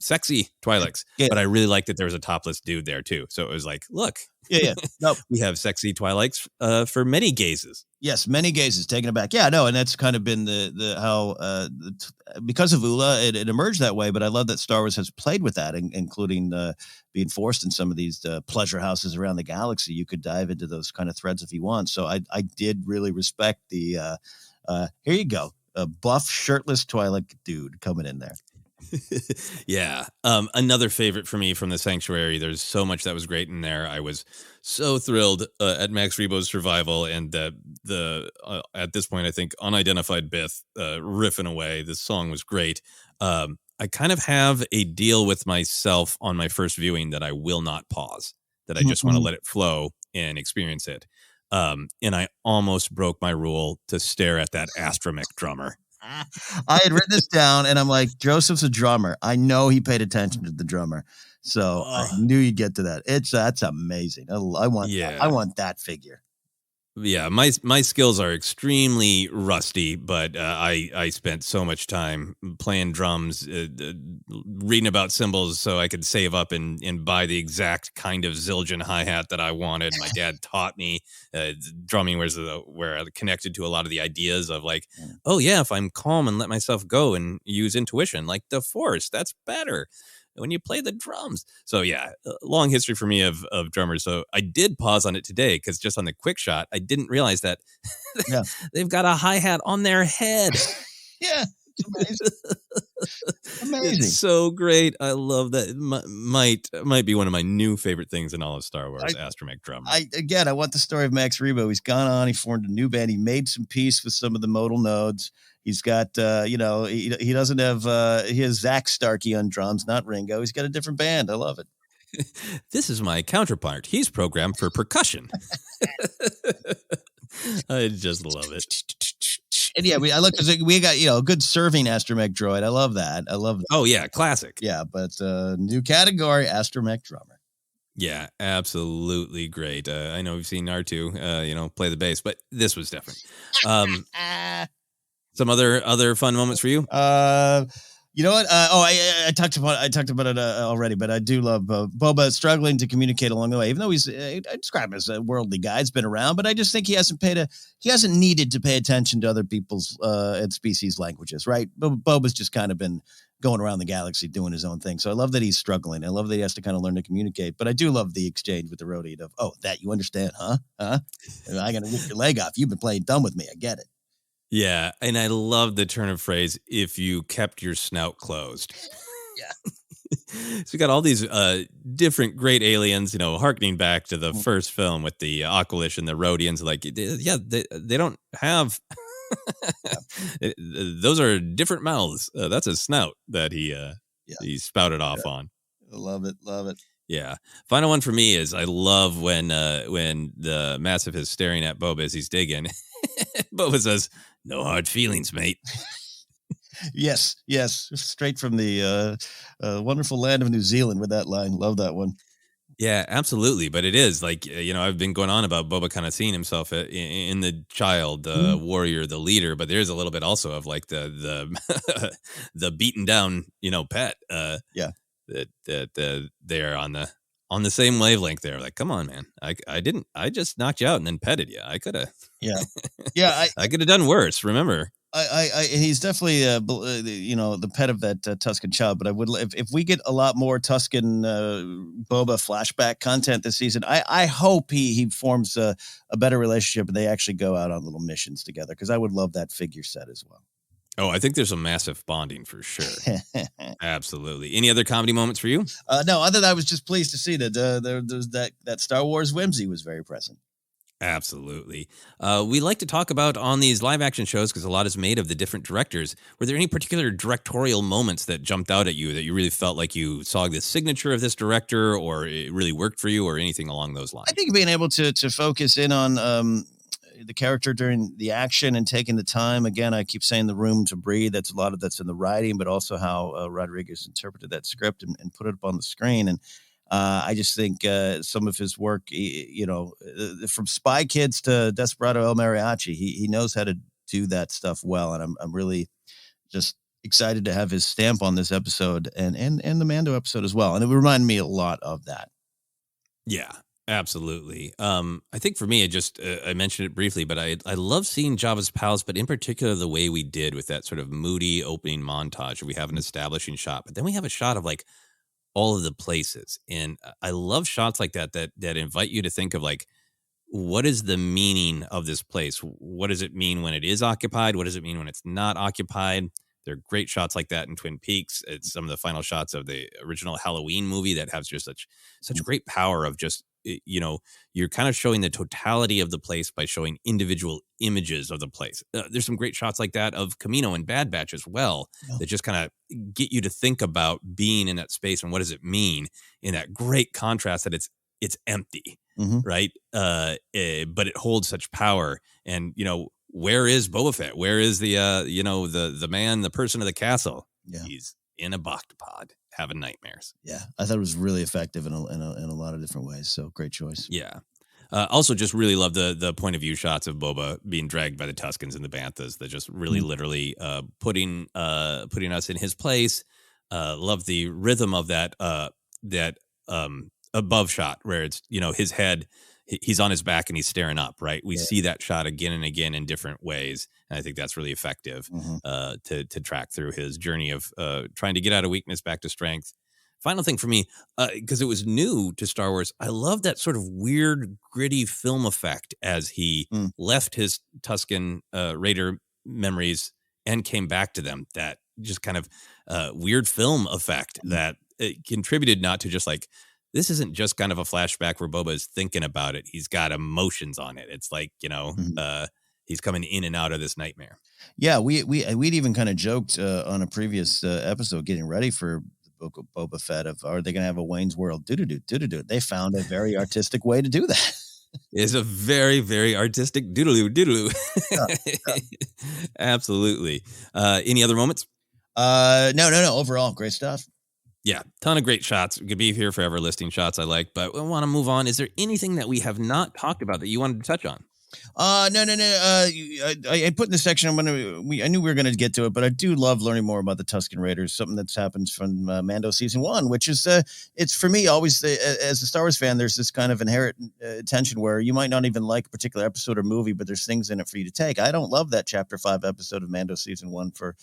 [SPEAKER 2] sexy Twi'leks, but I really liked that there was a topless dude there too, so it was like, look.
[SPEAKER 3] No,
[SPEAKER 2] we have sexy Twi'leks for many gazes.
[SPEAKER 3] Yes, many gazes taken aback. Yeah, no, and that's kind of been because of Ula, it emerged that way. But I love that Star Wars has played with that, including being forced in some of these pleasure houses around the galaxy. You could dive into those kind of threads if you want. So I did really respect the. Here you go, a buff, shirtless Twi'lek dude coming in there.
[SPEAKER 2] Yeah. Another favorite for me from the Sanctuary. There's so much that was great in there. I was so thrilled at Max Rebo's survival, and the at this point, I think unidentified Bith riffing away. This song was great. I kind of have a deal with myself on my first viewing that I will not pause, that I just want to let it flow and experience it. And I almost broke my rule to stare at that astromech drummer.
[SPEAKER 3] I had written this down, and I'm like, Joseph's a drummer. I know he paid attention to the drummer, so I knew you'd get to that. That's amazing. I want that figure.
[SPEAKER 2] Yeah, my skills are extremely rusty, but I spent so much time playing drums, reading about cymbals so I could save up and buy the exact kind of Zildjian hi-hat that I wanted. My dad taught me drumming where I connected to a lot of the ideas of like, oh yeah, if I'm calm and let myself go and use intuition, like the Force, that's better when you play the drums. So yeah, long history for me of drummers. So I did pause on it today because just on the quick shot, I didn't realize that they've got a hi-hat on their head.
[SPEAKER 3] Yeah. It's amazing.
[SPEAKER 2] It's so great. I love that. It might be one of my new favorite things in all of Star Wars, Astromech drummer.
[SPEAKER 3] I want the story of Max Rebo. He's gone on, he formed a new band. He made some peace with some of the modal nodes. He's got, he doesn't have, he has Zach Starkey on drums, not Ringo. He's got a different band. I love it.
[SPEAKER 2] This is my counterpart. He's programmed for percussion. I just love it.
[SPEAKER 3] And yeah, we got, a good serving Astromech droid. I love that.
[SPEAKER 2] Oh yeah, classic.
[SPEAKER 3] Yeah, but new category, Astromech drummer.
[SPEAKER 2] Yeah, absolutely great. I know we've seen R2, play the bass, but this was different. Some other fun moments for you?
[SPEAKER 3] You know what? I talked about it already, but I do love Boba struggling to communicate along the way. Even though I describe him as a worldly guy, he's been around, but I just think he hasn't needed to pay attention to other people's and species languages, right? Boba's just kind of been going around the galaxy doing his own thing. So I love that he's struggling. I love that he has to kind of learn to communicate. But I do love the exchange with the roadie of, oh, that you understand, huh? I'm gonna rip your leg off. You've been playing dumb with me. I get it.
[SPEAKER 2] Yeah, and I love the turn of phrase, if you kept your snout closed.
[SPEAKER 3] Yeah.
[SPEAKER 2] So we got all these different great aliens, harkening back to the first film with the Aqualish and the Rhodians. Like, they don't have... Those are different mouths. That's a snout that he spouted off on.
[SPEAKER 3] I love it.
[SPEAKER 2] Yeah. Final one for me is I love when the Massive is staring at Boba as he's digging. Boba says, "No hard feelings, mate."
[SPEAKER 3] Yes. Straight from the wonderful land of New Zealand with that line. Love that one.
[SPEAKER 2] Yeah, absolutely. But it is like, I've been going on about Boba kind of seeing himself in the child, the warrior, the leader. But there's a little bit also of like the the beaten down, pet. That they're on the same wavelength there. Like, come on, man. I just knocked you out and then petted you. I could have.
[SPEAKER 3] Yeah.
[SPEAKER 2] I could have done worse. Remember?
[SPEAKER 3] He's definitely the pet of that Tusken child. But I would, if we get a lot more Tusken Boba flashback content this season, I hope he forms a better relationship and they actually go out on little missions together, because I would love that figure set as well.
[SPEAKER 2] Oh, I think there's a massive bonding for sure. Absolutely. Any other comedy moments for you?
[SPEAKER 3] No, other than I was just pleased to see that there's that Star Wars whimsy was very present.
[SPEAKER 2] Absolutely. We like to talk about on these live action shows, because a lot is made of the different directors. Were there any particular directorial moments that jumped out at you that you really felt like you saw the signature of this director, or it really worked for you, or anything along those lines?
[SPEAKER 3] I think being able to focus in on the character during the action and taking the time. Again, I keep saying the room to breathe. That's a lot of that's in the writing, but also how Rodriguez interpreted that script and put it up on the screen. And I just think some of his work, from Spy Kids to Desperado El Mariachi, he knows how to do that stuff well. And I'm really just excited to have his stamp on this episode and the Mando episode as well. And it reminded me a lot of that.
[SPEAKER 2] Yeah. Absolutely. I think for me, I mentioned it briefly, but I love seeing Jabba's palace, but in particular the way we did with that sort of moody opening montage. We have an establishing shot, but then we have a shot of like all of the places. And I love shots like that invite you to think of like, what is the meaning of this place? What does it mean when it is occupied? What does it mean when it's not occupied? There are great shots like that in Twin Peaks. It's some of the final shots of the original Halloween movie that has just such great power of just, you're kind of showing the totality of the place by showing individual images of the place. There's some great shots like that of Camino and Bad Batch as well, that just kind of get you to think about being in that space and what does it mean in that great contrast that it's empty, right? But it holds such power. And, where is Boba Fett? Where is the man, the person of the castle? Yeah. He's in a Bacta having nightmares.
[SPEAKER 3] Yeah, I thought it was really effective in a lot of different ways. So great choice.
[SPEAKER 2] Yeah. Also, just really love the point of view shots of Boba being dragged by the Tuskens and the Banthas. That just really literally putting us in his place. Love the rhythm of that above shot where it's, his head, he's on his back and he's staring up, right? We see that shot again and again in different ways. And I think that's really effective to track through his journey of trying to get out of weakness back to strength. Final thing for me, because it was new to Star Wars, I love that sort of weird, gritty film effect as he left his Tusken Raider memories and came back to them. That just kind of weird film effect that contributed not to just like, this isn't just kind of a flashback where Boba is thinking about it. He's got emotions on it. It's like, he's coming in and out of this nightmare.
[SPEAKER 3] Yeah, we'd even kind of joked on a previous episode getting ready for the Book of Boba Fett of, are they going to have a Wayne's World? Do-do-do. They found a very artistic way to do that.
[SPEAKER 2] It's a very, very artistic doodaloo. Absolutely. Any other moments?
[SPEAKER 3] No. Overall, great stuff.
[SPEAKER 2] Yeah, ton of great shots. We could be here forever listing shots I like, but I want to move on. Is there anything that we have not talked about that you wanted to touch on?
[SPEAKER 3] No. I put in the section. I knew we were going to get to it, but I do love learning more about the Tusken Raiders. Something that's happened from Mando season 1, which is it's for me always as a Star Wars fan. There's this kind of inherent tension where you might not even like a particular episode or movie, but there's things in it for you to take. I don't love that Chapter 5 episode of Mando season 1 for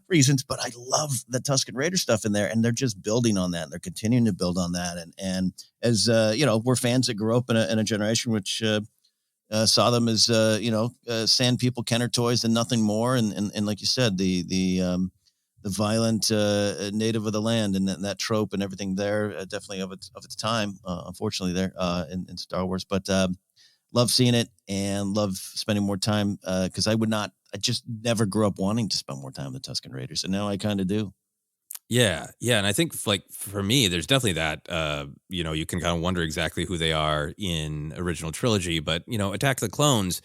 [SPEAKER 3] reasons, but I love the Tusken Raider stuff in there, and they're just building on that. And they're continuing to build on that, and as we're fans that grew up in a generation which. Saw them as sand people, Kenner toys, and nothing more. And like you said, the violent native of the land and that trope and everything there, definitely of its time. Unfortunately, there in Star Wars, but love seeing it and love spending more time because I just never grew up wanting to spend more time with the Tusken Raiders, and now I kind of do.
[SPEAKER 2] Yeah. And I think like for me, there's definitely that, you can kind of wonder exactly who they are in original trilogy, but Attack of the Clones,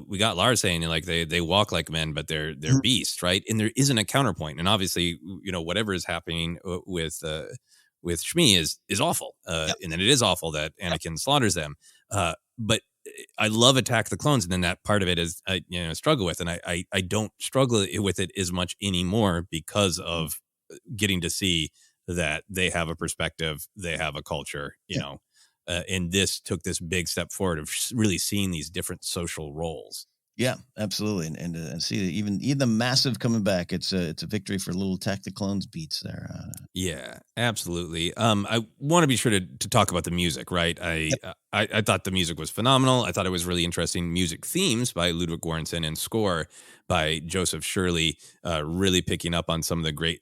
[SPEAKER 2] we got Lars saying like they walk like men, but they're beasts, right? And there isn't a counterpoint. And obviously, whatever is happening with Shmi is awful. And then it is awful that Anakin slaughters them. But I love Attack the Clones, and then that part of it is I struggle with, and I don't struggle with it as much anymore because of getting to see that they have a perspective, they have a culture, and this took this big step forward of really seeing these different social roles.
[SPEAKER 3] Yeah, absolutely, and see even the massive coming back. It's a victory for little Attack the Clones beats there.
[SPEAKER 2] Yeah, absolutely. I want to be sure to talk about the music, right? I thought the music was phenomenal. I thought it was really interesting. Music themes by Ludwig Göransson and score by Joseph Shirley, really picking up on some of the great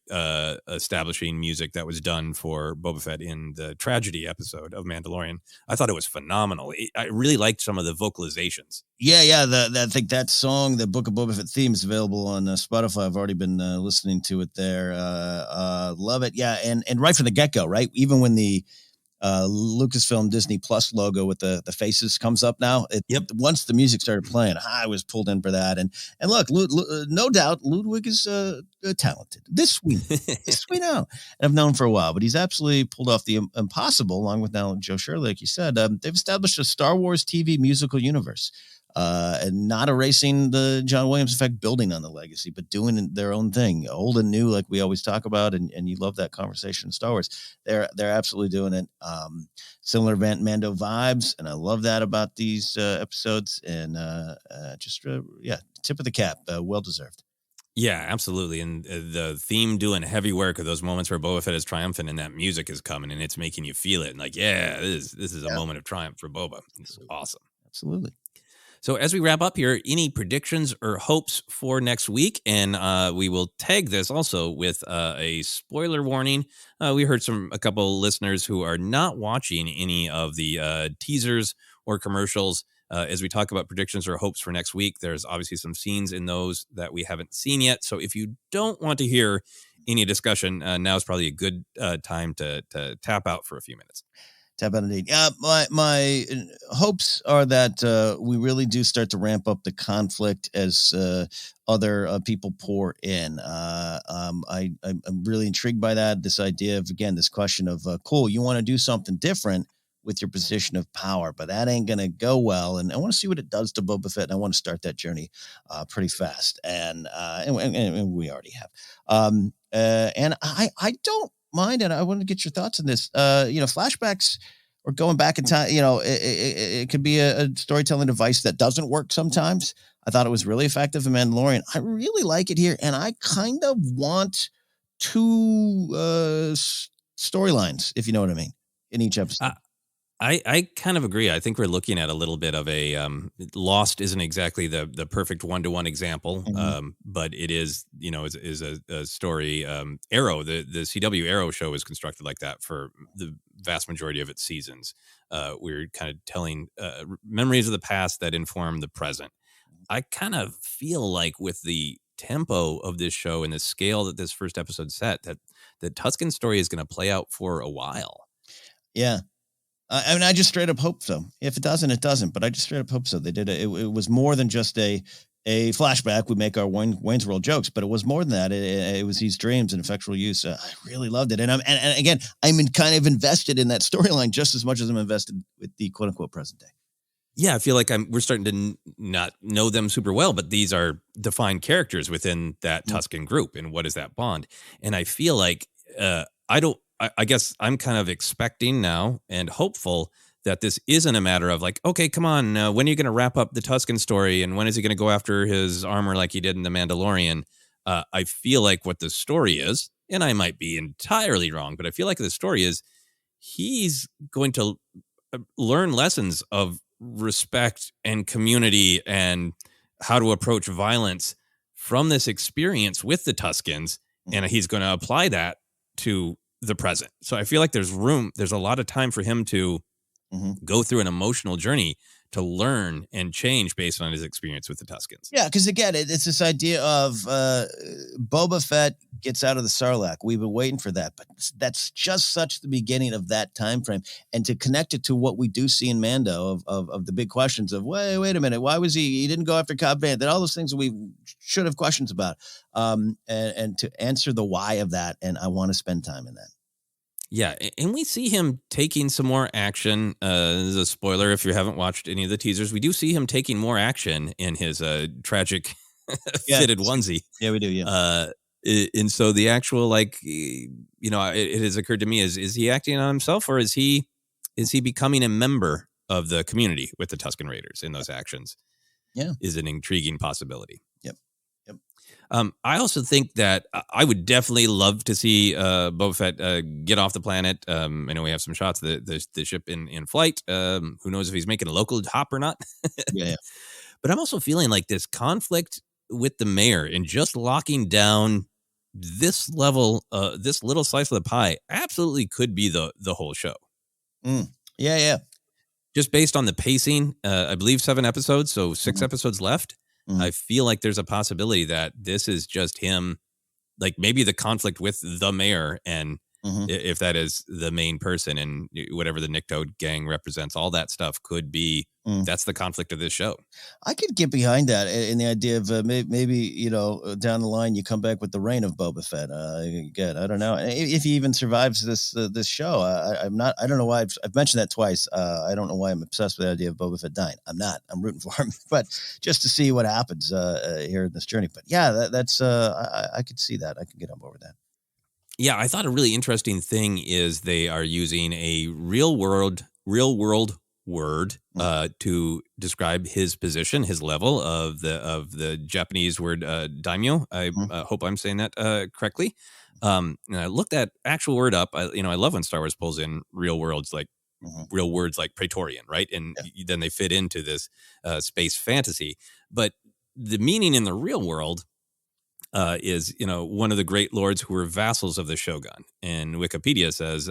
[SPEAKER 2] establishing music that was done for Boba Fett in the tragedy episode of Mandalorian. I thought it was phenomenal. I really liked some of the vocalizations.
[SPEAKER 3] Yeah. I think that song, the Book of Boba Fett theme, is available on Spotify. I've already been listening to it there. Love it. Yeah, and right from the get-go, right? Even when the Lucasfilm Disney Plus logo with the faces comes up now. Once the music started playing, I was pulled in for that. And look, no doubt Ludwig is talented. This we know. And I've known for a while, but he's absolutely pulled off the impossible, along with now Joe Shirley, like you said. They've established a Star Wars TV musical universe. And not erasing the John Williams effect, building on the legacy, but doing their own thing, old and new, like we always talk about. And you love that conversation in Star Wars. They're absolutely doing it. Similar Mando vibes, and I love that about these episodes. And tip of the cap, well deserved.
[SPEAKER 2] Yeah, absolutely. And the theme doing heavy work of those moments where Boba Fett is triumphant and that music is coming and it's making you feel it. And like, this is a moment of triumph for Boba. It's awesome.
[SPEAKER 3] Absolutely.
[SPEAKER 2] So as we wrap up here, any predictions or hopes for next week? And we will tag this also with a spoiler warning. We heard a couple listeners who are not watching any of the teasers or commercials. As we talk about predictions or hopes for next week, there's obviously some scenes in those that we haven't seen yet. So if you don't want to hear any discussion, now is probably a good time to tap out for a few minutes.
[SPEAKER 3] Tap out indeed. My hopes are that we really do start to ramp up the conflict as other people pour in. I'm really intrigued by that. This idea of, again, this question of, cool, you want to do something different with your position of power, but that ain't going to go well. And I want to see what it does to Boba Fett. And I want to start that journey pretty fast. And we already have. And I don't mind, and I want to get your thoughts on this. Flashbacks or going back in time, it could be a storytelling device that doesn't work sometimes. I thought it was really effective in Mandalorian. I really like it here, and I kind of want two storylines, if you know what I mean, in each episode.
[SPEAKER 2] I kind of agree. I think we're looking at a little bit of a Lost isn't exactly the perfect one-to-one example, but it is, is a story. Arrow, the CW Arrow show is constructed like that for the vast majority of its seasons. We're kind of telling memories of the past that inform the present. I kind of feel like with the tempo of this show and the scale that this first episode set, that the Tusken story is going to play out for a while.
[SPEAKER 3] Yeah. I just straight up hope so. If it doesn't, it doesn't. But I just straight up hope so. They did it. It was more than just a flashback. We make our Wayne's World jokes, but it was more than that. It was these dreams and effectual use. I really loved it. And again, I'm kind of invested in that storyline just as much as I'm invested with the quote unquote present day.
[SPEAKER 2] Yeah, I feel like we're starting to not know them super well, but these are defined characters within that Tusken group. And what is that bond? And I feel like I guess I'm kind of expecting now and hopeful that this isn't a matter of like, okay, come on, when are you going to wrap up the Tusken story? And when is he going to go after his armor like he did in The Mandalorian? I feel like what the story is, and I might be entirely wrong, but I feel like the story is he's going to learn lessons of respect and community and how to approach violence from this experience with the Tuskens. And he's going to apply that to the present. So I feel like there's a lot of time for him to go through an emotional journey to learn and change based on his experience with the Tuskens.
[SPEAKER 3] Yeah, because again, it's this idea of Boba Fett gets out of the Sarlacc. We've been waiting for that, but that's just such the beginning of that time frame. And to connect it to what we do see in Mando of the big questions of, wait a minute, why was he didn't go after Cobb Vanth, and all those things that we should have questions about, and to answer the why of that. And I want to spend time in that.
[SPEAKER 2] Yeah, and we see him taking some more action. This is a spoiler if you haven't watched any of the teasers. We do see him taking more action in his tragic fitted onesie.
[SPEAKER 3] Yeah, we do, yeah.
[SPEAKER 2] And so the actual, it has occurred to me, is he acting on himself, or is he becoming a member of the community with the Tusken Raiders in those actions?
[SPEAKER 3] Yeah.
[SPEAKER 2] Is an intriguing possibility.
[SPEAKER 3] Yep.
[SPEAKER 2] I also think that I would definitely love to see Boba Fett get off the planet. I know we have some shots of the ship in flight. Who knows if he's making a local hop or not?
[SPEAKER 3] Yeah.
[SPEAKER 2] But I'm also feeling like this conflict with the mayor and just locking down this level, this little slice of the pie, absolutely could be the whole show.
[SPEAKER 3] Yeah.
[SPEAKER 2] Just based on the pacing, I believe 7 episodes, so 6 episodes left. I feel like there's a possibility that this is just him, like maybe the conflict with the mayor, and if that is the main person, and whatever the Nikto gang represents, all that stuff could be, that's the conflict of this show. I
[SPEAKER 3] could get behind that in the idea of maybe, down the line you come back with the reign of Boba Fett. Again, I don't know if he even survives this show. I don't know why I've mentioned that twice. I don't know why I'm obsessed with the idea of Boba Fett dying. I'm not. I'm rooting for him, but just to see what happens here in this journey. But yeah, that's I could see that. I could get on board with that.
[SPEAKER 2] Yeah, I thought a really interesting thing is they are using a real world word to describe his position, his level of the Japanese word daimyo. I hope I'm saying that correctly. And I looked that actual word up. I love when Star Wars pulls in real words like Praetorian, right? And then they fit into this space fantasy. But the meaning in the real world is, one of the great lords who were vassals of the shogun. And Wikipedia says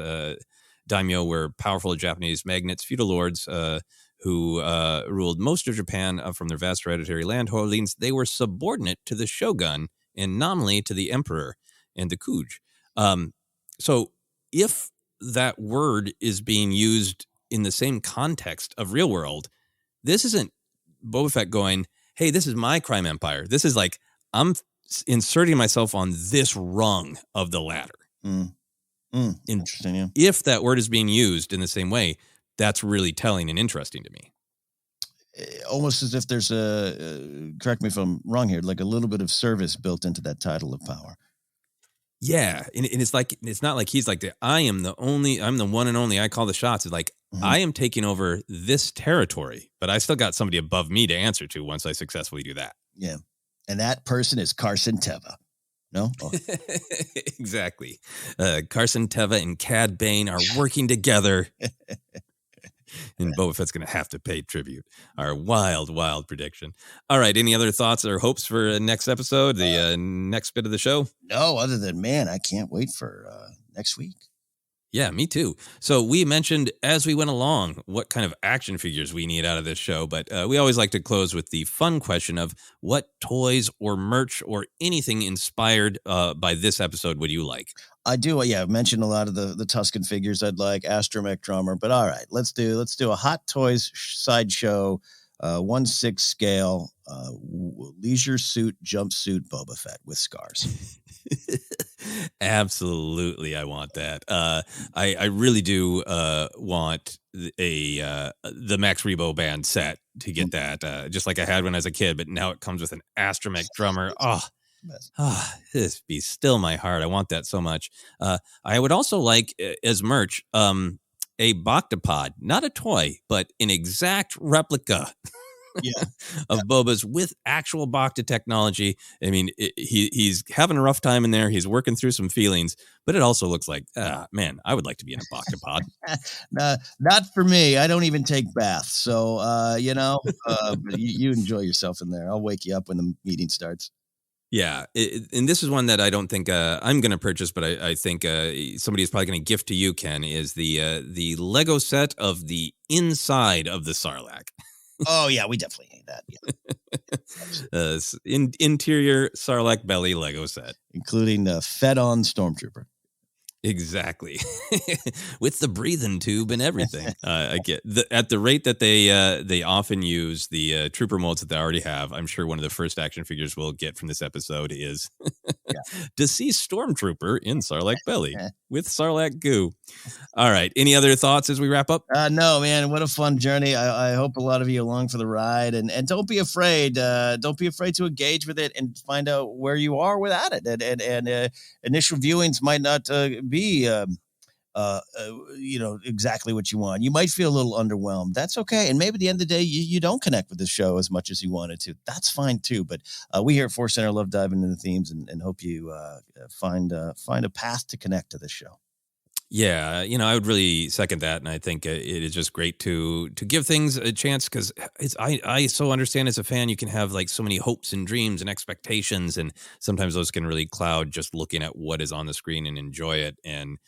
[SPEAKER 2] daimyo were powerful Japanese magnates, feudal lords who ruled most of Japan from their vast hereditary land holdings. They were subordinate to the shogun and nominally to the emperor and the kuge. So if that word is being used in the same context of real world, this isn't Boba Fett going, hey, this is my crime empire. This is like, I'm inserting myself on this rung of the ladder.
[SPEAKER 3] Interesting, yeah.
[SPEAKER 2] If that word is being used in the same way, that's really telling and interesting to me.
[SPEAKER 3] Almost as if there's correct me if I'm wrong here, like a little bit of service built into that title of power.
[SPEAKER 2] Yeah. And it's like, it's not like he's like, I'm the one and only, I call the shots. It's like, I am taking over this territory, but I still got somebody above me to answer to once I successfully do that.
[SPEAKER 3] Yeah. And that person is Carson Teva. No? Oh.
[SPEAKER 2] Exactly. Carson Teva and Cad Bane are working together. And Boba Fett's going to have to pay tribute. Our wild, wild prediction. All right. Any other thoughts or hopes for next episode, the next bit of the show?
[SPEAKER 3] No, other than, man, I can't wait for next week.
[SPEAKER 2] Yeah, me too. So we mentioned as we went along what kind of action figures we need out of this show, but we always like to close with the fun question of what toys or merch or anything inspired by this episode would you like?
[SPEAKER 3] I do. Yeah, I've mentioned a lot of the Tusken figures I'd like, Astromech Drummer, but all right, let's do a Hot Toys sideshow, 1/6 scale, leisure suit jumpsuit Boba Fett with scars.
[SPEAKER 2] Absolutely, I want that. I really do want the Max Rebo band set to get that, just like I had when I was a kid, but now it comes with an Astromech drummer. This be still my heart. I want that so much. I would also like as merch a Bactapod, not a toy, but an exact replica. Of Boba's with actual Bacta technology. I mean, he's having a rough time in there. He's working through some feelings, but it also looks like, man, I would like to be in a Bactapod.
[SPEAKER 3] Not for me. I don't even take baths. So, you enjoy yourself in there. I'll wake you up when the meeting starts.
[SPEAKER 2] Yeah. And this is one that I don't think I'm going to purchase, but I think somebody is probably going to gift to you, Ken, is the Lego set of the inside of the Sarlacc.
[SPEAKER 3] Oh, yeah, we definitely need that. Yeah.
[SPEAKER 2] Interior Sarlacc belly Lego set.
[SPEAKER 3] Including the fed-on Stormtrooper.
[SPEAKER 2] Exactly. With the breathing tube and everything. I get at the rate that they often use the trooper molds that they already have. I'm sure one of the first action figures we'll get from this episode is deceased Stormtrooper in Sarlacc belly with Sarlacc goo. All right. Any other thoughts as we wrap up?
[SPEAKER 3] No, man. What a fun journey. I hope a lot of you along for the ride, and don't be afraid. Don't be afraid to engage with it and find out where you are without it. And initial viewings might not be exactly what you want. You might feel a little underwhelmed. That's okay. And maybe at the end of the day, you don't connect with the show as much as you wanted to. That's fine too. But we here at Force Center love diving into the themes and hope you find a path to connect to the show.
[SPEAKER 2] Yeah, I would really second that, and I think it is just great to give things a chance because I so understand as a fan you can have like so many hopes and dreams and expectations, and sometimes those can really cloud just looking at what is on the screen and enjoy it. And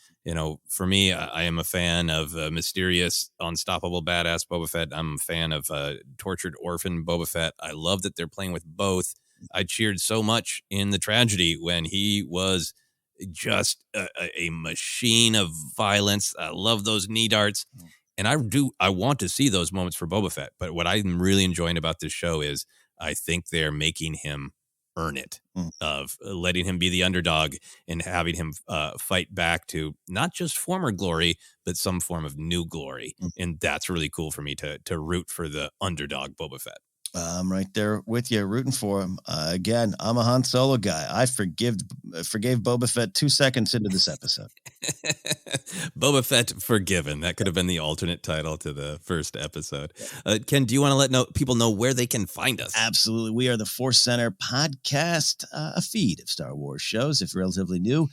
[SPEAKER 2] for me, I am a fan of mysterious, unstoppable, badass Boba Fett. I'm a fan of tortured orphan Boba Fett. I love that they're playing with both. I cheered so much in the tragedy when he was just a machine of violence. I love those knee darts. And I want to see those moments for Boba Fett. But what I'm really enjoying about this show is I think they're making him earn it, of letting him be the underdog and having him fight back to not just former glory, but some form of new glory. And that's really cool for me to root for the underdog Boba Fett.
[SPEAKER 3] I'm right there with you, rooting for him. Again, I'm a Han Solo guy. I forgave Boba Fett 2 seconds into this episode.
[SPEAKER 2] Boba Fett Forgiven. That could have been the alternate title to the first episode. Ken, do you want to let people know where they can find us?
[SPEAKER 3] Absolutely. We are the Force Center podcast, a feed of Star Wars shows. If you're relatively new,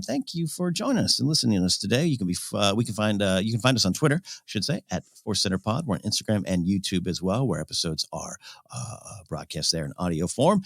[SPEAKER 3] thank you for joining us and listening to us today. You can find us on Twitter, I should say, at Force Center Pod. We're on Instagram and YouTube as well, where episodes are broadcast there in audio form.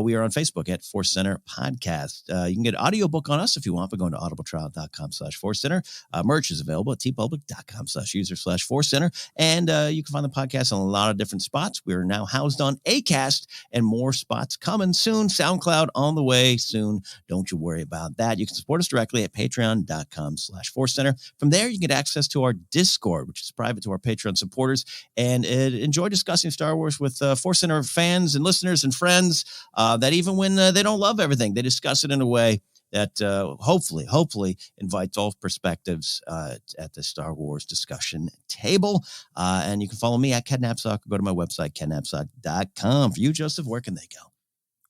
[SPEAKER 3] We are on Facebook at Force Center Podcast. You can get an audiobook on us if you want by going to audibletrial.com/Force Center. Merch is available at tpublic.com/user/Force Center. And you can find the podcast on a lot of different spots. We're now housed on Acast and more spots coming soon. SoundCloud on the way soon. Don't you worry about that. You can support us directly at patreon.com/Force Center. From there, you can get access to our Discord, which is private to our Patreon supporters, and enjoy discussing Star Wars with Force Center fans and listeners and friends that even when they don't love everything, they discuss it in a way that hopefully invites all perspectives at the Star Wars discussion table. And you can follow me at Ken Napzok. Go to my website, kennapzok.com. For you, Joseph, where can they go?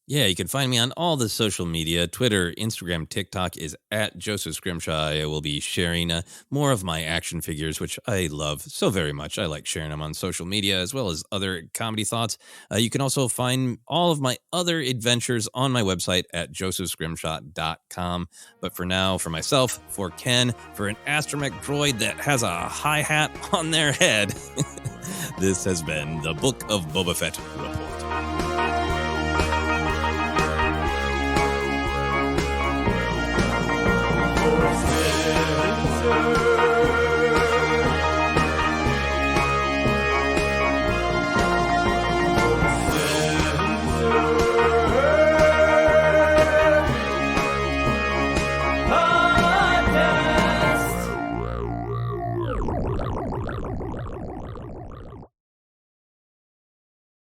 [SPEAKER 2] Yeah, you can find me on all the social media. Twitter, Instagram, TikTok is at Joseph Scrimshaw. I will be sharing more of my action figures, which I love so very much. I like sharing them on social media as well as other comedy thoughts. You can also find all of my other adventures on my website at josephscrimshaw.com. But for now, for myself, for Ken, for an astromech droid that has a hi-hat on their head, this has been the Book of Boba Fett Report.